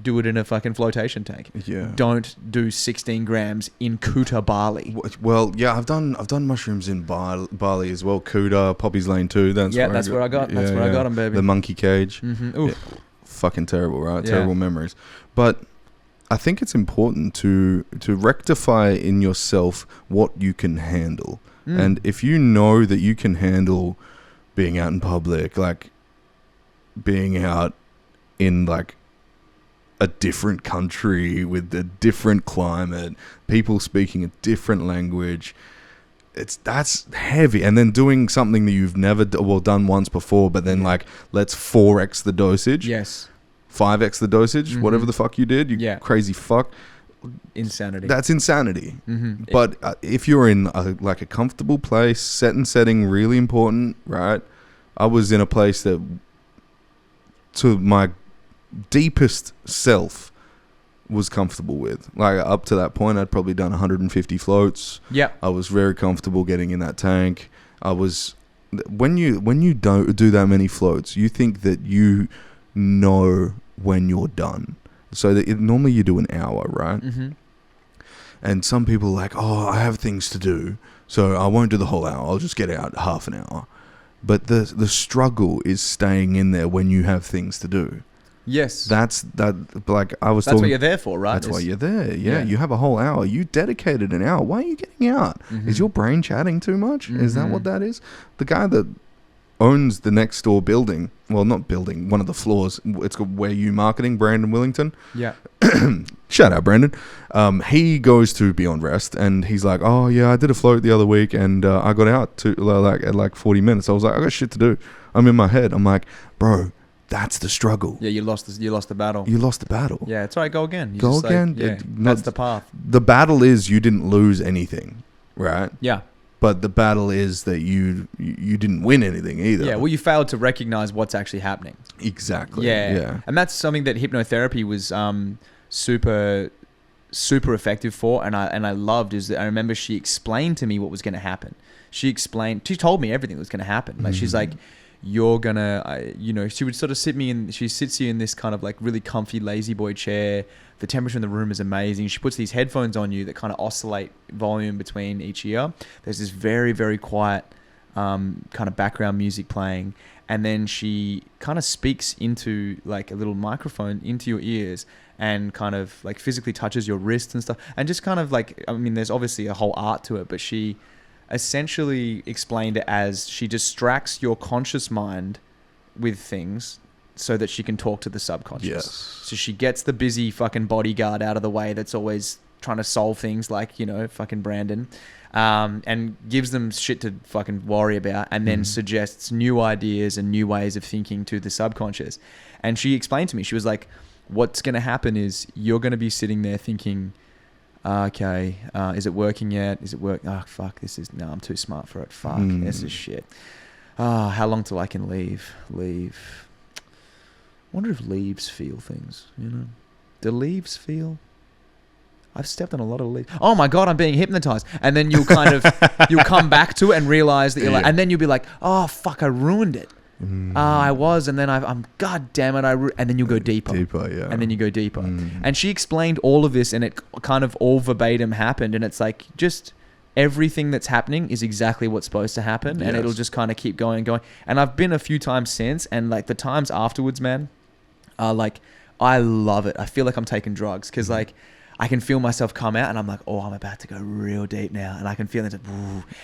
do it in a fucking flotation tank. Yeah. Don't do 16 grams in Kuta, Bali. Well, yeah, I've done mushrooms in Bali as well. Kuta, Poppy's Lane too. That's where I got them, baby. The monkey cage. Mm-hmm. Yeah. Fucking terrible, right? Yeah. Terrible memories. But I think it's important to rectify in yourself what you can handle. And if you know that you can handle being out in public, like being out in like a different country with a different climate, people speaking a different language. That's heavy. And then doing something that you've never done once before, but then like, let's 4x the dosage. Yes. 5x the dosage, whatever the fuck you did, you crazy fuck. Insanity. That's insanity. But if you're in a comfortable place, set and setting, really important, right? I was in a place that, to my deepest self, was comfortable with. Like, up to that point, I'd probably done 150 floats. Yeah. I was very comfortable getting in that tank. When you don't do that many floats, you think that you know when you're done. So that normally you do an hour, right? And some people are like, oh, I have things to do, so I won't do the whole hour. I'll just get out half an hour. But the struggle is staying in there when you have things to do. Yes. That's what you're there for, right? That's why you're there. Yeah. You have a whole hour. You dedicated an hour. Why are you getting out? Is your brain chatting too much? Is that what that is? The guy that owns the next door building, well, not building, one of the floors, it's called Where You Marketing, Brandon Willington. Yeah. Shout out, Brandon. He goes to Beyond Rest, and he's like, oh yeah, I did a float the other week, and I got out at like 40 minutes. I was like, I got shit to do. I'm in my head. I'm like, bro, that's the struggle. Yeah, you lost the battle. You lost the battle. Yeah, it's all right. Go again. Go again. That's the path. The battle is you didn't lose anything, right? Yeah. But the battle is that you didn't win anything either. Yeah, well, you failed to recognize what's actually happening. Exactly. Yeah. And that's something that hypnotherapy was super, super effective for, and I loved, is that I remember she explained to me what was going to happen. She told me everything that was going to happen. Like, she's like, you're gonna, she would sort of she sits you in this kind of like really comfy lazy boy chair. The temperature in the room is amazing. She puts these headphones on you that kind of oscillate volume between each ear. There's this very, very quiet kind of background music playing. And then she kind of speaks into like a little microphone into your ears and kind of like physically touches your wrists and stuff. And just kind of like, I mean, there's obviously a whole art to it, but she essentially explained it as she distracts your conscious mind with things so that she can talk to the subconscious. Yes. So she gets the busy fucking bodyguard out of the way that's always trying to solve things, like, fucking Brandon, and gives them shit to fucking worry about, and then suggests new ideas and new ways of thinking to the subconscious. And she explained to me, she was like, what's going to happen is you're going to be sitting there thinking, okay, is it working yet? Is it work? Oh, fuck, I'm too smart for it. Fuck, this is shit. How long till I can leave? Wonder if leaves feel things, Do leaves feel? I've stepped on a lot of leaves. Oh my God, I'm being hypnotized. And then you'll kind of, you'll come back to it and realize that you're like, and then you'll be like, oh fuck, I ruined it. I was, and then I'm, God damn it, and then you'll go deeper. Yeah. And then you go deeper. And she explained all of this, and it kind of all verbatim happened. And it's like, just everything that's happening is exactly what's supposed to happen. Yes. And it'll just kind of keep going and going. And I've been a few times since, and like the times afterwards, man, like, I love it. I feel like I'm taking drugs, because like, I can feel myself come out, and I'm like, oh, I'm about to go real deep now. And I can feel it.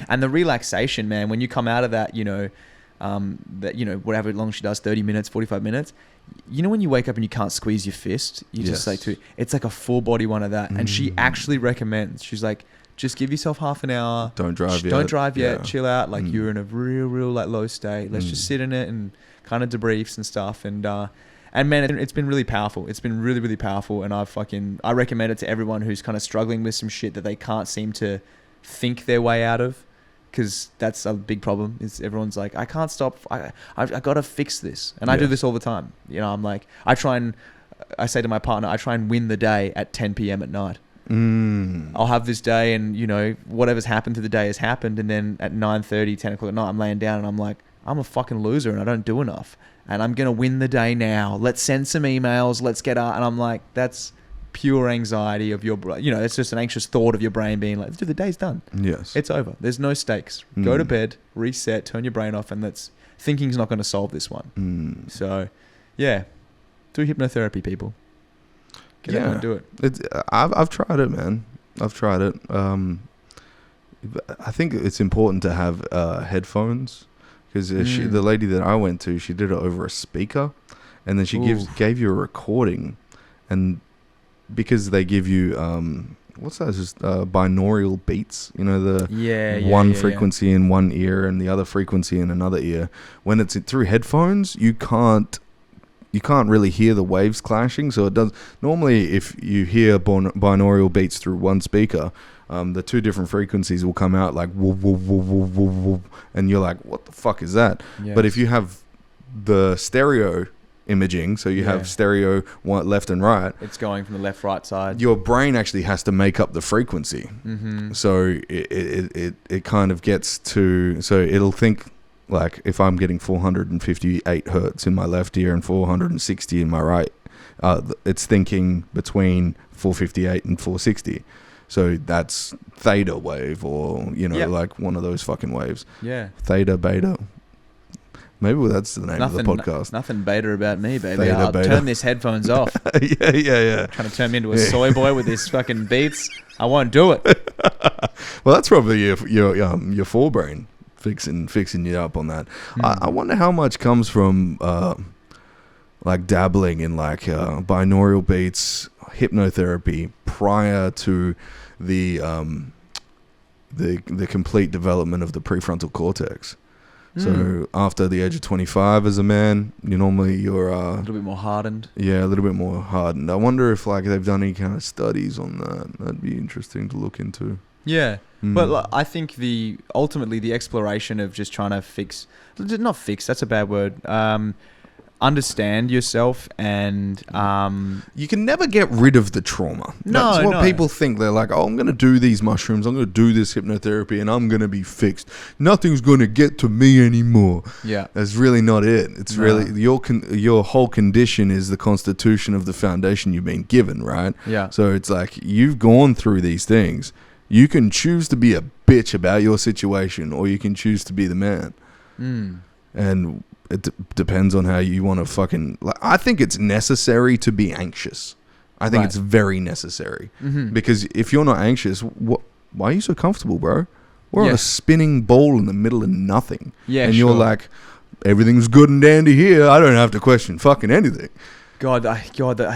And the relaxation, man, when you come out of that, whatever long she does, 30 minutes, 45 minutes, when you wake up and you can't squeeze your fist, you just like it's like a full body one of that. And she actually recommends, she's like, just give yourself half an hour. Don't drive yet. Yeah. Chill out. Like you're in a real like low state. Let's just sit in it and kind of debriefs and stuff. And man, it's been really powerful. It's been really, really powerful. And I recommend it to everyone who's kind of struggling with some shit that they can't seem to think their way out of. Because that's a big problem. Is everyone's like, I can't stop. I got to fix this. And I do this all the time. I'm like, I say to my partner, I try and win the day at 10 p.m. at night. I'll have this day, and whatever's happened through the day has happened. And then at 9:30, 10 o'clock at night, I'm laying down and I'm like, I'm a fucking loser and I don't do enough. And I'm going to win the day now. Let's send some emails. Let's get out. And I'm like, that's pure anxiety of your brain. It's just an anxious thought of your brain being like, dude, the day's done. Yes. It's over. There's no stakes. Go to bed, reset, turn your brain off, and thinking's not going to solve this one. So, yeah. Do hypnotherapy, people. Get out and do it. I've tried it, man. I've tried it. I think it's important to have headphones, because the lady that I went to, she did it over a speaker, and then she gave you a recording. and because they give you what's that? Just binaural beats. You know, the one frequency in one ear and the other frequency in another ear. When it's through headphones, you can't really hear the waves clashing. So it does. Normally, if you hear binaural beats through one speaker, the two different frequencies will come out like woo, woo, woo, woo, woo, woo, and you're like, what the fuck is that? Yes. But if you have the stereo imaging, so you have stereo one, left and right, it's going from the left right side, your brain actually has to make up the frequency. So it kind of gets to, so it'll think like if I'm getting 458 hertz in my left ear and 460 in my right, it's thinking between 458 and 460. So that's theta wave, or like one of those fucking waves. Yeah, theta, beta. Maybe that's the name of the podcast. Nothing beta about me, baby. I'll turn these headphones off. Yeah. Trying to turn me into a soy boy with these fucking beats. I won't do it. Well, that's probably your forebrain fixing you up on that. I wonder how much comes from like dabbling in like binaural beats, hypnotherapy prior to the complete development of the prefrontal cortex. So after the age of 25 as a man, you're a little bit more hardened. Yeah, a little bit more hardened. I wonder if like they've done any kind of studies on that. That'd be interesting to look into. Yeah. But I think ultimately the exploration of just trying to not fix, that's a bad word, understand yourself, and you can never get rid of the trauma. That's what people think. They're like, oh, I'm going to do these mushrooms, I'm going to do this hypnotherapy, and I'm going to be fixed. Nothing's going to get to me anymore. Yeah. That's really not it. It's really your whole condition is the constitution of the foundation you've been given, right? Yeah. So it's like you've gone through these things. You can choose to be a bitch about your situation, or you can choose to be the man. And it depends on how you want to fucking... Like, I think it's necessary to be anxious. I think it's very necessary. Because if you're not anxious, why are you so comfortable, bro? We're on a spinning ball in the middle of nothing. Yeah, and you're like, everything's good and dandy here. I don't have to question fucking anything. God, I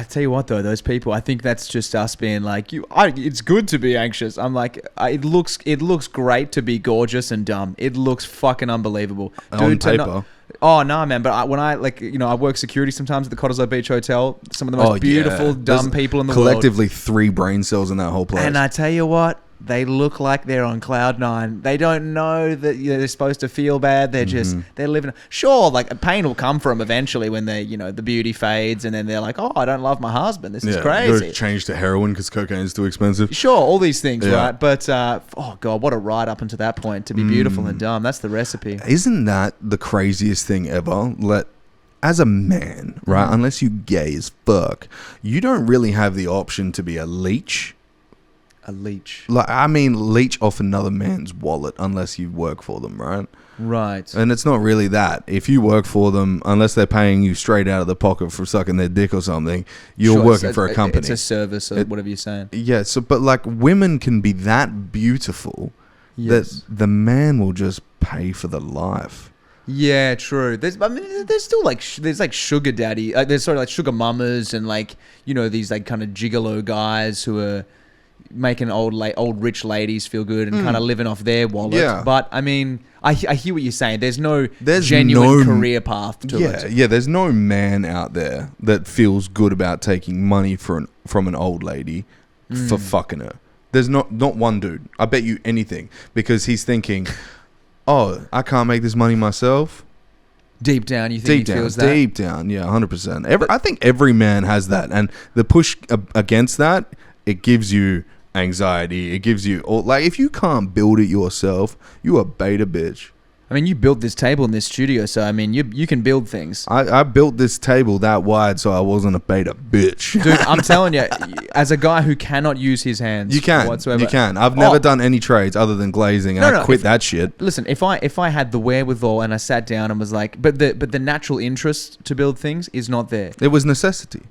tell you what though, those people, I think that's just us being like, it's good to be anxious. I'm like, it looks great to be gorgeous and dumb. It looks fucking unbelievable. On paper. Oh no, man! But when I I work security sometimes at the Cottesloe Beach Hotel. Some of the most beautiful dumb people in the world. Collectively, 3 brain cells in that whole place. And I tell you what, they look like they're on cloud 9. They don't know that they're supposed to feel bad. They're just they're living. Sure, like pain will come from eventually when they the beauty fades, and then they're like, oh, I don't love my husband. This is crazy. Change to heroin because cocaine is too expensive. Sure, all these things, right? But oh god, what a ride up until that point to be beautiful and dumb. That's the recipe. Isn't that the craziest thing ever? As a man, right? Unless you gay as fuck, you don't really have the option to be a leech. A leech. Leech off another man's wallet unless you work for them, right? Right. And it's not really that. If you work for them, unless they're paying you straight out of the pocket for sucking their dick or something, you're working for a company. It's a service or whatever you're saying. Yeah, but like women can be that beautiful that the man will just pay for the life. Yeah, true. There's still there's like sugar daddy. There's sort of like sugar mamas and these like kind of gigolo guys who are making old rich ladies feel good and kind of living off their wallet. Yeah. But I mean, I hear what you're saying. There's genuine career path to it. Yeah, there's no man out there that feels good about taking money from an old lady for fucking her. There's not one dude. I bet you anything, because he's thinking, oh, I can't make this money myself. Deep down, you think he feels that? Deep down, yeah, 100%. I think every man has that, and the push against that, it gives you anxiety. It gives you if you can't build it yourself, you a beta bitch. I mean, you built this table in this studio, so I mean, you can build things. I built this table that wide so I wasn't a beta bitch. Dude, I'm telling you, as a guy who cannot use his hands whatsoever. You can. I've never done any trades other than glazing, and I quit that shit. Listen, if I had the wherewithal and I sat down and was like, but the natural interest to build things is not there. It was necessity.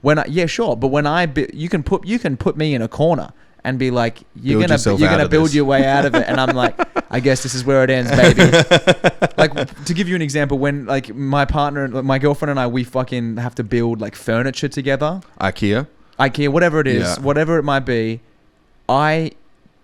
Sure, but when you can put me in a corner and be like, you're gonna build your way out of it, and I'm like, I guess this is where it ends, baby. Like, to give you an example, when like my partner, my girlfriend and I, we fucking have to build like furniture together. IKEA. IKEA, whatever it is, whatever it might be, I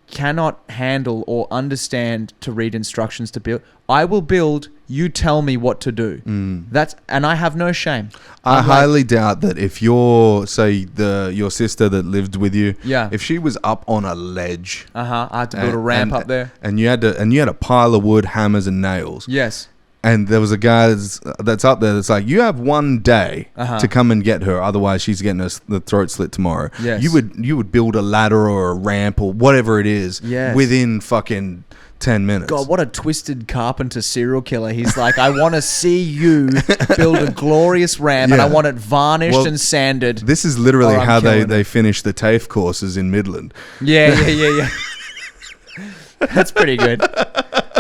cannot handle or understand to read instructions to build. I will build. You tell me what to do. And I have no shame. I highly doubt that if your sister that lived with you, if she was up on a ledge, I had to build a ramp up there, and you had a pile of wood, hammers, and nails. Yes. And there was a guy that's up there that's like, you have one day to come and get her, otherwise she's getting the throat slit tomorrow. Yes. You would build a ladder or a ramp or whatever it is within fucking 10 minutes. God, what a twisted carpenter serial killer. He's like, I want to see you build a glorious ramp and I want it varnished and sanded. This is literally how they finish the TAFE courses in Midland. Yeah. That's pretty good.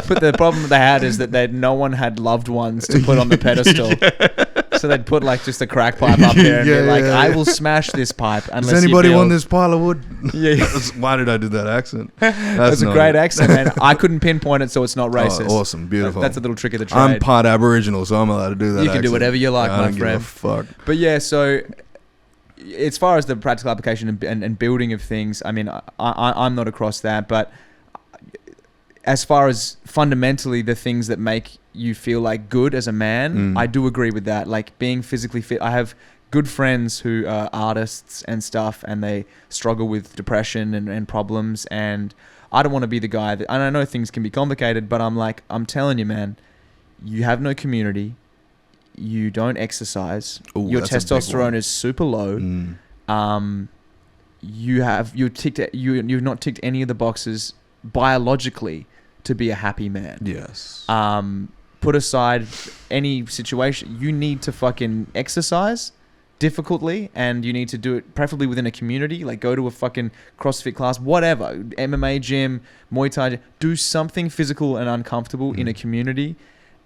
But the problem they had is that no one had loved ones to put on the pedestal. So they'd put like just a crack pipe up there and be like, I will smash this pipe unless Does anybody want this pile of wood? Yeah. Why did I do that accent? That's a great accent, man. I couldn't pinpoint it so it's not racist. Oh, awesome. Beautiful. That's a little trick of the trade. I'm part Aboriginal, so I'm allowed to do that. You can do whatever you like, my friend. I don't give a fuck. But yeah, so as far as the practical application and building of things, I mean, I'm not across that, but as far as fundamentally the things that make you feel like good as a man, I do agree with that. Like being physically fit. I have good friends who are artists and stuff, and they struggle with depression and problems. And I don't want to be the guy that, and I know things can be complicated, but I'm telling you, man, you have no community. You don't exercise. Ooh, your testosterone is super low. You've not ticked any of the boxes biologically to be a happy man. Yes. Put aside any situation, you need to fucking exercise difficultly, and you need to do it preferably within a community. Like go to a fucking CrossFit class, whatever, MMA gym, Muay Thai. Do something physical and uncomfortable in a community,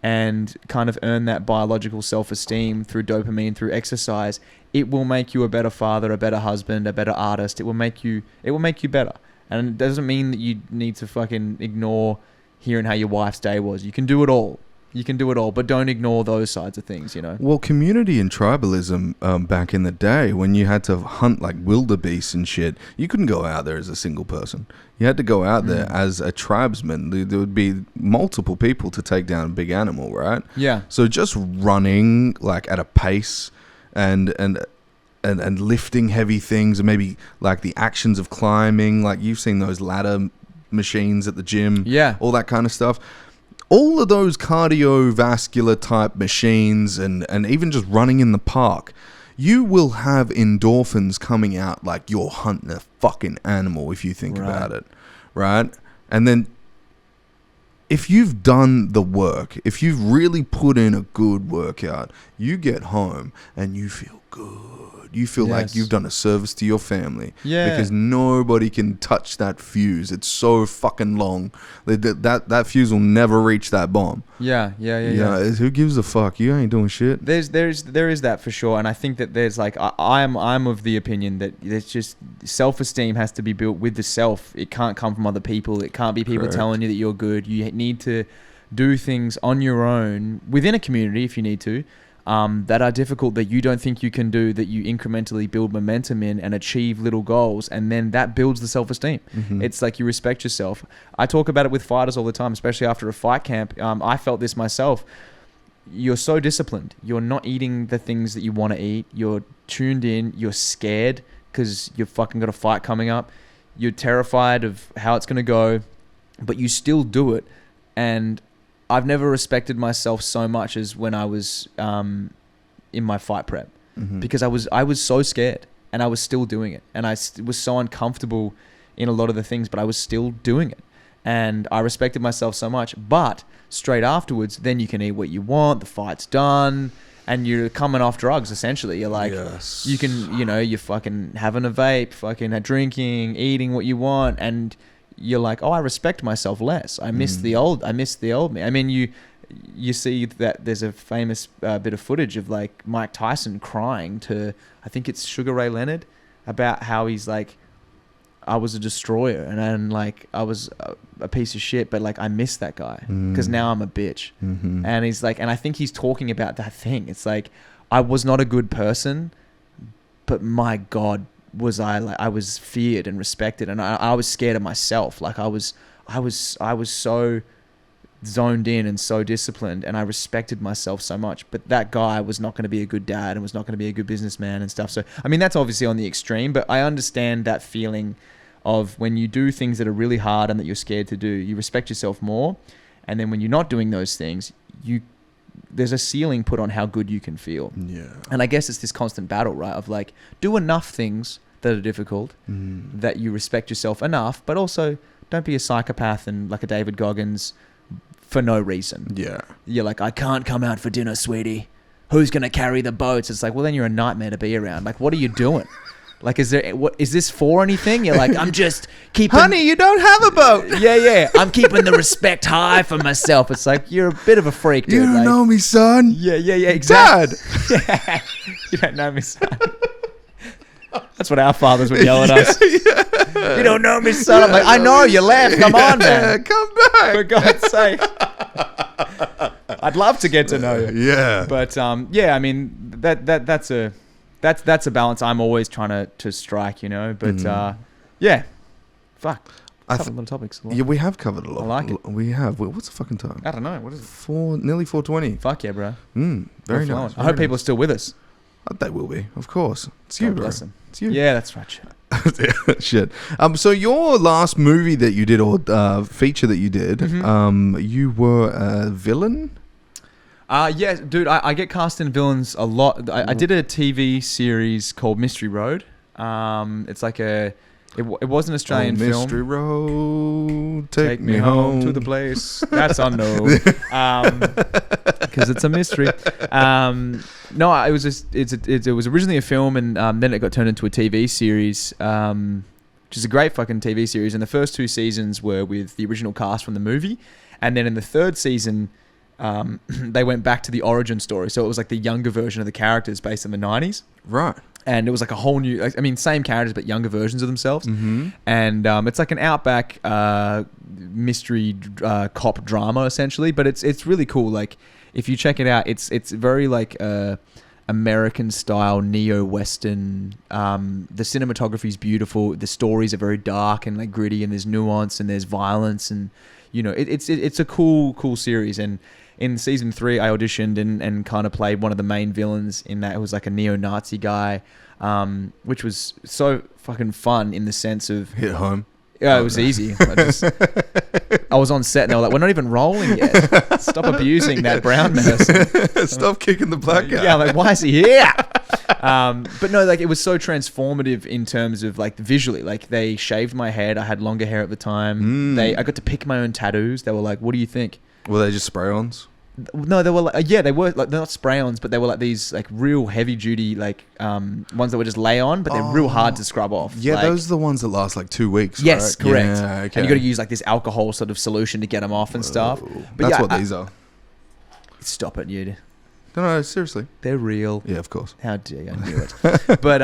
and kind of earn that biological self-esteem through dopamine, through exercise. It will make you a better father, a better husband, a better artist. It will make you better. And it doesn't mean that you need to fucking ignore hearing how your wife's day was. You can do it all. But don't ignore those sides of things, you know? Well, community and tribalism back in the day, when you had to hunt like wildebeest and shit, you couldn't go out there as a single person. You had to go out there as a tribesman. There would be multiple people to take down a big animal, right? Yeah. So just running like at a pace and lifting heavy things, and maybe like the actions of climbing, like you've seen those ladder machines at the gym, all that kind of stuff. All of those cardiovascular type machines and even just running in the park, you will have endorphins coming out like you're hunting a fucking animal if you think about it, right? And then if you've done the work, if you've really put in a good workout, you get home and you feel good. You feel like you've done a service to your family. Yeah. Because nobody can touch that fuse. It's so fucking long. That fuse will never reach that bomb. Yeah. Who gives a fuck? You ain't doing shit. There is that for sure. And I think that there's like, I'm of the opinion that there's just self-esteem has to be built with the self. It can't come from other people. It can't be people telling you that you're good. You need to do things on your own within a community if you need to. That are difficult, that you don't think you can do, that you incrementally build momentum in and achieve little goals, and then that builds the self-esteem. It's like you respect yourself. I talk about it with fighters all the time, especially after a fight camp. I felt this myself. You're so disciplined. You're not eating the things that you want to eat. You're tuned in. You're scared because you've fucking got a fight coming up. You're terrified of how it's going to go, but you still do it. And I've never respected myself so much as when I was in my fight prep, because I was so scared and I was still doing it, and I was so uncomfortable in a lot of the things, but I was still doing it, and I respected myself so much. But straight afterwards, then you can eat what you want. The fight's done, and you're coming off drugs essentially. You're like, you can, you're fucking having a vape, fucking drinking, eating what you want, and you're like, oh, I respect myself less. I miss the old me. I mean, you see that there's a famous bit of footage of like Mike Tyson crying to, I think it's Sugar Ray Leonard, about how he's like, I was a destroyer and like I was a piece of shit, but like I miss that guy because now I'm a bitch. And he's like, and I think he's talking about that thing. It's like, I was not a good person, but my God, was I was feared and respected, and I was scared of myself. Like I was so zoned in and so disciplined, and I respected myself so much. But that guy was not going to be a good dad and was not going to be a good businessman and stuff. So I mean, that's obviously on the extreme, but I understand that feeling of when you do things that are really hard and that you're scared to do, you respect yourself more. And then when you're not doing those things, there's a ceiling put on how good you can feel. Yeah. And I guess it's this constant battle, right? Of like, do enough things that are difficult, that you respect yourself enough, but also don't be a psychopath and like a David Goggins for no reason. Yeah. You're like, I can't come out for dinner, sweetie. Who's going to carry the boats? It's like, well, then you're a nightmare to be around. Like, what are you doing? Like, is this for anything? You're like, I'm just keeping... Honey, you don't have a boat. Yeah. I'm keeping the respect high for myself. It's like, you're a bit of a freak, dude. You don't know me, son. Yeah, exactly. Dad. Yeah. You don't know me, son. That's what our fathers would yell at us. You don't know me, son. I'm like, I know, you left. Come on, man. Come back. For God's sake. I'd love to get to know you. Yeah. But, I mean, that's a balance I'm always trying to strike, you know. But fuck, covered a lot of topics. Yeah, we have covered a lot. I like it. We have. What's the fucking time? I don't know. What is it? Nearly 4:20. Fuck yeah, bro. Very nice. I hope people are still with us. They will be, of course. It's you, God bro. bless them. It's you. Yeah, that's right. Shit. So your last movie that you did, or feature that you did, you were a villain. Yeah, dude, I get cast in villains a lot. I did a TV series called Mystery Road. It's like it was an Australian film. Mystery Road, take me home home to the place that's unknown. Because it's a mystery. No, it was originally a film, and then it got turned into a TV series, which is a great fucking TV series. And the first 2 seasons were with the original cast from the movie, and then in the 3rd season, they went back to the origin story. So it was like the younger version of the characters based in the 90s. Right. And it was like a whole new, I mean, same characters, but younger versions of themselves. Mm-hmm. And it's like an outback mystery cop drama, essentially. But it's really cool. Like, if you check it out, it's very like American style, neo-Western. The cinematography is beautiful. The stories are very dark and like gritty, and there's nuance and there's violence. And, you know, it's a cool series. And in season 3, I auditioned and kind of played one of the main villains in that. It was like a neo-Nazi guy, which was so fucking fun in the sense of... Hit home. Yeah, it was easy. I was on set and they were like, we're not even rolling yet. Stop abusing that brown medicine. Stop kicking the black guy. Yeah, like, why is he here? But no, like, it was so transformative in terms of like visually. Like, they shaved my head. I had longer hair at the time. I got to pick my own tattoos. They were like, what do you think? Were they just spray-ons? No, they were like, they were like, they're not spray-ons, but they were like these like real heavy-duty like ones that would just lay on, but they're real hard to scrub off. Yeah, like, those are the ones that last like 2 weeks. Yes, right? correct. Yeah, okay. And you got to use like this alcohol sort of solution to get them off and stuff. But that's what these are. Stop it, you. No, seriously. They're real. Yeah, of course. How dare you? I knew it. But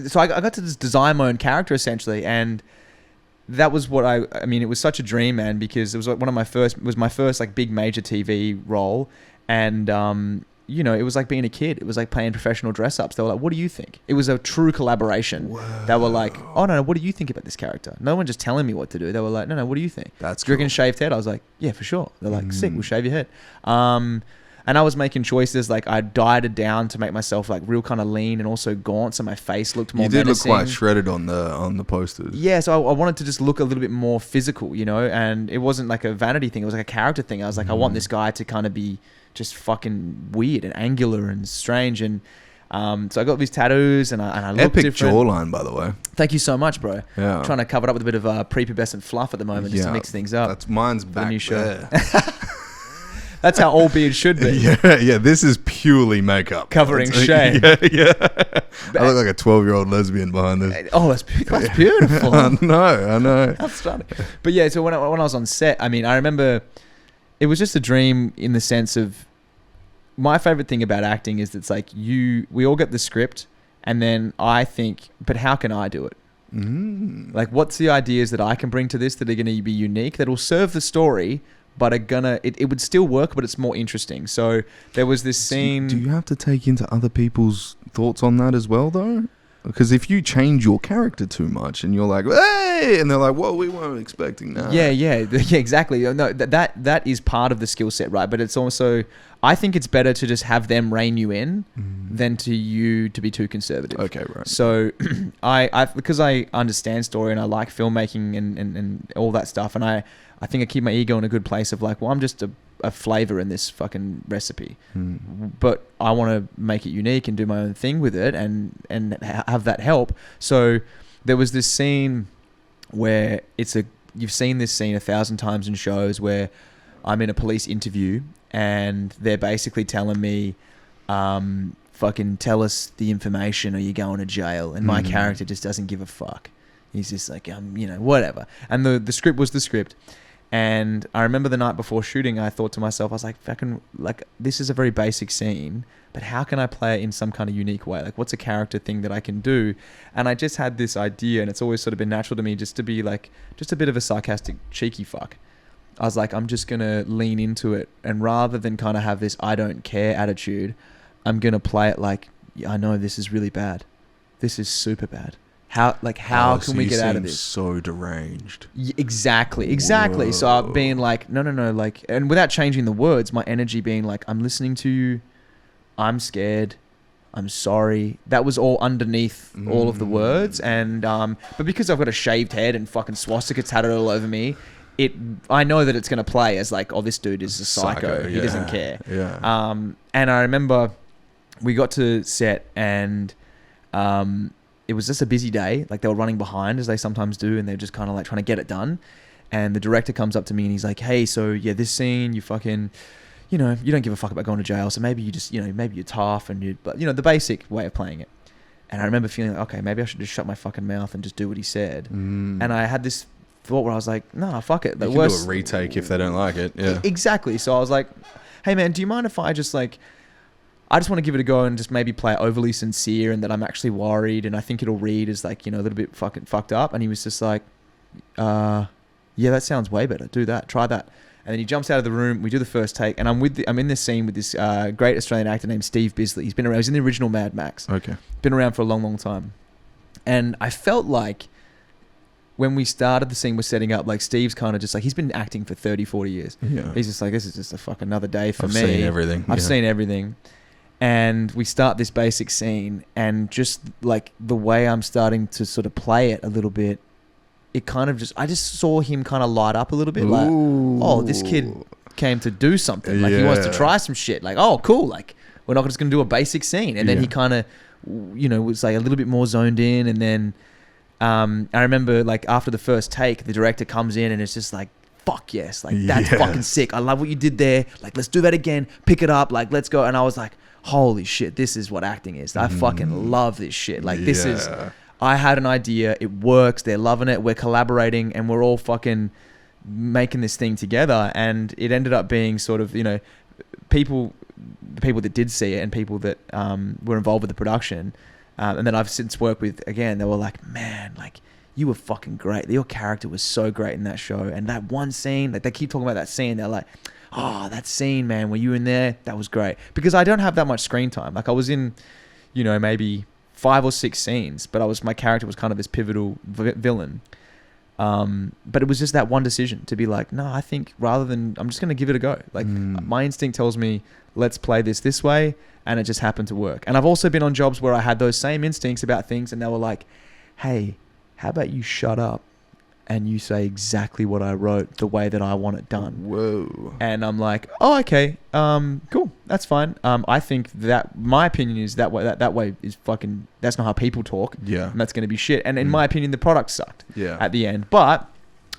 so I got to just design my own character essentially, and that was what I mean, it was such a dream, man, because it was like my first like big major TV role. And, you know, it was like being a kid. It was like playing professional dress-ups. They were like, what do you think? It was a true collaboration. Whoa. They were like, oh, no, what do you think about this character? No one just telling me what to do. They were like, no, what do you think? That's cool. cool. Shaved head? I was like, yeah, for sure. They're like, sick, we'll shave your head. And I was making choices, like I dieted down to make myself like real kind of lean and also gaunt, so my face looked more menacing. You did look quite shredded on the posters. Yeah, so I wanted to just look a little bit more physical, you know, and it wasn't like a vanity thing. It was like a character thing. I was like, I want this guy to kind of be just fucking weird and angular and strange. And so I got these tattoos and I looked Epic different. jawline, by the way. Thank you so much, bro. Yeah. I'm trying to cover it up with a bit of prepubescent fluff at the moment, just to mix things up. That's mine's back new there. That's how all beards should be. Yeah. This is purely makeup. Covering shame. Yeah. I look like a 12-year-old lesbian behind this. Oh, that's beautiful. I know. That's funny. But yeah, so when I was on set, I mean, I remember it was just a dream in the sense of, my favorite thing about acting is it's like we all get the script and then I think, but how can I do it? Like, what's the ideas that I can bring to this that are going to be unique, that will serve the story, but it would still work, but it's more interesting. So there was this scene. Do you have to take into other people's thoughts on that as well, though? Because if you change your character too much and you're like, hey, and they're like, whoa, we weren't expecting that. Yeah, exactly. No, that is part of the skill set, right? But it's also, I think it's better to just have them rein you in than to be too conservative. Okay, right. So because I understand story and I like filmmaking and all that stuff, and I think I keep my ego in a good place of like, well, I'm just a flavor in this fucking recipe, but I want to make it unique and do my own thing with it and have that help. So there was this scene where you've seen this scene 1,000 times in shows where I'm in a police interview and they're basically telling me, fucking tell us the information or you're going to jail. And my character just doesn't give a fuck. He's just like, whatever. And the script was the script. And I remember the night before shooting, I thought to myself, I was like, fucking, like, this is a very basic scene, but how can I play it in some kind of unique way? Like, what's a character thing that I can do? And I just had this idea, and it's always sort of been natural to me just to be like, just a bit of a sarcastic, cheeky fuck. I was like, I'm just going to lean into it. And rather than kind of have this I don't care attitude, I'm going to play it like, I know this is really bad. This is super bad. How can we get out of this? So deranged. Exactly. Whoa. So I've been like, no, like, and without changing the words, my energy being like, I'm listening to you. I'm scared. I'm sorry. That was all underneath all of the words. And, but because I've got a shaved head and fucking swastikas tatted all over me, I know that it's going to play as like, oh, this dude is a psycho. He doesn't care. Yeah. And I remember we got to set and, it was just a busy day. Like they were running behind as they sometimes do. And they're just kind of like trying to get it done. And the director comes up to me and he's like, hey, so yeah, this scene, you fucking, you don't give a fuck about going to jail. So maybe you just, maybe you're tough and but the basic way of playing it. And I remember feeling like, okay, maybe I should just shut my fucking mouth and just do what he said. And I had this thought where I was like, nah, fuck it. You can do a retake if they don't like it. Yeah. Exactly. So I was like, hey man, do you mind if I just I just want to give it a go and just maybe play it overly sincere and that I'm actually worried and I think it'll read as like, a little bit fucking fucked up. And he was just like, yeah, that sounds way better. Do that. Try that. And then he jumps out of the room. We do the first take and I'm in this scene with this great Australian actor named Steve Bisley. He's been around. He's in the original Mad Max. Okay. Been around for a long, long time. And I felt like when we started the scene we're setting up, like Steve's kind of just like, he's been acting for 30, 40 years. Yeah. He's just like, this is just a fucking another day for me. I've seen everything. And we start this basic scene and just like the way I'm starting to sort of play it a little bit, it kind of I just saw him kind of light up a little bit. Like, oh, this kid came to do something. Like he wants to try some shit. Like, oh, cool. Like we're not just going to do a basic scene. And then he kind of, was like a little bit more zoned in. And then I remember like after the first take, the director comes in and it's just like, fuck yes. Like that's fucking sick. I love what you did there. Like, let's do that again. Pick it up. Like, let's go. And I was like, holy shit, this is what acting is. I fucking love this shit. Like this is, I had an idea. It works. They're loving it. We're collaborating and we're all fucking making this thing together. And it ended up being sort of, the people that did see it and people that were involved with the production. And then I've since worked with, again, they were like, man, like you were fucking great. Your character was so great in that show. And that one scene, like they keep talking about that scene. They're like, oh, that scene, man, when you were in there, that was great. Because I don't have that much screen time. Like I was in, maybe 5 or 6 scenes, but my character was kind of this pivotal villain. But it was just that one decision to be like, no, I think rather than, I'm just going to give it a go. Like my instinct tells me, let's play this way. And it just happened to work. And I've also been on jobs where I had those same instincts about things and they were like, hey, how about you shut up? And you say exactly what I wrote the way that I want it done. Whoa. And I'm like, oh, okay, cool, that's fine. I think that my opinion is that way is fucking, that's not how people talk. Yeah. And that's going to be shit. And in my opinion, the product sucked at the end. But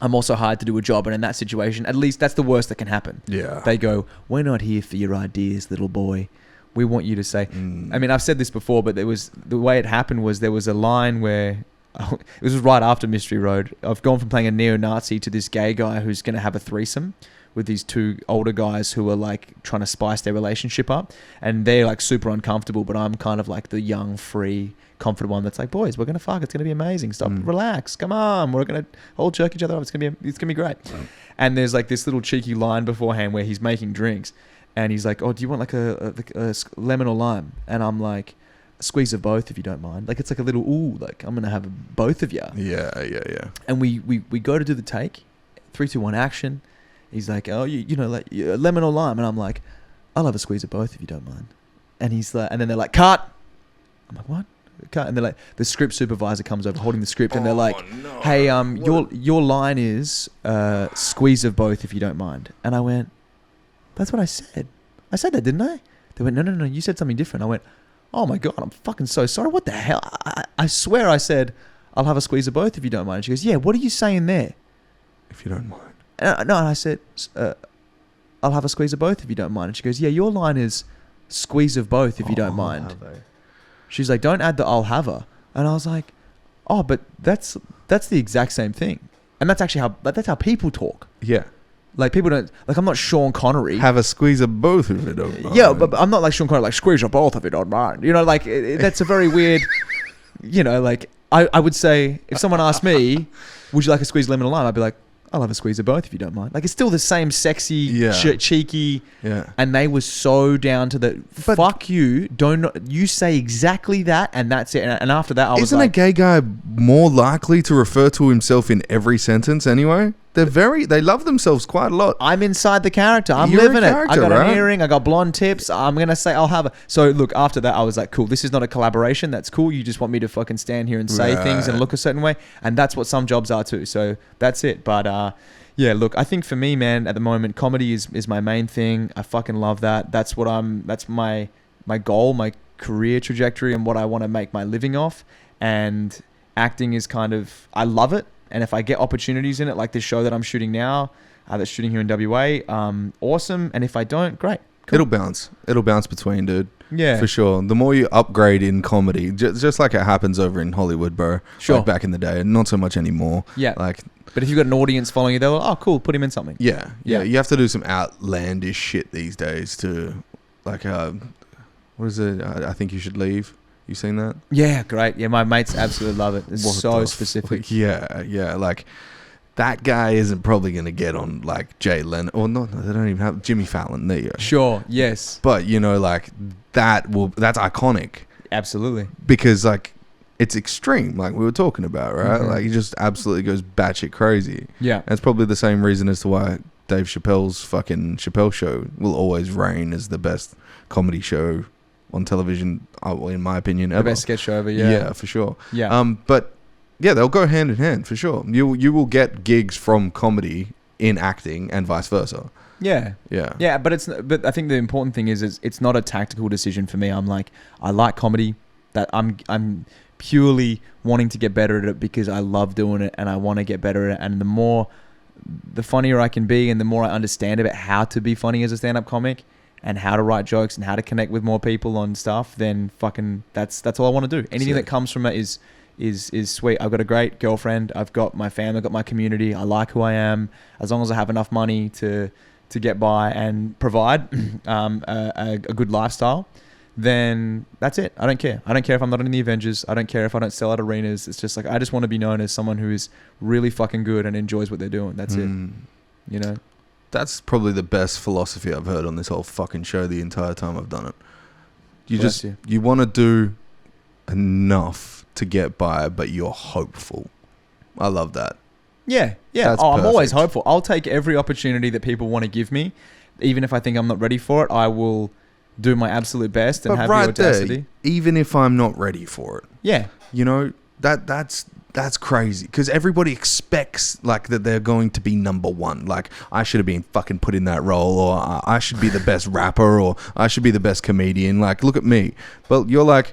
I'm also hired to do a job. And in that situation, at least that's the worst that can happen. Yeah. They go, we're not here for your ideas, little boy. We want you to say, I mean, I've said this before, but the way it happened was there was a line where, it was right after Mystery Road. I've gone from playing a neo-Nazi to this gay guy who's going to have a threesome with these 2 older guys who are like trying to spice their relationship up. And they're like super uncomfortable, but I'm kind of like the young, free, confident one that's like, boys, we're going to fuck. It's going to be amazing. Stop, relax. Come on. We're going to all jerk each other up. It's going to be great. And there's like this little cheeky line beforehand where he's making drinks and he's like, oh, do you want like a lemon or lime? And I'm like, squeeze of both if you don't mind. Like it's like a little, ooh, like I'm going to have both of you. Yeah. And we go to do the take. 3, 2, 1, action. He's like, oh, you know, like lemon or lime. And I'm like, I'll have a squeeze of both if you don't mind. And he's like, and then they're like, cut. I'm like, what? Cut. And they're like, the script supervisor comes over holding the script, and they're like, no. hey, your line is squeeze of both if you don't mind. And I went, that's what I said. I said that, didn't I? They went, no, you said something different. I went, oh my God, I'm fucking so sorry. What the hell? I swear I said, I'll have a squeeze of both if you don't mind. And she goes, yeah, what are you saying there? If you don't mind. No, and I said, I'll have a squeeze of both if you don't mind. And she goes, yeah, your line is squeeze of both if you don't mind. She's like, don't add the I'll have her. And I was like, oh, but that's the exact same thing. And that's actually that's how people talk. Yeah. Like people don't, like I'm not Sean Connery. Have a squeeze of both if you don't mind. Yeah, but I'm not like Sean Connery, like squeeze of both if you don't mind. You know, like that's a very weird, you know, like I would say, if someone asked me, would you like a squeeze of lemon or lime? I'd be like, I'll have a squeeze of both if you don't mind. Like it's still the same sexy, cheeky. Yeah. And they were so down to the fuck you. You say exactly that, and that's it. And after that, I was like, isn't a gay guy more likely to refer to himself in every sentence anyway? They love themselves quite a lot. I'm inside the character. I'm You're living it. I got right? an earring. I got blonde tips. I'm going to say I'll have a... So look, after that, I was like, cool, this is not a collaboration. That's cool. You just want me to fucking stand here and say things and look a certain way. And that's what some jobs are too. So that's it. But yeah, look, I think for me, man, at the moment, comedy is my main thing. I fucking love that. That's my goal, my career trajectory, and what I want to make my living off. And acting is kind of... I love it. And if I get opportunities in it, like this show that I'm shooting now, that's shooting here in WA, awesome. And if I don't, great. Cool. It'll bounce between, dude. Yeah. For sure. The more you upgrade in comedy, just like it happens over in Hollywood, bro. Sure. Like back in the day. Not so much anymore. Yeah. Like, but if you've got an audience following you, they're like, oh, cool, put him in something. Yeah. You have to do some outlandish shit these days to, like, what is it? I think you should leave. You seen that? Yeah, great. Yeah, my mates absolutely love it. It's so specific. Yeah. Like, that guy isn't probably going to get on, like, Jay Leno. Or no, they don't even have Jimmy Fallon. There you go. Sure, yes. But, you know, like, that's iconic. Absolutely. Because, like, it's extreme, like we were talking about, right? Mm-hmm. Like, he just absolutely goes batshit crazy. Yeah. That's probably the same reason as to why Dave Chappelle's fucking Chappelle Show will always reign as the best comedy show on television, in my opinion, ever. The best sketch show ever, yeah. Yeah, for sure. Yeah. But yeah, they'll go hand in hand for sure. You will get gigs from comedy in acting and vice versa. Yeah. Yeah. Yeah, but I think the important thing is it's not a tactical decision for me. I'm like, I like comedy, that I'm purely wanting to get better at it because I love doing it and I want to get better at it. And the funnier I can be and the more I understand about how to be funny as a stand-up comic, and how to write jokes and how to connect with more people on stuff, then fucking that's all I want to do. Anything that comes from it is sweet. I've got a great girlfriend. I've got my family. I've got my community. I like who I am. As long as I have enough money to get by and provide a good lifestyle, then that's it. I don't care. I don't care if I'm not in the Avengers. I don't care if I don't sell out arenas. It's just like, I just want to be known as someone who is really fucking good and enjoys what they're doing. That's it. You know? That's probably the best philosophy I've heard on this whole fucking show the entire time I've done it. You want to do enough to get by, but you're hopeful. I love that. Yeah. That's I'm always perfect. hopeful. I'll take every opportunity that people want to give me. Even if I think I'm not ready for it, I will do my absolute best and but have right the audacity. There, even if I'm not ready for it. Yeah. You know, that's crazy because everybody expects like that they're going to be number one. Like, I should have been fucking put in that role, or I should be the best rapper, or I should be the best comedian. Like, look at me. But you're like,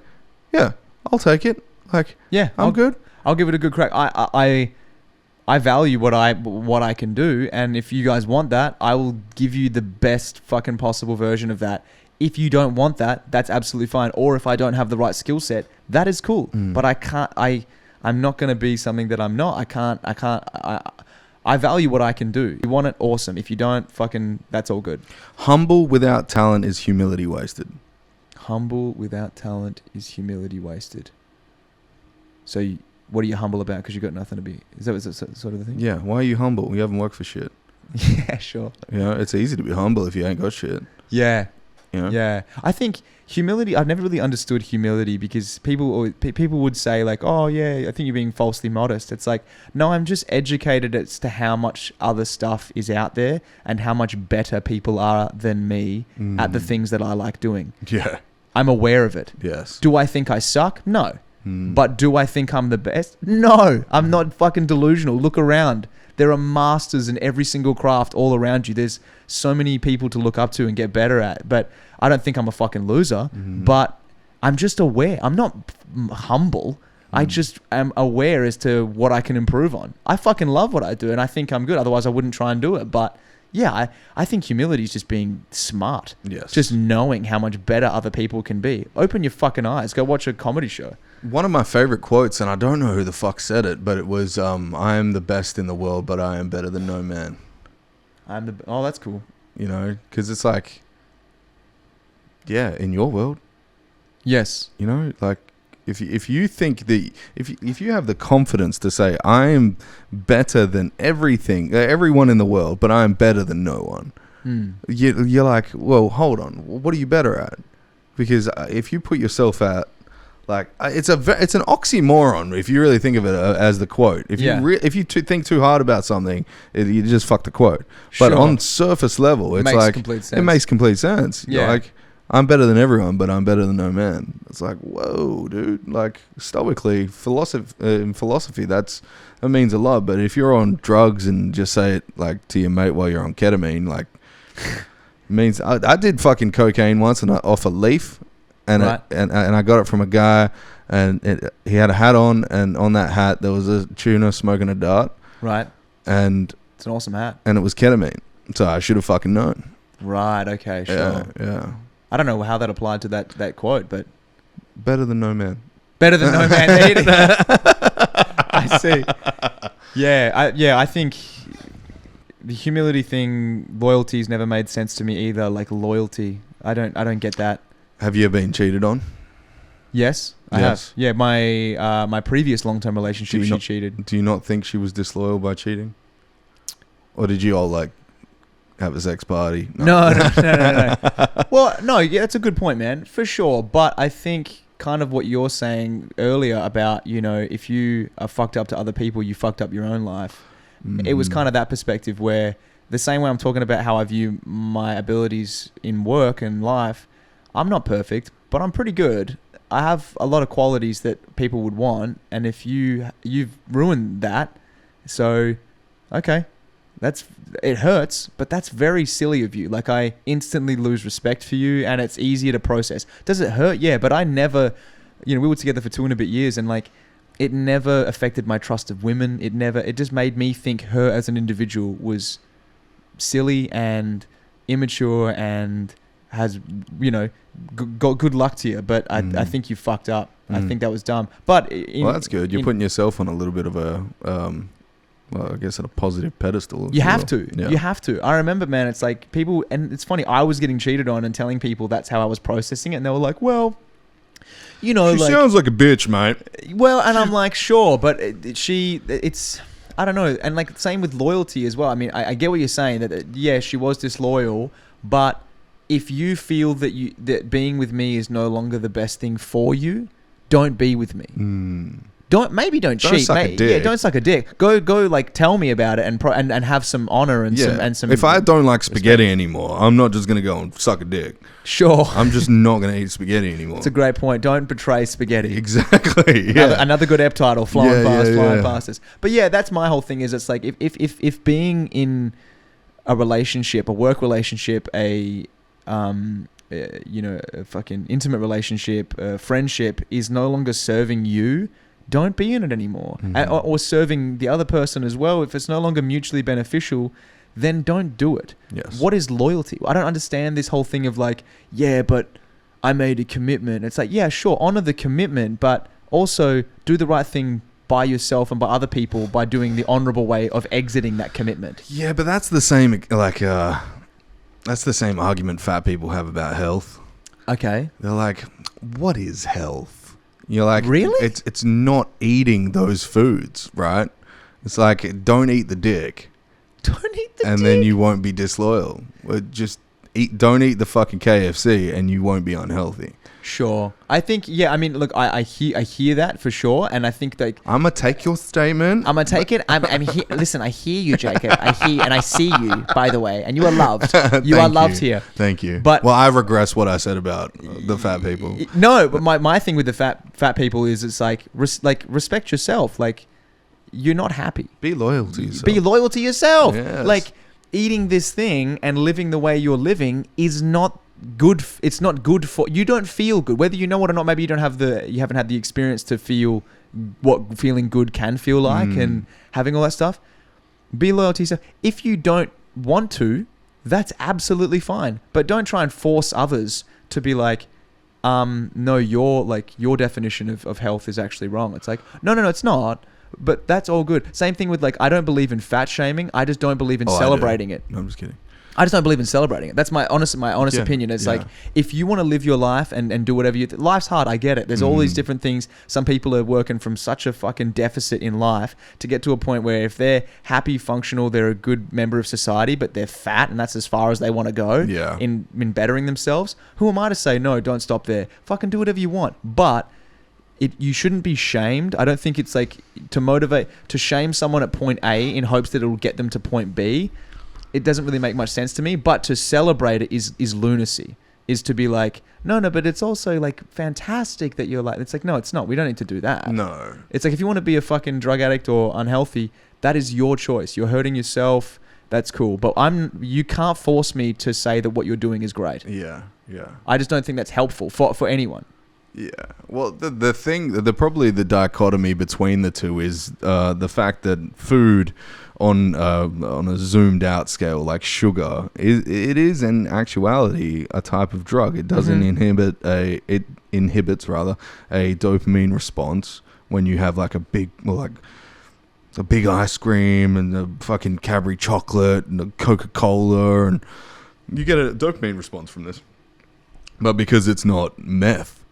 yeah, I'll take it. Like, yeah, I'm good. I'll give it a good crack. I value what I can do, and if you guys want that, I will give you the best fucking possible version of that. If you don't want that, that's absolutely fine. Or if I don't have the right skill set, that is cool. But I'm not going to be something that I'm not. I value what I can do. If you want it, awesome. If you don't, fucking, that's all good. Humble without talent is humility wasted. Humble without talent is humility wasted. So what are you humble about? Because you got nothing to be. Is that sort of the thing? Yeah. Why are you humble? You haven't worked for shit. Yeah, sure. You know, it's easy to be humble if you ain't got shit. Yeah. You know? Yeah. I think humility, I've never really understood humility because people would say like, oh yeah, I think you're being falsely modest. It's like, no, I'm just educated as to how much other stuff is out there and how much better people are than me at the things that I like doing. Yeah. I'm aware of it. Yes. Do I think I suck? No. But do I think I'm the best? No. I'm not fucking delusional. Look around. There are masters in every single craft all around you. There's so many people to look up to and get better at. But I don't think I'm a fucking loser. But I'm just aware. I'm not humble. I just am aware as to what I can improve on. I fucking love what I do and I think I'm good. Otherwise, I wouldn't try and do it. But yeah, I think humility is just being smart. Yes. Just knowing how much better other people can be. Open your fucking eyes. Go watch a comedy show. One of my favorite quotes, and I don't know who the fuck said it, but it was, I am the best in the world, but I am better than no man. Oh, that's cool. You know, because it's like, yeah, in your world. Yes. You know, like, if you think that, if you have the confidence to say, I am better than everyone in the world, but I am better than no one. You're like, well, hold on. What are you better at? Because if you put yourself at, like, it's an oxymoron if you really think of it as the quote. If you think too hard about something, you just fuck the quote. But on surface level, it's like it makes complete sense. Yeah. You're like, I'm better than everyone, but I'm better than no man. It's like, whoa, dude. Like, stoically, in philosophy, that means a lot. But if you're on drugs and just say it like to your mate while you're on ketamine, like, means I did fucking cocaine once and off a leaf. And I got it from a guy, and he had a hat on, and on that hat there was a tuna smoking a dart. Right. And it's an awesome hat. And it was ketamine, so I should have fucking known. Right. Okay. Sure. Yeah. I don't know how that applied to that quote, but better than no man. Better than no man. I see. Yeah. I think the humility thing, loyalty's never made sense to me either. Like loyalty, I don't get that. Have you ever been cheated on? Yes, I have. Yeah, my previous long-term relationship, she cheated. Do you not think she was disloyal by cheating? Or did you all like have a sex party? No. Well, no, yeah, that's a good point, man, for sure. But I think kind of what you're saying earlier about, you know, if you are fucked up to other people, you fucked up your own life. It was kind of that perspective where the same way I'm talking about how I view my abilities in work and life, I'm not perfect, but I'm pretty good. I have a lot of qualities that people would want, and if you've ruined that, so okay, it hurts, but that's very silly of you. Like, I instantly lose respect for you, and it's easier to process. Does it hurt? Yeah, but I never, you know, we were together for 2 and a bit years, and like, it never affected my trust of women. It just made me think her as an individual was silly and immature and has, you know, got good luck to you, but I think you fucked up. I think that was dumb. But well, that's good. You're putting yourself on a little bit of a, well, I guess, at a positive pedestal. You have to. Yeah. You have to. I remember, man, it's like people, and it's funny, I was getting cheated on and telling people that's how I was processing it, and they were like, well, you know, she sounds like a bitch, mate. Well, and I'm like, sure, but it's, I don't know. And like, same with loyalty as well. I mean, I get what you're saying, that yeah, she was disloyal, but if you feel that being with me is no longer the best thing for you, don't be with me. Don't cheat. Suck a dick. Yeah, don't suck a dick. Go like tell me about it and have some honor and some. If I don't like spaghetti anymore, I'm not just gonna go and suck a dick. Sure. I'm just not gonna eat spaghetti anymore. It's a great point. Don't betray spaghetti. Exactly. Yeah. Another good ep title. Flying past us. But yeah, that's my whole thing. Is it's like if being in a relationship, a work relationship, a fucking intimate relationship, friendship is no longer serving you, don't be in it anymore. Or serving the other person as well. If it's no longer mutually beneficial, then don't do it. Yes. What is loyalty? I don't understand this whole thing of like, yeah, but I made a commitment. It's like, yeah, sure, honor the commitment, but also do the right thing by yourself and by other people by doing the honorable way of exiting that commitment. Yeah, but that's the same, like, that's the same argument fat people have about health. Okay. They're like, what is health? You're like, really? It's not eating those foods, right? It's like, don't eat the dick. Don't eat the dick. And then you won't be disloyal. Just don't eat the fucking KFC and you won't be unhealthy. Sure. I think, yeah, I mean, look, I hear that for sure. And I think like... I'm going to take your statement. I'm going to take it. Listen, I hear you, Jacob. I hear, and I see you, by the way. And you are loved. You are loved here. Thank you. But, well, I regress what I said about the fat people. No, but my thing with the fat people is it's like respect yourself. Like, you're not happy. Be loyal to yourself. Be loyal to yourself. Yes. Like, eating this thing and living the way you're living is not good. It's not good for you. Don't feel good, whether you know it or not. Maybe you haven't had the experience to feel what feeling good can feel like and having all that stuff. Be loyal to yourself. If you don't want to, that's absolutely fine. But don't try and force others to be like, no, your definition of health is actually wrong. It's like, no, it's not. But that's all good. Same thing with like, I don't believe in fat shaming. I just don't believe in celebrating it. No, I'm just kidding. I just don't believe in celebrating it. That's my honest opinion. It's like, if you want to live your life and do whatever life's hard. I get it. There's all these different things. Some people are working from such a fucking deficit in life to get to a point where if they're happy, functional, they're a good member of society, but they're fat and that's as far as they want to go in bettering themselves. Who am I to say, no, don't stop there. Fucking do whatever you want. But you shouldn't be shamed. I don't think it's like to shame someone at point A in hopes that it'll get them to point B. It doesn't really make much sense to me, but to celebrate it is lunacy. Is to be like, no, but it's also like fantastic that you're like, it's like, no, it's not. We don't need to do that. No. It's like, if you want to be a fucking drug addict or unhealthy, that is your choice. You're hurting yourself. That's cool. But you can't force me to say that what you're doing is great. Yeah. I just don't think that's helpful for anyone. Yeah. Well, probably the dichotomy between the two is the fact that food on a zoomed out scale, like sugar, it is in actuality a type of drug. It doesn't it inhibits a dopamine response when you have like a big ice cream and a fucking Cadbury chocolate and a Coca-Cola, and you get a dopamine response from this. But because it's not meth,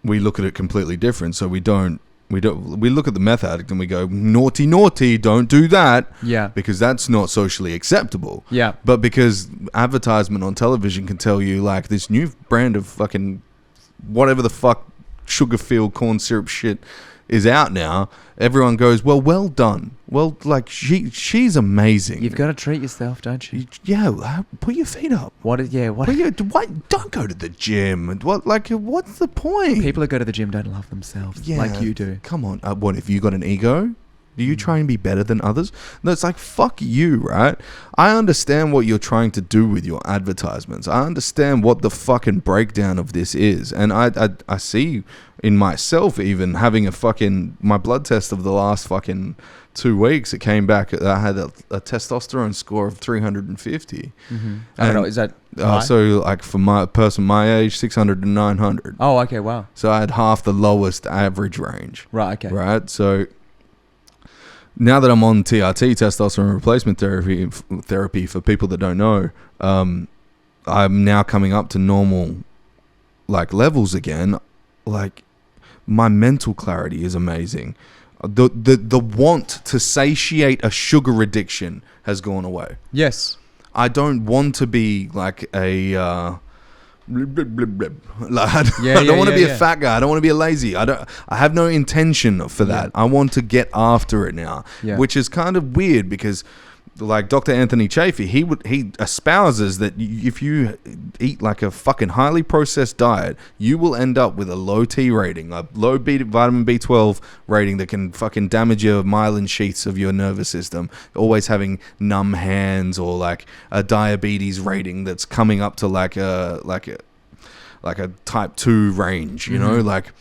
we look at it completely different. So we look at the meth addict and we go, naughty, don't do that. Yeah. Because that's not socially acceptable. Yeah. But because advertisement on television can tell you like this new brand of fucking whatever the fuck sugar-filled corn syrup shit is out now, everyone goes, well done. Well, like she's amazing. You've got to treat yourself, don't you? Yeah, put your feet up. What? Don't go to the gym. What's the point? People that go to the gym don't love themselves like you do. Come on. What, if you got an ego? Do you try and be better than others? No, it's like, fuck you, right? I understand what you're trying to do with your advertisements. I understand what the fucking breakdown of this is. And I see in myself even having my blood test of the last fucking 2 weeks, it came back, I had a testosterone score of 350. Mm-hmm. I don't know, is that so like for my person my age, 600 to 900. Oh, okay, wow. So I had half the lowest average range. Right, okay. Right, so now that I'm on TRT, testosterone replacement therapy for people that don't know, I'm now coming up to normal like levels again. Like, my mental clarity is amazing. The want to satiate a sugar addiction has gone away. Yes. I don't want to be like a like, I don't want to be a fat guy. I don't want to be a lazy. I have no intention for that. I want to get after it now, which is kind of weird because like Dr. Anthony Chaffee, he espouses that if you eat like a fucking highly processed diet, you will end up with a low T rating, a low vitamin B12 rating that can fucking damage your myelin sheaths of your nervous system. Always having numb hands, or like a diabetes rating that's coming up to like a type 2 range, you know, like.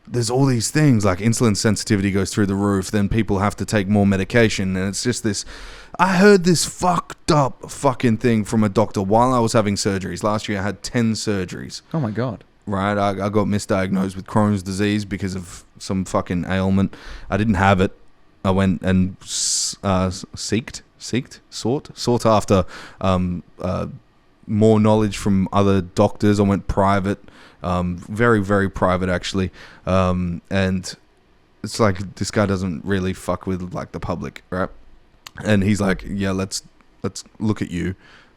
There's all these things like insulin sensitivity goes through the roof. Then people have to take more medication. And it's just this. I heard this fucked up fucking thing from a doctor while I was having surgeries. Last year I had 10 surgeries. Oh my God. Right. I got misdiagnosed with Crohn's disease because of some fucking ailment. I didn't have it. I went and sought after more knowledge from other doctors. I went private. Very, very private actually. And it's like, this guy doesn't really fuck with like the public, right? And he's like, yeah, let's let's look at you,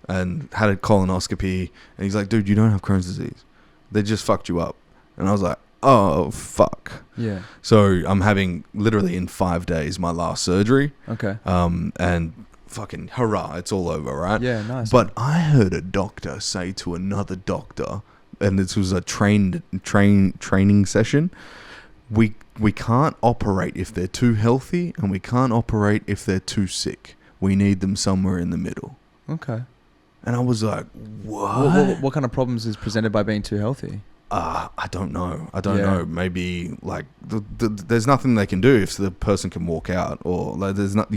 and had a colonoscopy, and he's like, dude, you don't have Crohn's disease. They just fucked you up. And I was like, oh, fuck. Yeah. So I'm having literally in 5 days my last surgery. Okay. And fucking hurrah, it's all over, right? Yeah, nice. But I heard a doctor say to another doctor, and this was a training session, we can't operate if they're too healthy, and we can't operate if they're too sick. We need them somewhere in the middle. Okay. And I was like, what? What kind of problems is presented by being too healthy? I don't know. know. Maybe like there's nothing they can do if the person can walk out, or like there's not,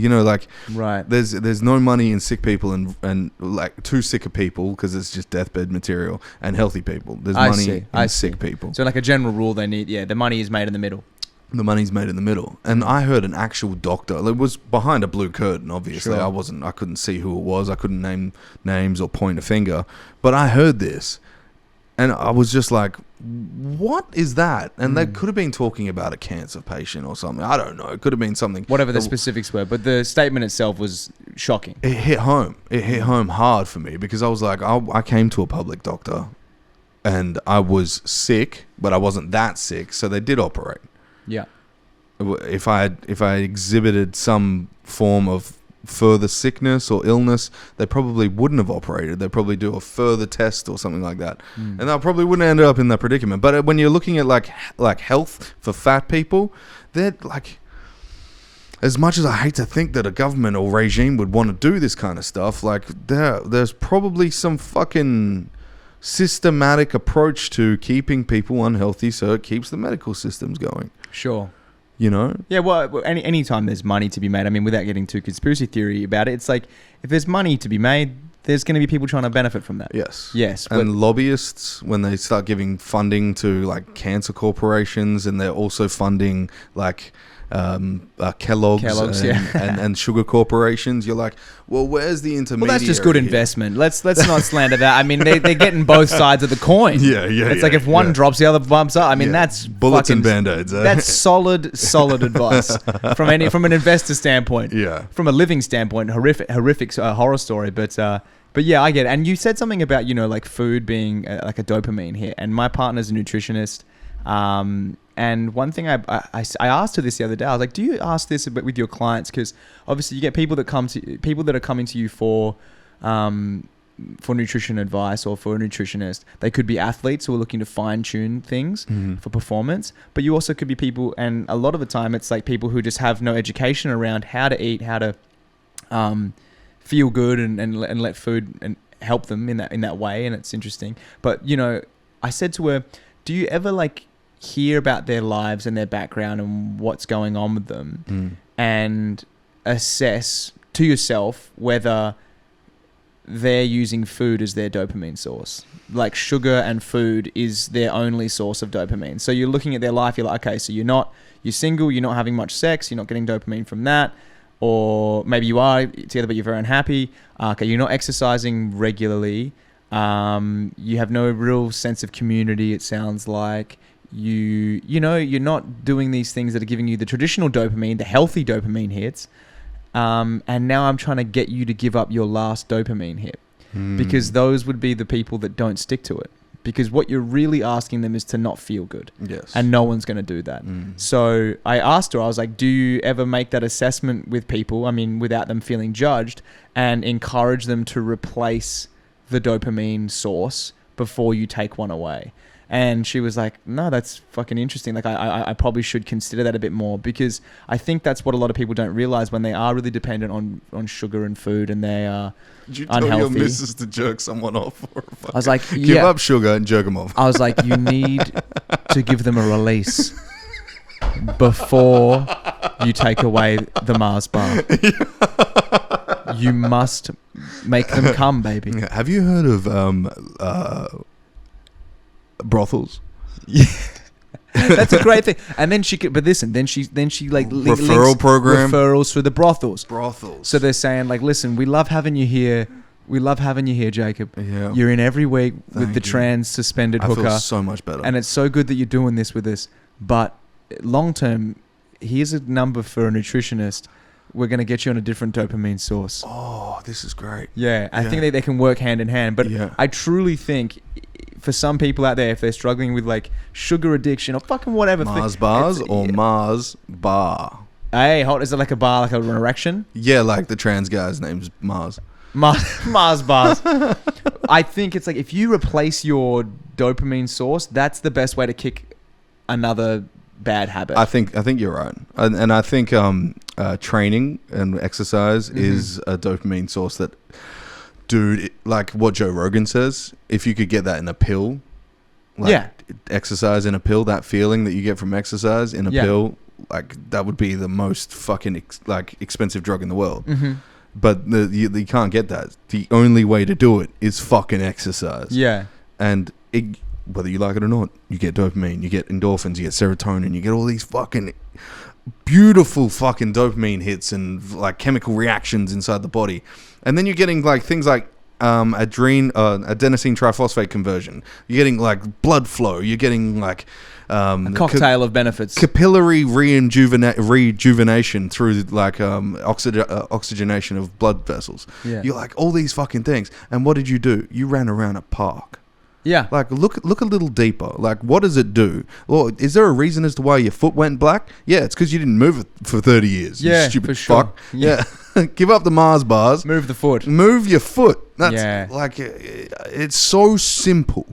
right. There's no money in sick people and like too sick of people, because it's just deathbed material, and healthy people. There's money in sick people. So like a general rule, they need, the money is made in the middle. The money's made in the middle. And I heard an actual doctor. It was behind a blue curtain, obviously. Sure. I couldn't see who it was. I couldn't name names or point a finger. But I heard this, and I was just like, what is that? And they could have been talking about a cancer patient or something. I don't know. It could have been something. Whatever the specifics were. But the statement itself was shocking. It hit home. It hit home hard for me, because I was like, I came to a public doctor, and I was sick, but I wasn't that sick. So they did operate. Yeah. If I exhibited some form of further sickness or illness, they probably wouldn't have operated. They'd probably do a further test or something like that, and I probably wouldn't end up in that predicament. But when you're looking at like health for fat people, they're like, as much as I hate to think that a government or regime would want to do this kind of stuff, like there's probably some fucking systematic approach to keeping people unhealthy, so it keeps the medical systems going. Sure. You know? Yeah, well, any time there's money to be made, I mean, without getting too conspiracy theory about it, it's like, if there's money to be made, there's going to be people trying to benefit from that. Yes. And lobbyists, when they start giving funding to like cancer corporations, and they're also funding like Kellogg's and sugar corporations, you're like, well, where's the intermediary? Well, that's just good investment. Let's not slander that. I mean, they're getting both sides of the coin. Yeah. It's like if one drops, the other bumps up. I mean, that's bullets and band-aids. That's solid advice from an investor standpoint. Yeah. From a living standpoint, horrific horror story. But yeah, I get it. And you said something about like food being like a dopamine hit. And my partner's a nutritionist. And one thing I asked her this the other day, I was like, do you ask this with your clients? Because obviously you get people that are coming to you for nutrition advice or for a nutritionist. They could be athletes who are looking to fine tune things for performance, but you also could be people, and a lot of the time it's like people who just have no education around how to eat, how to feel good and let food and help them in that way. And it's interesting. But I said to her, do you ever like hear about their lives and their background and what's going on with them and assess to yourself whether they're using food as their dopamine source? Like sugar and food is their only source of dopamine. So you're looking at their life, you're like, okay, so you're single, you're not having much sex, you're not getting dopamine from that. Or maybe you are together, but you're very unhappy. Okay, you're not exercising regularly. You have no real sense of community, it sounds like. You're not doing these things that are giving you the traditional dopamine, the healthy dopamine hits. And now I'm trying to get you to give up your last dopamine hit, because those would be the people that don't stick to it. Because what you're really asking them is to not feel good. Yes. And no one's going to do that. So I asked her, I was like, do you ever make that assessment with people, I mean, without them feeling judged, and encourage them to replace the dopamine source before you take one away? And she was like, no, that's fucking interesting. Like, I probably should consider that a bit more, because I think that's what a lot of people don't realize when they are really dependent on sugar and food, and they are unhealthy. Did you tell your missus to jerk someone off? I was like, give up sugar and jerk them off. I was like, you need to give them a release before you take away the Mars bar. You must make them come, baby. Have you heard of brothels? Yeah. That's a great thing. And then she could, but listen, then she like referral program, referrals for the brothels. So they're saying like, listen, we love having you here. We love having you here, Jacob. Yeah. You're in every week with the trans suspended hooker. I feel so much better. And it's so good that you're doing this with us. But long term, here's a number for a nutritionist. we're going to get you on a different dopamine source. Oh, this is great. Yeah, I think they can work hand in hand. But Yeah. I truly think for some people out there, if they're struggling with like sugar addiction or fucking whatever. Mars bars or Mars bar? Hey, is it like a bar, like an erection? Yeah, like the trans guy's name's Mars. Mars bars. I think it's like if you replace your dopamine source, that's the best way to kick another bad habit. I think you're right, and I think training and exercise is a dopamine source that, dude, like what Joe Rogan says, if you could get that in a pill, exercise in a pill, that feeling that you get from exercise in a pill, like that would be the most fucking expensive drug in the world. But you can't get that. The only way to do it is fucking exercise. Yeah. And whether you like it or not, you get dopamine, you get endorphins, you get serotonin, you get all these fucking beautiful fucking dopamine hits and like chemical reactions inside the body. And then you're getting like things like adenosine triphosphate conversion. You're getting like blood flow. You're getting like a cocktail of benefits. Capillary rejuvenation through like oxygenation of blood vessels. Yeah. You're like all these fucking things. And what did you do? You ran around a park. Yeah. Like look a little deeper. Like what does it do? Well, is there a reason as to why your foot went black? Yeah, it's because you didn't move it for 30 years. Yeah, you stupid for sure. Fuck. Yeah. Give up the Mars bars. Move the foot. Move your foot. That's like it's so simple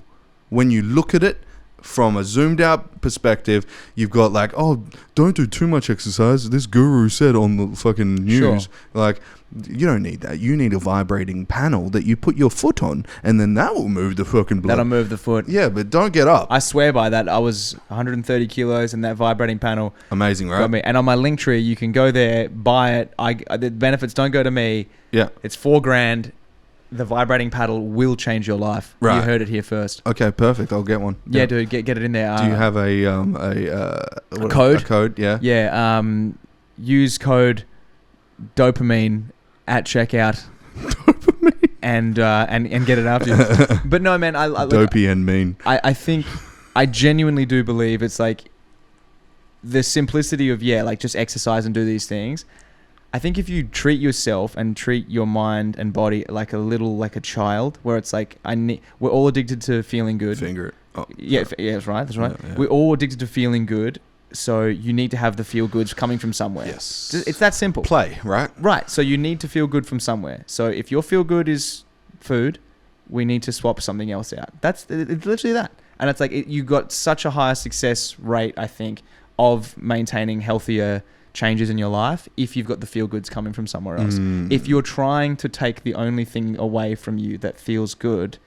when you look at it from a zoomed out perspective. You've got like, oh, don't do too much exercise. This guru said on the fucking news. Sure. Like, you don't need that. You need a vibrating panel that you put your foot on, and then that will move the fucking blood. That'll move the foot. Yeah, but don't get up. I swear by that. I was 130 kilos, and that vibrating panel. Amazing, right? Got me. And on my Linktree, you can go there, buy it. The benefits don't go to me. Yeah. It's $4,000. The vibrating paddle will change your life. Right. You heard it here first. Okay, perfect. I'll get one. Yeah, dude, get it in there. Do you have a code? A code, yeah. Yeah. Use code dopamine at checkout. Dopamine. And get it after you. But no, man, dopey and mean. I think I genuinely do believe it's like the simplicity of like just exercise and do these things. I think if you treat yourself and treat your mind and body like a child, where it's like we're all addicted to feeling good. Finger it. Oh, yeah, that's right. That's right. Yeah. We're all addicted to feeling good, so you need to have the feel goods coming from somewhere. Yes, it's that simple. Play, right? Right. So you need to feel good from somewhere. So if your feel good is food, we need to swap something else out. It's literally that. And it's like you got such a higher success rate, I think, of maintaining healthier changes in your life if you've got the feel goods coming from somewhere else. If you're trying to take the only thing away from you that feels good,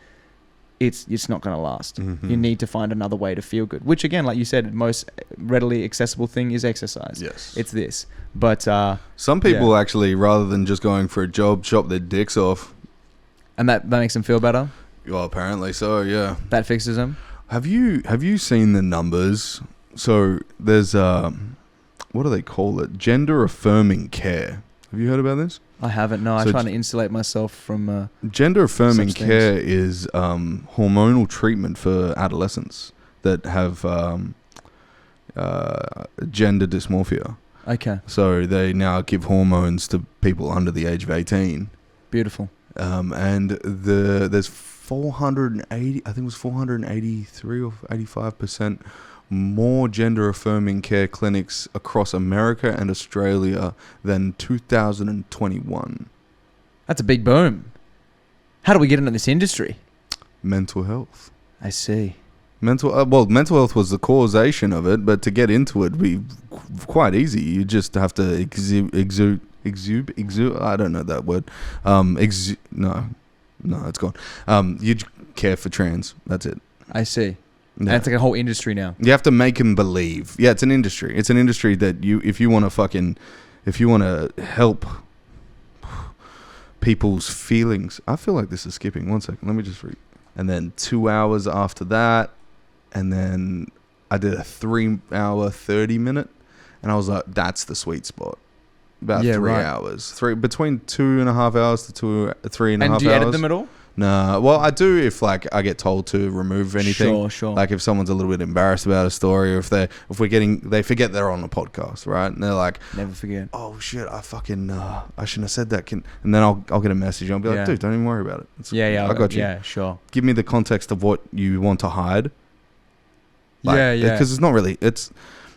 it's not going to last. You need to find another way to feel good, which again, like you said, most readily accessible thing is exercise. Yes, it's this. But some people actually, rather than just going for a job, chop their dicks off, and that makes them feel better. Well, apparently so. Yeah, that fixes them. Have you seen the numbers? So there's what do they call it? Gender affirming care. Have you heard about this? I haven't. No, I'm trying to insulate myself from. Gender affirming care is hormonal treatment for adolescents that have gender dysmorphia. Okay. So they now give hormones to people under the age of 18. Beautiful. And there's 480. I think it was 483 or 85% more gender affirming care clinics across America and Australia than 2021. That's a big boom. How do we get into this industry? Mental health. I see. Mental health was the causation of it, but to get into it would be quite easy. You just have to exude. I don't know that word. No, it's gone. You care for trans. That's it. I see. Yeah. And it's like a whole industry now. You have to make them believe. Yeah, it's an industry. It's an industry that if you want to help people's feelings. I feel like this is skipping. 1 second. Let me just read. And then 2 hours after that, and then I did a 3 hour, 30 minute, and I was like, that's the sweet spot. About 3 hours. Between 2.5 hours to 3.5 hours. And do you edit them at all? Nah. Well, I do if like I get told to remove anything. Sure. Like if someone's a little bit embarrassed about a story, or if they forget they're on a podcast, right? And they're like, never forget. Oh shit, I fucking I shouldn't have said that. And then I'll get a message. I'll be like, dude, don't even worry about it. I got you. Yeah, sure. Give me the context of what you want to hide. Like, because it's not really.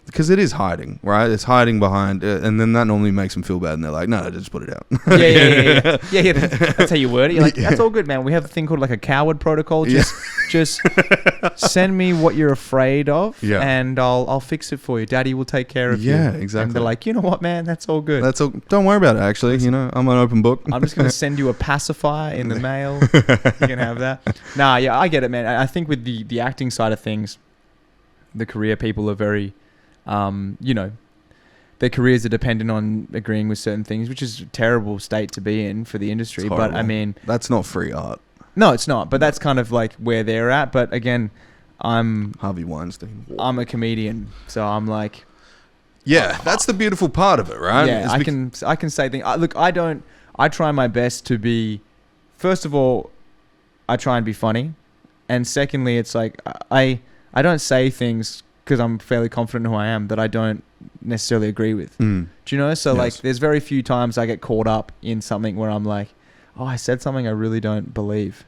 Because it is hiding, right? It's hiding behind, and then that normally makes them feel bad, and they're like, "No, just put it out." Yeah. That's how you word it. You're like, that's all good, man. We have a thing called like a coward protocol. Just send me what you're afraid of, and I'll fix it for you. Daddy will take care of you. Yeah, exactly. And they're like, you know what, man? That's all good. That's all. Don't worry about it. Actually, I'm an open book. I'm just gonna send you a pacifier in the mail. You can have that. Nah, yeah, I get it, man. I think with the acting side of things, the career people are very. Their careers are dependent on agreeing with certain things, which is a terrible state to be in for the industry. But I mean, that's not free art. No, it's not. But that's kind of like where they're at. But again, I'm Harvey Weinstein. I'm a comedian, so I'm like, that's the beautiful part of it, right? Yeah, I can say things. Look, I try my best to be. First of all, I try and be funny, and secondly, it's like I don't say things. Because I'm fairly confident in who I am, that I don't necessarily agree with. Do you know? So like, there's very few times I get caught up in something where I'm like, oh, I said something I really don't believe.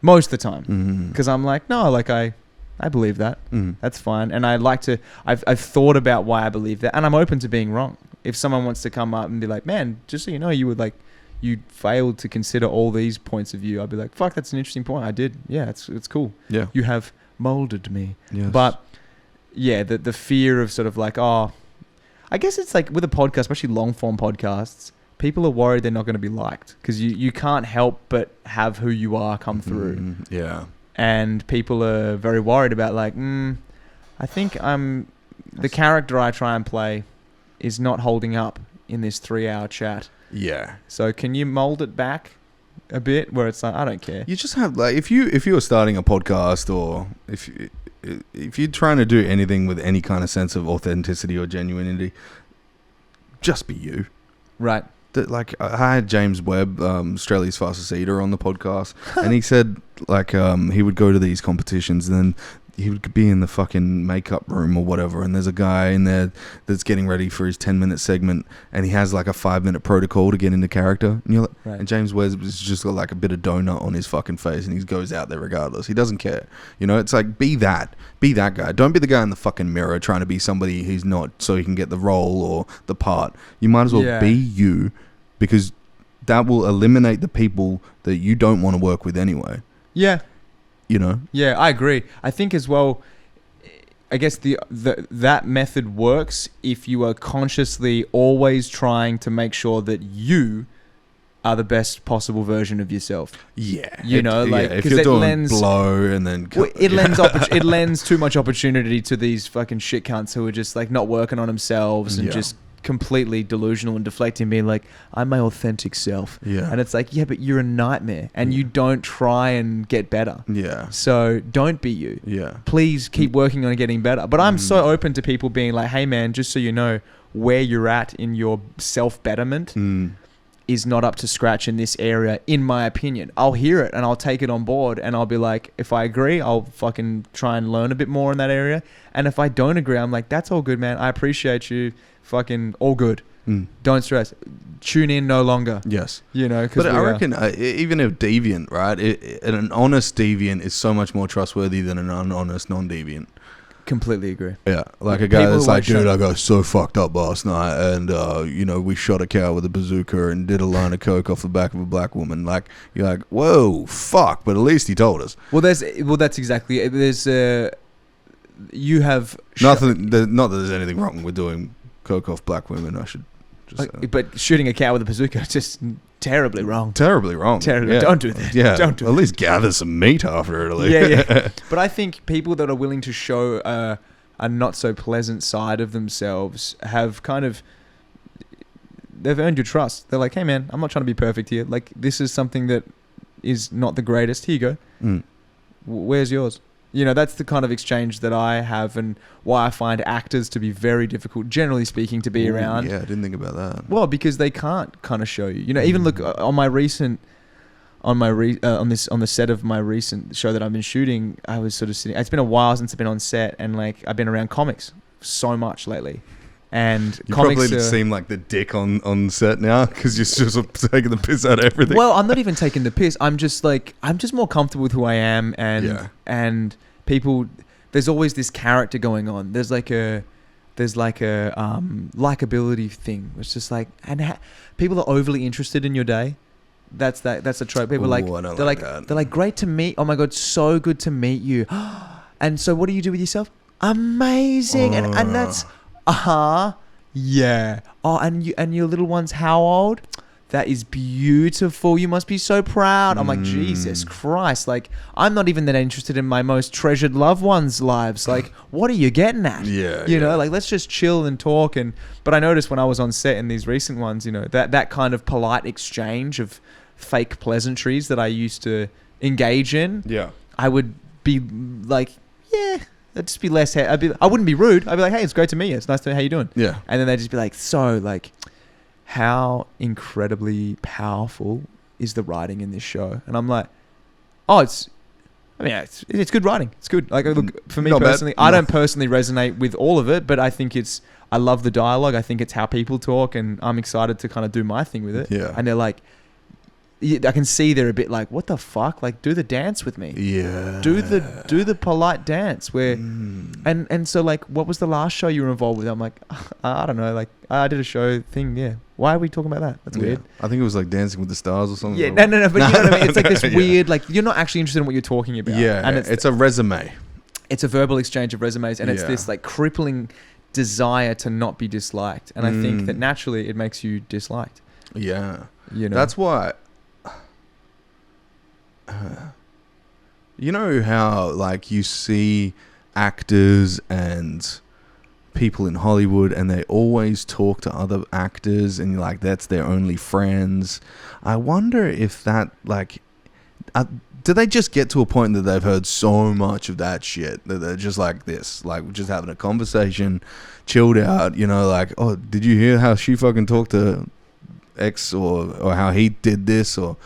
Most of the time, because I'm like, no, like I believe that. That's fine, and I like to. I've thought about why I believe that, and I'm open to being wrong. If someone wants to come up and be like, man, just so you know, you failed to consider all these points of view, I'd be like, fuck, that's an interesting point. I did. Yeah, it's cool. Yeah, you have molded me. Yes. But. Yeah, the fear of sort of like, I guess it's like with a podcast, especially long form podcasts, people are worried they're not going to be liked because you can't help but have who you are come through. Yeah. And people are very worried about like, I think the character I try and play is not holding up in this 3-hour chat. Yeah. So can you mold it back a bit where it's like, I don't care. You just have like, if you're starting a podcast or if you're trying to do anything with any kind of sense of authenticity or genuinity, just be you. Right. Like I had James Webb, Australia's fastest eater, on the podcast, and he said like he would go to these competitions and then he would be in the fucking makeup room or whatever, and there's a guy in there that's getting ready for his 10-minute segment, and he has like a 5-minute protocol to get into character, and you're like, right. And James Webb has just got like a bit of donut on his fucking face, and he goes out there regardless. He doesn't care, It's like be that guy. Don't be the guy in the fucking mirror trying to be somebody who's not, so he can get the role or the part. You might as well be you, because that will eliminate the people that you don't want to work with anyway. Yeah. Yeah, I agree. I think as well, I guess that method works if you are consciously always trying to make sure that you are the best possible version of yourself. Yeah. If you're doing blow and then... it lends too much opportunity to these fucking shit cunts who are just like not working on themselves and just completely delusional and deflecting, being like, I'm my authentic self. Yeah. And it's like, yeah, but you're a nightmare and you don't try and get better. Yeah. So don't be you. Yeah. Please keep working on getting better. But I'm so open to people being like, hey man, just so you know, where you're at in your self-betterment is not up to scratch in this area, in my opinion. I'll hear it and I'll take it on board and I'll be like, if I agree, I'll fucking try and learn a bit more in that area. And if I don't agree, I'm like, that's all good, man. I appreciate you. Fucking all good. Don't stress. Tune in no longer. Yes. But I reckon even a deviant, right? An honest deviant is so much more trustworthy than an unhonest non-deviant. Completely agree. Yeah, like a guy that's like, dude, I got so fucked up last night, and we shot a cow with a bazooka and did a line of coke off the back of a black woman. Like, you're like, whoa, fuck! But at least he told us. Well, that's exactly it. There's you have nothing. Not that there's anything wrong with doing coke off black women. I should just. But shooting a cow with a bazooka is just terribly wrong. Terribly wrong. Terribly. Yeah. Don't do that. Yeah. Don't do At least gather some meat after it. Yeah. But I think people that are willing to show a not so pleasant side of themselves have kind of, they've earned your trust. They're like, hey man, I'm not trying to be perfect here. Like, this is something that is not the greatest. Here you go. Where's yours? That's the kind of exchange that I have, and why I find actors to be very difficult, generally speaking, to be around. Yeah, I didn't think about that. Well, because they can't kind of show you. Even look on my recent... on my on the set of my recent show that I've been shooting, I was sort of sitting. It's been a while since I've been on set, and like I've been around comics so much lately. And you comics probably seem like the dick on set now because you're just taking the piss out of everything. Well, I'm not even taking the piss. I'm just more comfortable with who I am, and people. There's always this character going on. There's like a likability thing. It's just like, and people are overly interested in your day. That's a trope. People they're like, great to meet. Oh my god, so good to meet you. And so, what do you do with yourself? Amazing, and that's. Yeah. Oh, and your little one's how old? That is beautiful. You must be so proud. I'm like, Jesus Christ. Like, I'm not even that interested in my most treasured loved ones' lives. Like, what are you getting at? Yeah. You know, like, let's just chill and talk. But I noticed when I was on set in these recent ones, you know, that kind of polite exchange of fake pleasantries that I used to engage in. Yeah. I would be like, yeah. I'd just be less. I wouldn't be rude. I'd be like, "Hey, it's great to meet you. It's nice to meet you. How you doing?" Yeah. And then they'd just be like, "So, like, how incredibly powerful is the writing in this show?" And I'm like, "Oh, it's good writing. It's good. Like, look, for me personally, I don't personally resonate with all of it, but I think I love the dialogue. I think it's how people talk, and I'm excited to kind of do my thing with it." Yeah. And they're like, I can see they're a bit like, what the fuck? Like, do the dance with me. Yeah. Do the polite dance where, and so like, what was the last show you were involved with? I'm like, I don't know. Like, I did a show thing. Yeah. Why are we talking about that? That's weird. I think it was like Dancing with the Stars or something. Yeah. No. But you know what I mean? It's like this weird, like, you're not actually interested in what you're talking about. Yeah. And it's a resume. It's a verbal exchange of resumes, and it's this like crippling desire to not be disliked. And I think that naturally it makes you disliked. Yeah. You know. That's why. You know how like you see actors and people in Hollywood and they always talk to other actors and like that's their only friends. I wonder if that like do they just get to a point that they've heard so much of that shit that they're just like this, like just having a conversation, chilled out, you know, like, oh, did you hear how she fucking talked to X or how he did this or.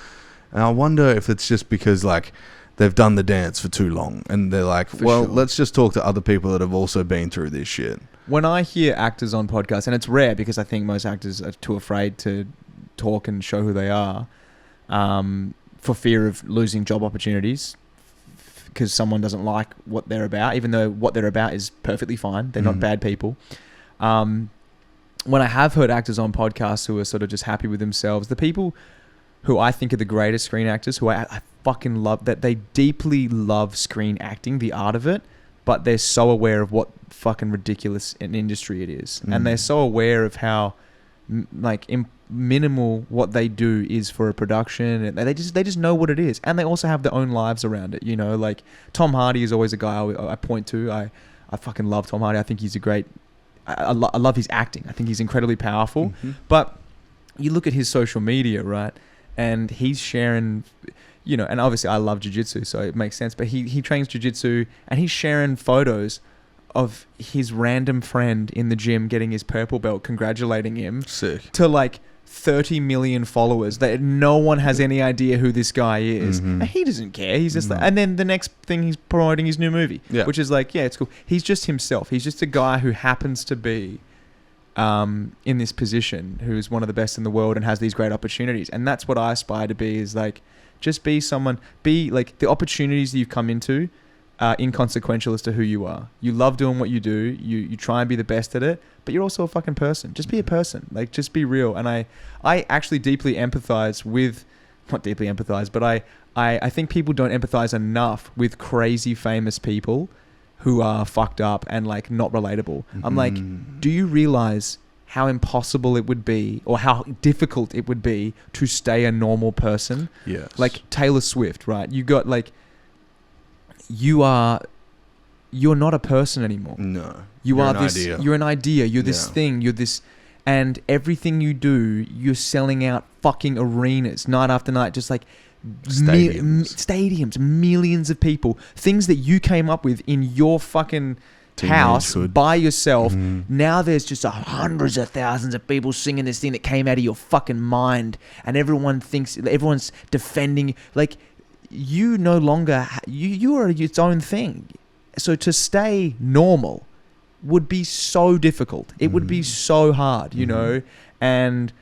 And I wonder if it's just because like they've done the dance for too long and they're like, let's just talk to other people that have also been through this shit. When I hear actors on podcasts, and it's rare because I think most actors are too afraid to talk and show who they are for fear of losing job opportunities because someone doesn't like what they're about, even though what they're about is perfectly fine. They're not bad people. When I have heard actors on podcasts who are sort of just happy with themselves, the people who I think are the greatest screen actors, who I fucking love, that they deeply love screen acting, the art of it, but they're so aware of what fucking ridiculous an industry it is. And they're so aware of how minimal what they do is for a production, and they just know what it is. And they also have their own lives around it, you know, like Tom Hardy is always a guy I point to. I fucking love Tom Hardy. I think he's a great, I love his acting. I think he's incredibly powerful. But you look at his social media, right? And he's sharing, you know, and obviously I love jiu-jitsu, so it makes sense. But he trains jiu-jitsu and he's sharing photos of his random friend in the gym getting his purple belt, congratulating him. Sick. To like 30 million followers that no one has any idea who this guy is. And he doesn't care. He's just like, and then the next thing he's promoting his new movie, which is like, yeah, it's cool. He's just himself. He's just a guy who happens to be in this position, who's one of the best in the world and has these great opportunities. And that's what I aspire to be, is like, just be like the opportunities that you've come into are inconsequential as to who you are. You love doing what you do. You try and be the best at it, but you're also a fucking person. Just be a person. Like, just be real. And I actually deeply empathize with, not deeply empathize, but I think people don't empathize enough with crazy famous people who are fucked up and like not relatable. I'm like, do you realize how impossible it would be, or how difficult it would be to stay a normal person? Yes. Like Taylor Swift, right? You got like, you're not a person anymore. No. You're an idea. You're this thing. You're this, and everything you do, you're selling out fucking arenas night after night, just like stadiums, millions of people, things that you came up with in your fucking house by yourself. Now there's just hundreds of thousands of people singing this thing that came out of your fucking mind, and everyone's defending. Like, you no longer you are its own thing. So to stay normal would be so difficult. It would be so hard, you know. And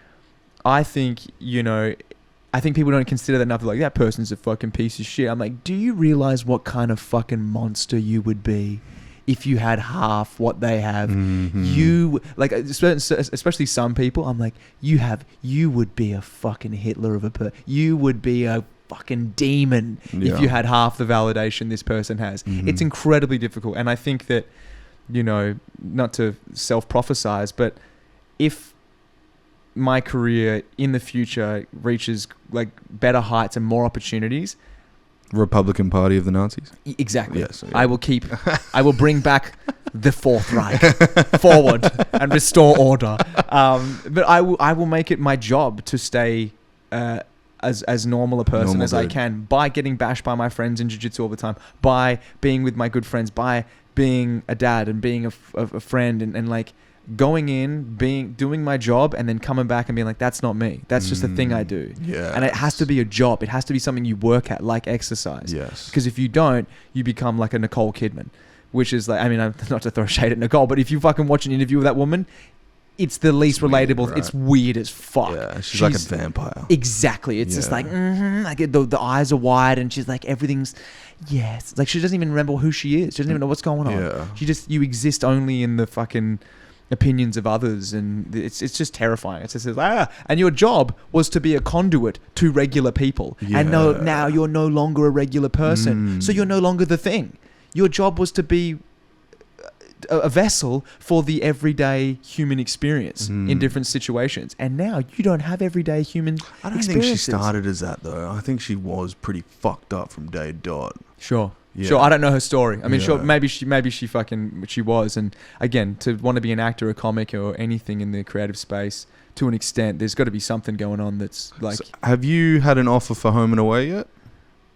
I think, I think people don't consider that enough. They're like, that person's a fucking piece of shit. I'm like, do you realize what kind of fucking monster you would be if you had half what they have? You, like, especially some people, I'm like, you would be a fucking Hitler of a person. You would be a fucking demon if you had half the validation this person has. It's incredibly difficult. And I think that, not to self-prophesize, but if my career in the future reaches like better heights and more opportunities, Republican Party of the Nazis. Exactly. Yes. Yeah. I will bring back the Fourth Reich forward and restore order. But I will make it my job to stay as normal a person as I can, by getting bashed by my friends in jiu-jitsu all the time, by being with my good friends, by being a dad and being a friend, and like going in, doing my job, and then coming back and being like, that's not me. That's just a thing I do. Yeah. And it has to be a job. It has to be something you work at, like exercise. Yes. Because if you don't, you become like a Nicole Kidman, which is like, I mean, not to throw shade at Nicole, but if you fucking watch an interview with that woman, it's the least relatable. Right? It's weird as fuck. Yeah, she's like a vampire. Exactly. It's just like, like the eyes are wide, and she's like, everything's, yes. Like, she doesn't even remember who she is. She doesn't even know what's going on. Yeah. You exist only in the fucking opinions of others, and it's just terrifying. It's just and your job was to be a conduit to regular people, and now you're no longer a regular person, so you're no longer the thing. Your job was to be a vessel for the everyday human experience in different situations, and now you don't have everyday human I don't think she started as that, though. I think she was pretty fucked up from day dot. Sure. I don't know her story. I mean, sure, maybe she was. And again, to want to be an actor, a comic, or anything in the creative space, to an extent, there's got to be something going on that's like. So have you had an offer for Home and Away yet?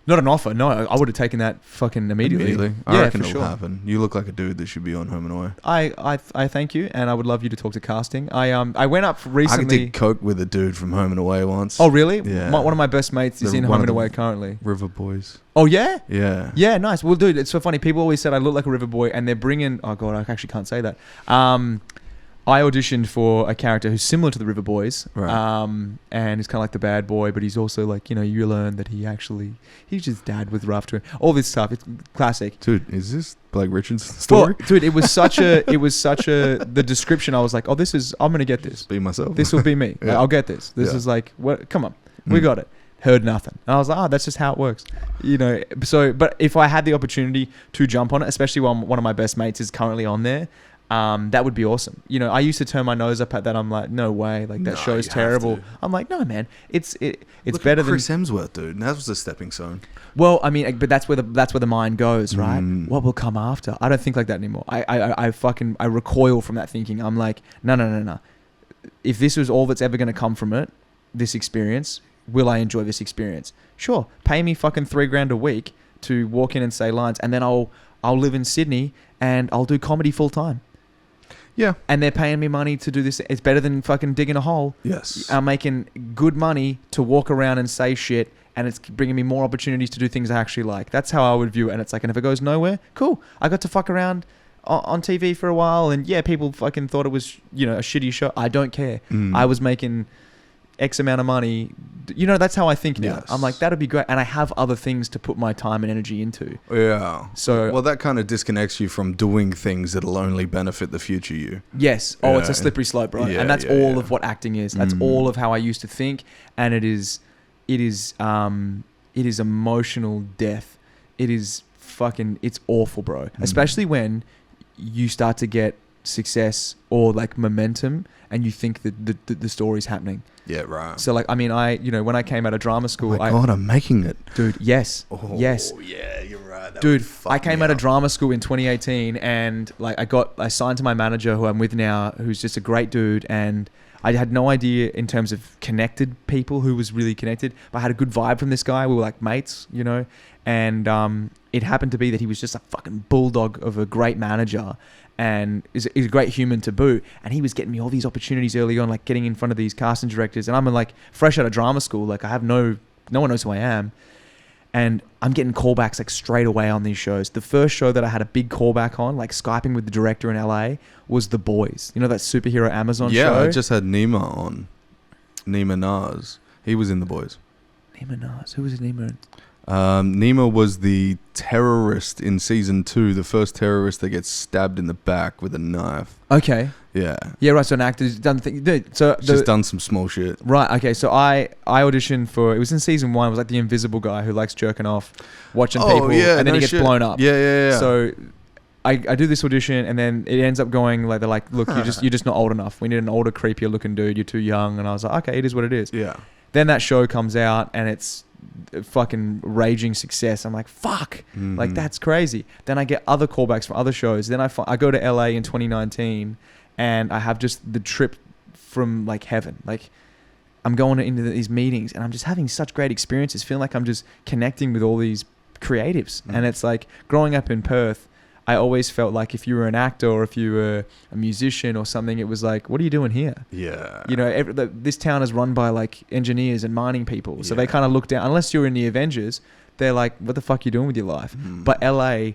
Not an offer. No, I would have taken that fucking immediately. I reckon it'll happen. You look like a dude that should be on Home and Away. I thank you, and I would love you to talk to casting. I went up recently. I did coke with a dude from Home and Away once. Oh really? Yeah. One of my best mates is in Home and Away currently. River Boys. Oh yeah? Yeah. Yeah, nice. Well, dude, it's so funny. People always said I look like a river boy, and they're bringing. Oh god, I actually can't say that. I auditioned for a character who's similar to the River Boys, right. And he's kind of like the bad boy, but he's also like, you learn that he's just dad was rough to him. All this stuff, it's classic. Dude, is this Blake Richardson's story? Well, dude, it was such the description. I was like, I'm gonna get this. Be myself. This will be me. Yeah. I'll get this. This is like, what? Come on, we got it. Heard nothing. And I was like, that's just how it works. So, but if I had the opportunity to jump on it, especially when one of my best mates is currently on there, that would be awesome. I used to turn my nose up at that. I'm like, no way. Like, that show's terrible. I'm like, no, man. It's Look better at than Chris Hemsworth, dude. That was a stepping stone. Well, I mean, but that's where the mind goes, right? What will come after? I don't think like that anymore. I recoil from that thinking. I'm like, no. If this was all that's ever going to come from it, this experience, will I enjoy this experience? Sure. Pay me fucking $3,000 a week to walk in and say lines, and then I'll live in Sydney and I'll do comedy full time. Yeah. And they're paying me money to do this. It's better than fucking digging a hole. Yes. I'm making good money to walk around and say shit, and it's bringing me more opportunities to do things I actually like. That's how I would view it. And it's like, and if it goes nowhere, cool. I got to fuck around on TV for a while, and yeah, people fucking thought it was, a shitty show. I don't care. I was making X amount of money. That's how I think now. Yes. I'm like, that'd be great. And I have other things to put my time and energy into. Yeah. So, well, that kind of disconnects you from doing things that'll only benefit the future you. Yes. Oh, it's a slippery slope, right? Yeah, and that's all of what acting is. That's all of how I used to think. And it is emotional death. It is fucking, it's awful, bro. Especially when you start to get success or like momentum and you think that the story's happening. Yeah, right. So like, I mean, when I came out of drama school, oh my God, I'm making it. Dude, yes. Oh, yes. Yeah, you're right. That dude, I came out of drama school in 2018 and like I signed to my manager who I'm with now, who's just a great dude, and I had no idea in terms of connected people who was really connected, but I had a good vibe from this guy. We were like mates, and it happened to be that he was just a fucking bulldog of a great manager and is a great human to boot. And he was getting me all these opportunities early on, like getting in front of these casting directors. And I'm like fresh out of drama school. Like I have no one knows who I am. And I'm getting callbacks like straight away on these shows. The first show that I had a big callback on, like Skyping with the director in LA, was The Boys. You know that superhero Amazon show? Yeah, I just had Nima on. Nima Nas. He was in The Boys. Nima Nas. Who was Nima? Nima was the terrorist in season 2, the first terrorist that gets stabbed in the back with a knife. Okay. Yeah. Yeah, right. So an actor's done things. Dude, so just done some small shit. Right. Okay. So I auditioned for. It was in season 1. It was like the invisible guy who likes jerking off, watching people, and then he gets blown up. Yeah. So I do this audition, and then it ends up going like they're like, look, you're just not old enough. We need an older, creepier looking dude. You're too young. And I was like, okay, it is what it is. Yeah. Then that show comes out, and it's fucking raging success. I'm like, fuck, like that's crazy. Then I get other callbacks from other shows. Then I go to LA in 2019, and I have just the trip from like heaven. Like I'm going into these meetings, and I'm just having such great experiences, feeling like I'm just connecting with all these creatives. And it's like growing up in Perth, I always felt like if you were an actor or if you were a musician or something, it was like, what are you doing here? Yeah. You know, this town is run by like engineers and mining people. So they kind of look down, unless you're in the Avengers, they're like, what the fuck are you doing with your life? But LA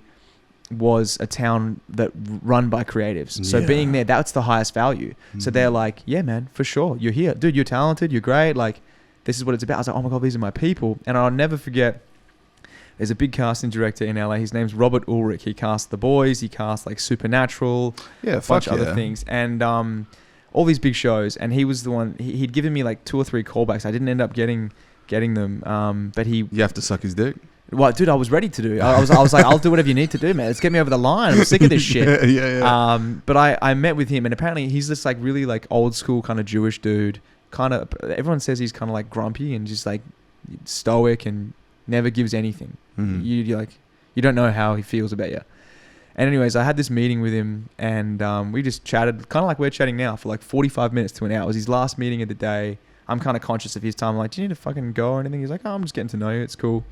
was a town that run by creatives. So being there, that's the highest value. So they're like, yeah, man, for sure. You're here. Dude, you're talented. You're great. Like, this is what it's about. I was like, oh my God, these are my people. And I'll never forget, there's a big casting director in LA. His name's Robert Ulrich. He cast The Boys. He cast like Supernatural. Yeah, a bunch of other things. And all these big shows. And he was the one, he'd given me like 2 or 3 callbacks. I didn't end up getting them. But he... You have to suck his dick? Well, dude, I was ready to do. I was like, I'll do whatever you need to do, man. Let's get me over the line. I'm sick of this shit. Yeah. But I met with him, and apparently he's this like really like old school kind of Jewish dude. Kind of, everyone says he's kind of like grumpy and just like stoic and never gives anything. You don't know how he feels about you. And anyways, I had this meeting with him, and we just chatted, kind of like we're chatting now, for like 45 minutes to an hour. It was his last meeting of the day. I'm kind of conscious of his time. I'm like, do you need to fucking go or anything? He's like, oh, I'm just getting to know you. It's cool.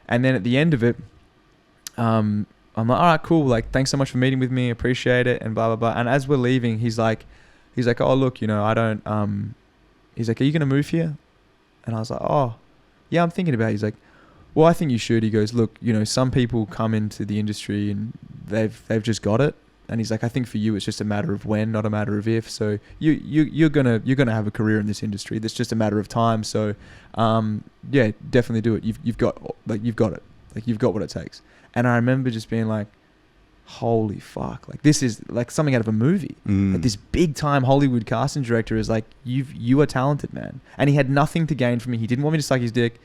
And then at the end of it, I'm like, all right, cool. Like, thanks so much for meeting with me. Appreciate it. And blah, blah, blah. And as we're leaving, he's like, oh, look, you know, I don't, he's like, are you going to move here? And I was like, oh, yeah, I'm thinking about it. He's like, well, I think you should. He goes, look, you know, some people come into the industry and they've just got it. And he's like, I think for you, it's just a matter of when, not a matter of if. So you're gonna have a career in this industry. That's just a matter of time. So, yeah, definitely do it. You've got it. Like you've got what it takes. And I remember just being like, holy fuck! Like this is like something out of a movie. Like this big time Hollywood casting director is like, you are talented, man. And he had nothing to gain from me. He didn't want me to suck his dick.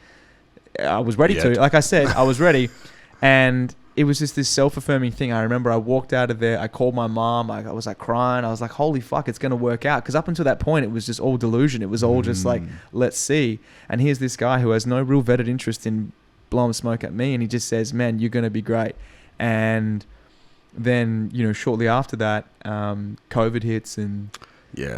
I was ready to. Like I said, I was ready. And it was just this self-affirming thing. I remember I walked out of there. I called my mom. I was like crying. I was like, holy fuck, it's going to work out. Because up until that point, it was just all delusion. It was all just like, let's see. And here's this guy who has no real vetted interest in blowing smoke at me. And he just says, man, you're going to be great. And then, you know, shortly after that, COVID hits and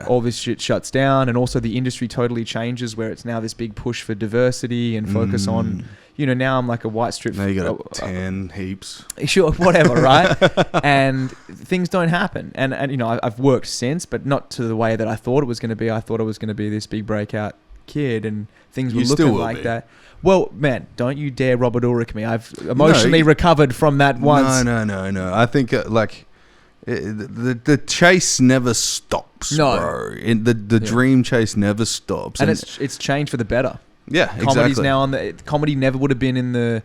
all this shit shuts down. And also the industry totally changes where it's now this big push for diversity and focus on... You know, now I'm like a white strip. Now you got 10 heaps. Sure, whatever, right? And things don't happen. And you know, I've worked since, but not to the way that I thought it was going to be. I thought I was going to be this big breakout kid, and things were looking like that. Well, man, don't you dare Robert Ulrich me. I've emotionally recovered from that once. No. I think the chase never stops, bro. The dream chase never stops. And it's changed for the better. Yeah, exactly. Comedy's now comedy never would have been in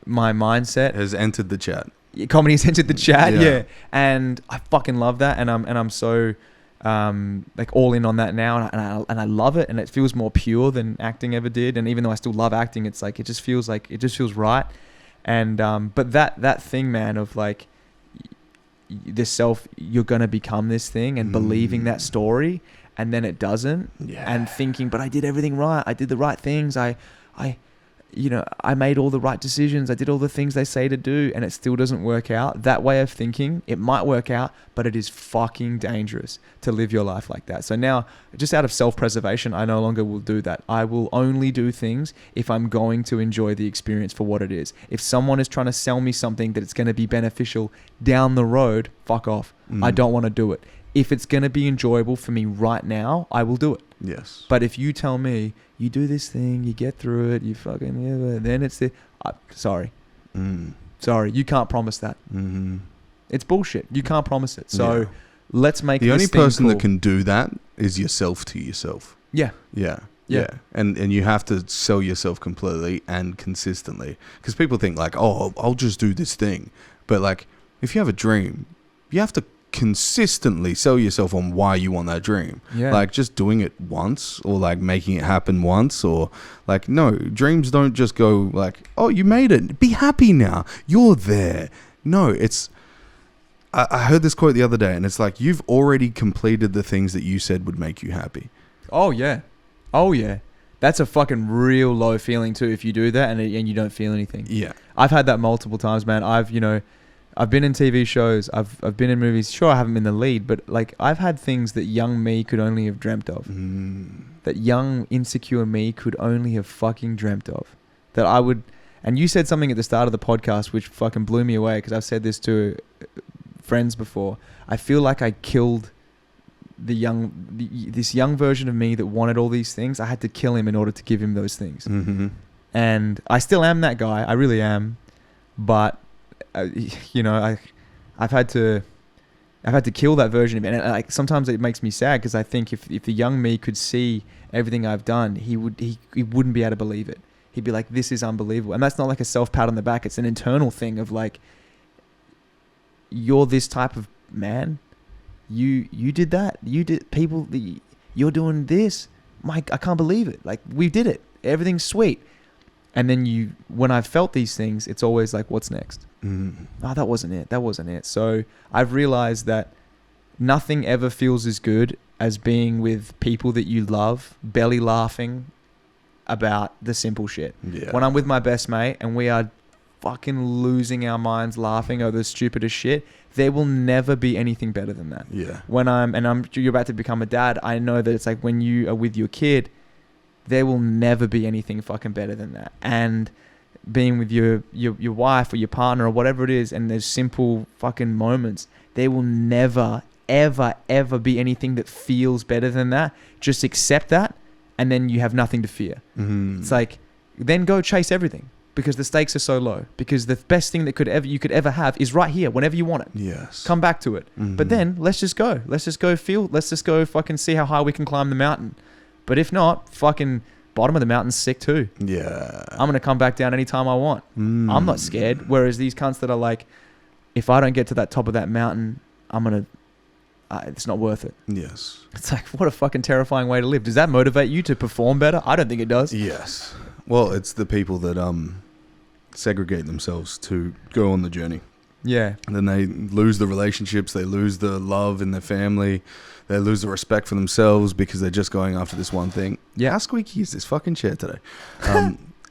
my mindset. Has entered the chat. Comedy has entered the chat, yeah. And I fucking love that, and I'm so like all in on that now, and I love it, and it feels more pure than acting ever did. And even though I still love acting, it's like it just feels right. And but that thing, man, of like you're gonna become this thing, and believing that story. And then it doesn't, and thinking, but I did everything right. I did the right things. I I made all the right decisions. I did all the things they say to do, and it still doesn't work out. That way of thinking, it might work out, but it is fucking dangerous to live your life like that. So now, just out of self-preservation, I no longer will do that. I will only do things if I'm going to enjoy the experience for what it is. If someone is trying to sell me something that it's going to be beneficial down the road, fuck off. I don't want to do it. If it's going to be enjoyable for me right now, I will do it. Yes. But if you tell me, you do this thing, you get through it, you fucking, then it's sorry. Sorry, you can't promise that. It's bullshit. You can't promise it. So let's make the only this thing person cool. that can do that is yourself to yourself. Yeah. And you have to sell yourself completely and consistently, because people think like, oh, I'll just do this thing. But like, if you have a dream, you have to consistently sell yourself on why you want that dream. Like just doing it once or like making it happen once, or like, no, dreams don't just go like, oh, you made it, be happy now, you're there. No, it's I heard this quote the other day, and it's like, you've already completed the things that you said would make you happy. Oh yeah that's a fucking real low feeling too if you do that and you don't feel anything. I've had that multiple times, man. I've been in TV shows. I've been in movies. Sure, I haven't been the lead, but like I've had things that young me could only have dreamt of. That young, insecure me could only have fucking dreamt of. That I would. And you said something at the start of the podcast which fucking blew me away, because I've said this to friends before. I feel like I killed this young version of me that wanted all these things. I had to kill him in order to give him those things. And I still am that guy. I really am, but. I've had to kill that version of me, and like sometimes it makes me sad, because I think if the young me could see everything I've done, he wouldn't be able to believe it. He'd be like, this is unbelievable. And that's not like a self pat on the back. It's an internal thing of like, you're this type of man. You did that. You're doing this. Mike, I can't believe it. Like, we did it. Everything's sweet. And then when I've felt these things, it's always like, what's next? Oh, that wasn't it. So I've realized that nothing ever feels as good as being with people that you love, belly laughing about the simple shit. When I'm with my best mate and we are fucking losing our minds laughing over the stupidest shit, there will never be anything better than that. When you're about to become a dad, I know that it's like when you are with your kid, there will never be anything fucking better than that. And being with your wife or your partner or whatever it is, and there's simple fucking moments, there will never, ever, ever be anything that feels better than that. Just accept that, and then you have nothing to fear. It's like, then go chase everything, because the stakes are so low. Because the best thing that you could ever have is right here, whenever you want it. Yes. Come back to it. But then let's just go. Let's just go fucking see how high we can climb the mountain. But if not, fucking bottom of the mountain's sick too. I'm going to come back down anytime I want. I'm not scared. Whereas these cunts that are like, if I don't get to that top of that mountain, I'm going to, it's not worth it. Yes. It's like, what a fucking terrifying way to live. Does that motivate you to perform better? I don't think it does. Yes. Well, it's the people that segregate themselves to go on the journey. Yeah. And then they lose the relationships, they lose the love in their family, they lose the respect for themselves because they're just going after this one thing. Yeah. How squeaky is this fucking chair today?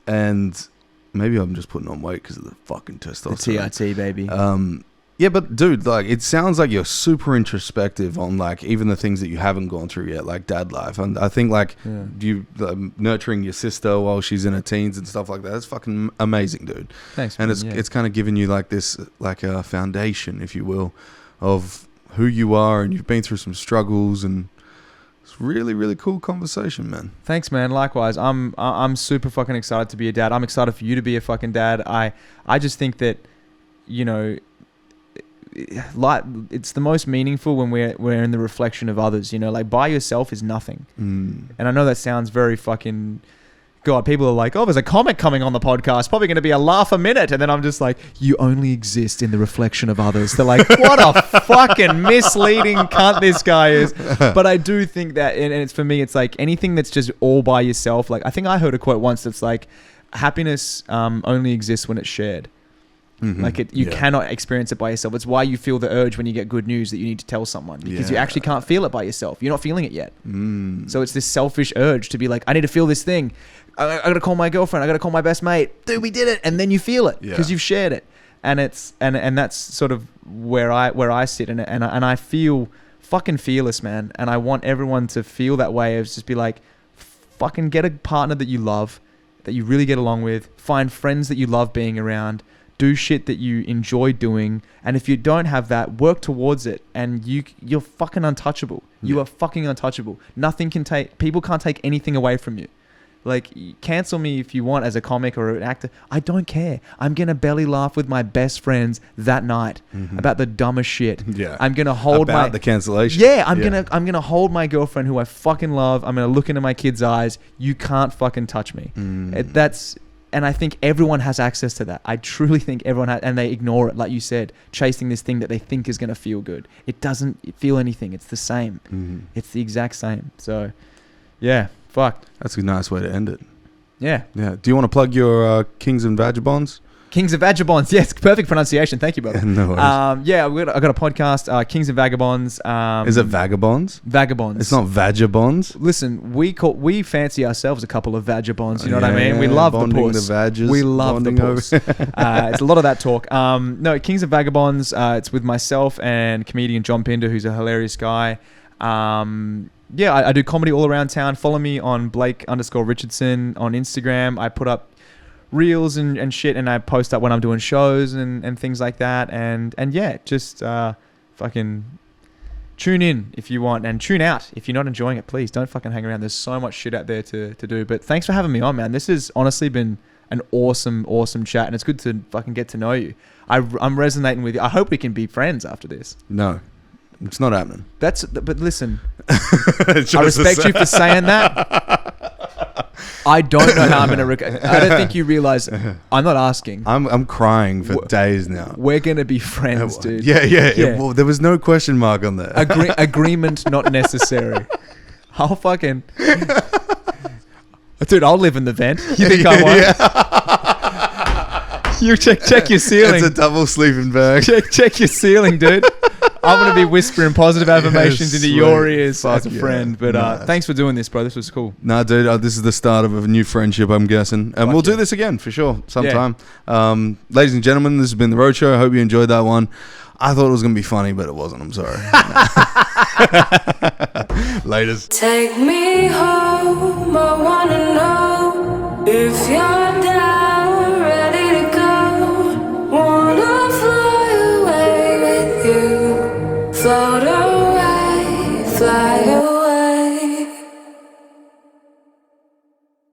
And maybe I'm just putting on weight because of the fucking testosterone. The TRT, baby. Yeah, but dude, like, it sounds like you're super introspective on like even the things that you haven't gone through yet, like dad life. And I think like you nurturing your sister while she's in her teens and stuff like that. That's fucking amazing, dude. Thanks. And man, it's kind of giving you like this, like a foundation, if you will, of who you are, and you've been through some struggles, and it's really, really cool conversation, man. Thanks, man. Likewise, I'm super fucking excited to be a dad. I'm excited for you to be a fucking dad. I just think that, you know, like, it's the most meaningful when we're in the reflection of others, you know, like by yourself is nothing. And I know that sounds very fucking, God, people are like, oh, there's a comic coming on the podcast, probably going to be a laugh a minute. And then I'm just like, you only exist in the reflection of others. They're like, what a fucking misleading cunt this guy is. But I do think that, and it's for me, it's like anything that's just all by yourself. Like, I think I heard a quote once that's like, happiness only exists when it's shared. Like you cannot experience it by yourself. It's why you feel the urge when you get good news that you need to tell someone, because you actually can't feel it by yourself. You're not feeling it yet. So it's this selfish urge to be like, I need to feel this thing. I got to call my girlfriend. I got to call my best mate. Dude, we did it. And then you feel it because you've shared it. And it's and that's sort of where I sit and I feel fucking fearless, man. And I want everyone to feel that way. Of just be like, fucking get a partner that you love, that you really get along with. Find friends that you love being around. Do shit that you enjoy doing. And if you don't have that, work towards it. And you're fucking untouchable. You are fucking untouchable. People can't take anything away from you. Like, cancel me if you want as a comic or an actor. I don't care. I'm going to belly laugh with my best friends that night about the dumbest shit. Yeah. I'm going to hold about the cancellation. Yeah, I'm going to hold my girlfriend who I fucking love. I'm going to look into my kids' eyes. You can't fucking touch me. And I think everyone has access to that. I truly think everyone has, and they ignore it, like you said, chasing this thing that they think is going to feel good. It doesn't feel anything. It's the same. It's the exact same. So, yeah, fuck. That's a nice way to end it. Yeah. Yeah. Do you want to plug your Kings and Vagabonds? Kings and Vagabonds. Yes, perfect pronunciation. Thank you, brother. No worries. I got a podcast, Kings and Vagabonds. Is it Vagabonds? Vagabonds. It's not Vagabonds? Listen, we fancy ourselves a couple of Vagabonds. You know what I mean? We love bonding the puss. The Vages, we love the puss. It's a lot of that talk. No, Kings and Vagabonds. It's with myself and comedian Jon Pinder, who's a hilarious guy. I do comedy all around town. Follow me on Blake_Richardson on Instagram. I put up reels and shit, and I post up when I'm doing shows and things like that. And yeah, just fucking tune in if you want, and tune out if you're not enjoying it. Please don't fucking hang around. There's so much shit out there to do. But thanks for having me on, man. This has honestly been an awesome chat, and it's good to fucking get to know you. I'm resonating with you. I hope we can be friends after this. No, it's not happening. But listen, I respect you for saying that. I don't know how I'm going to... I don't think you realize I'm not asking. I'm crying for days now. We're going to be friends, dude. Yeah. Well, there was no question mark on that. Agreement not necessary. I'll fucking... Dude, I'll live in the vent. You think I won't? You check your ceiling. It's a double sleeping bag. Check your ceiling, dude. I'm going to be whispering positive affirmations into your ears as a friend. But thanks for doing this, bro. This was cool. Nah, dude, this is the start of a new friendship, I'm guessing. And we'll do this again, for sure, sometime. Yeah. Ladies and gentlemen, this has been The Roadshow. I hope you enjoyed that one. I thought it was going to be funny, but it wasn't. I'm sorry. Laters. Take me home. I want to know if you're down.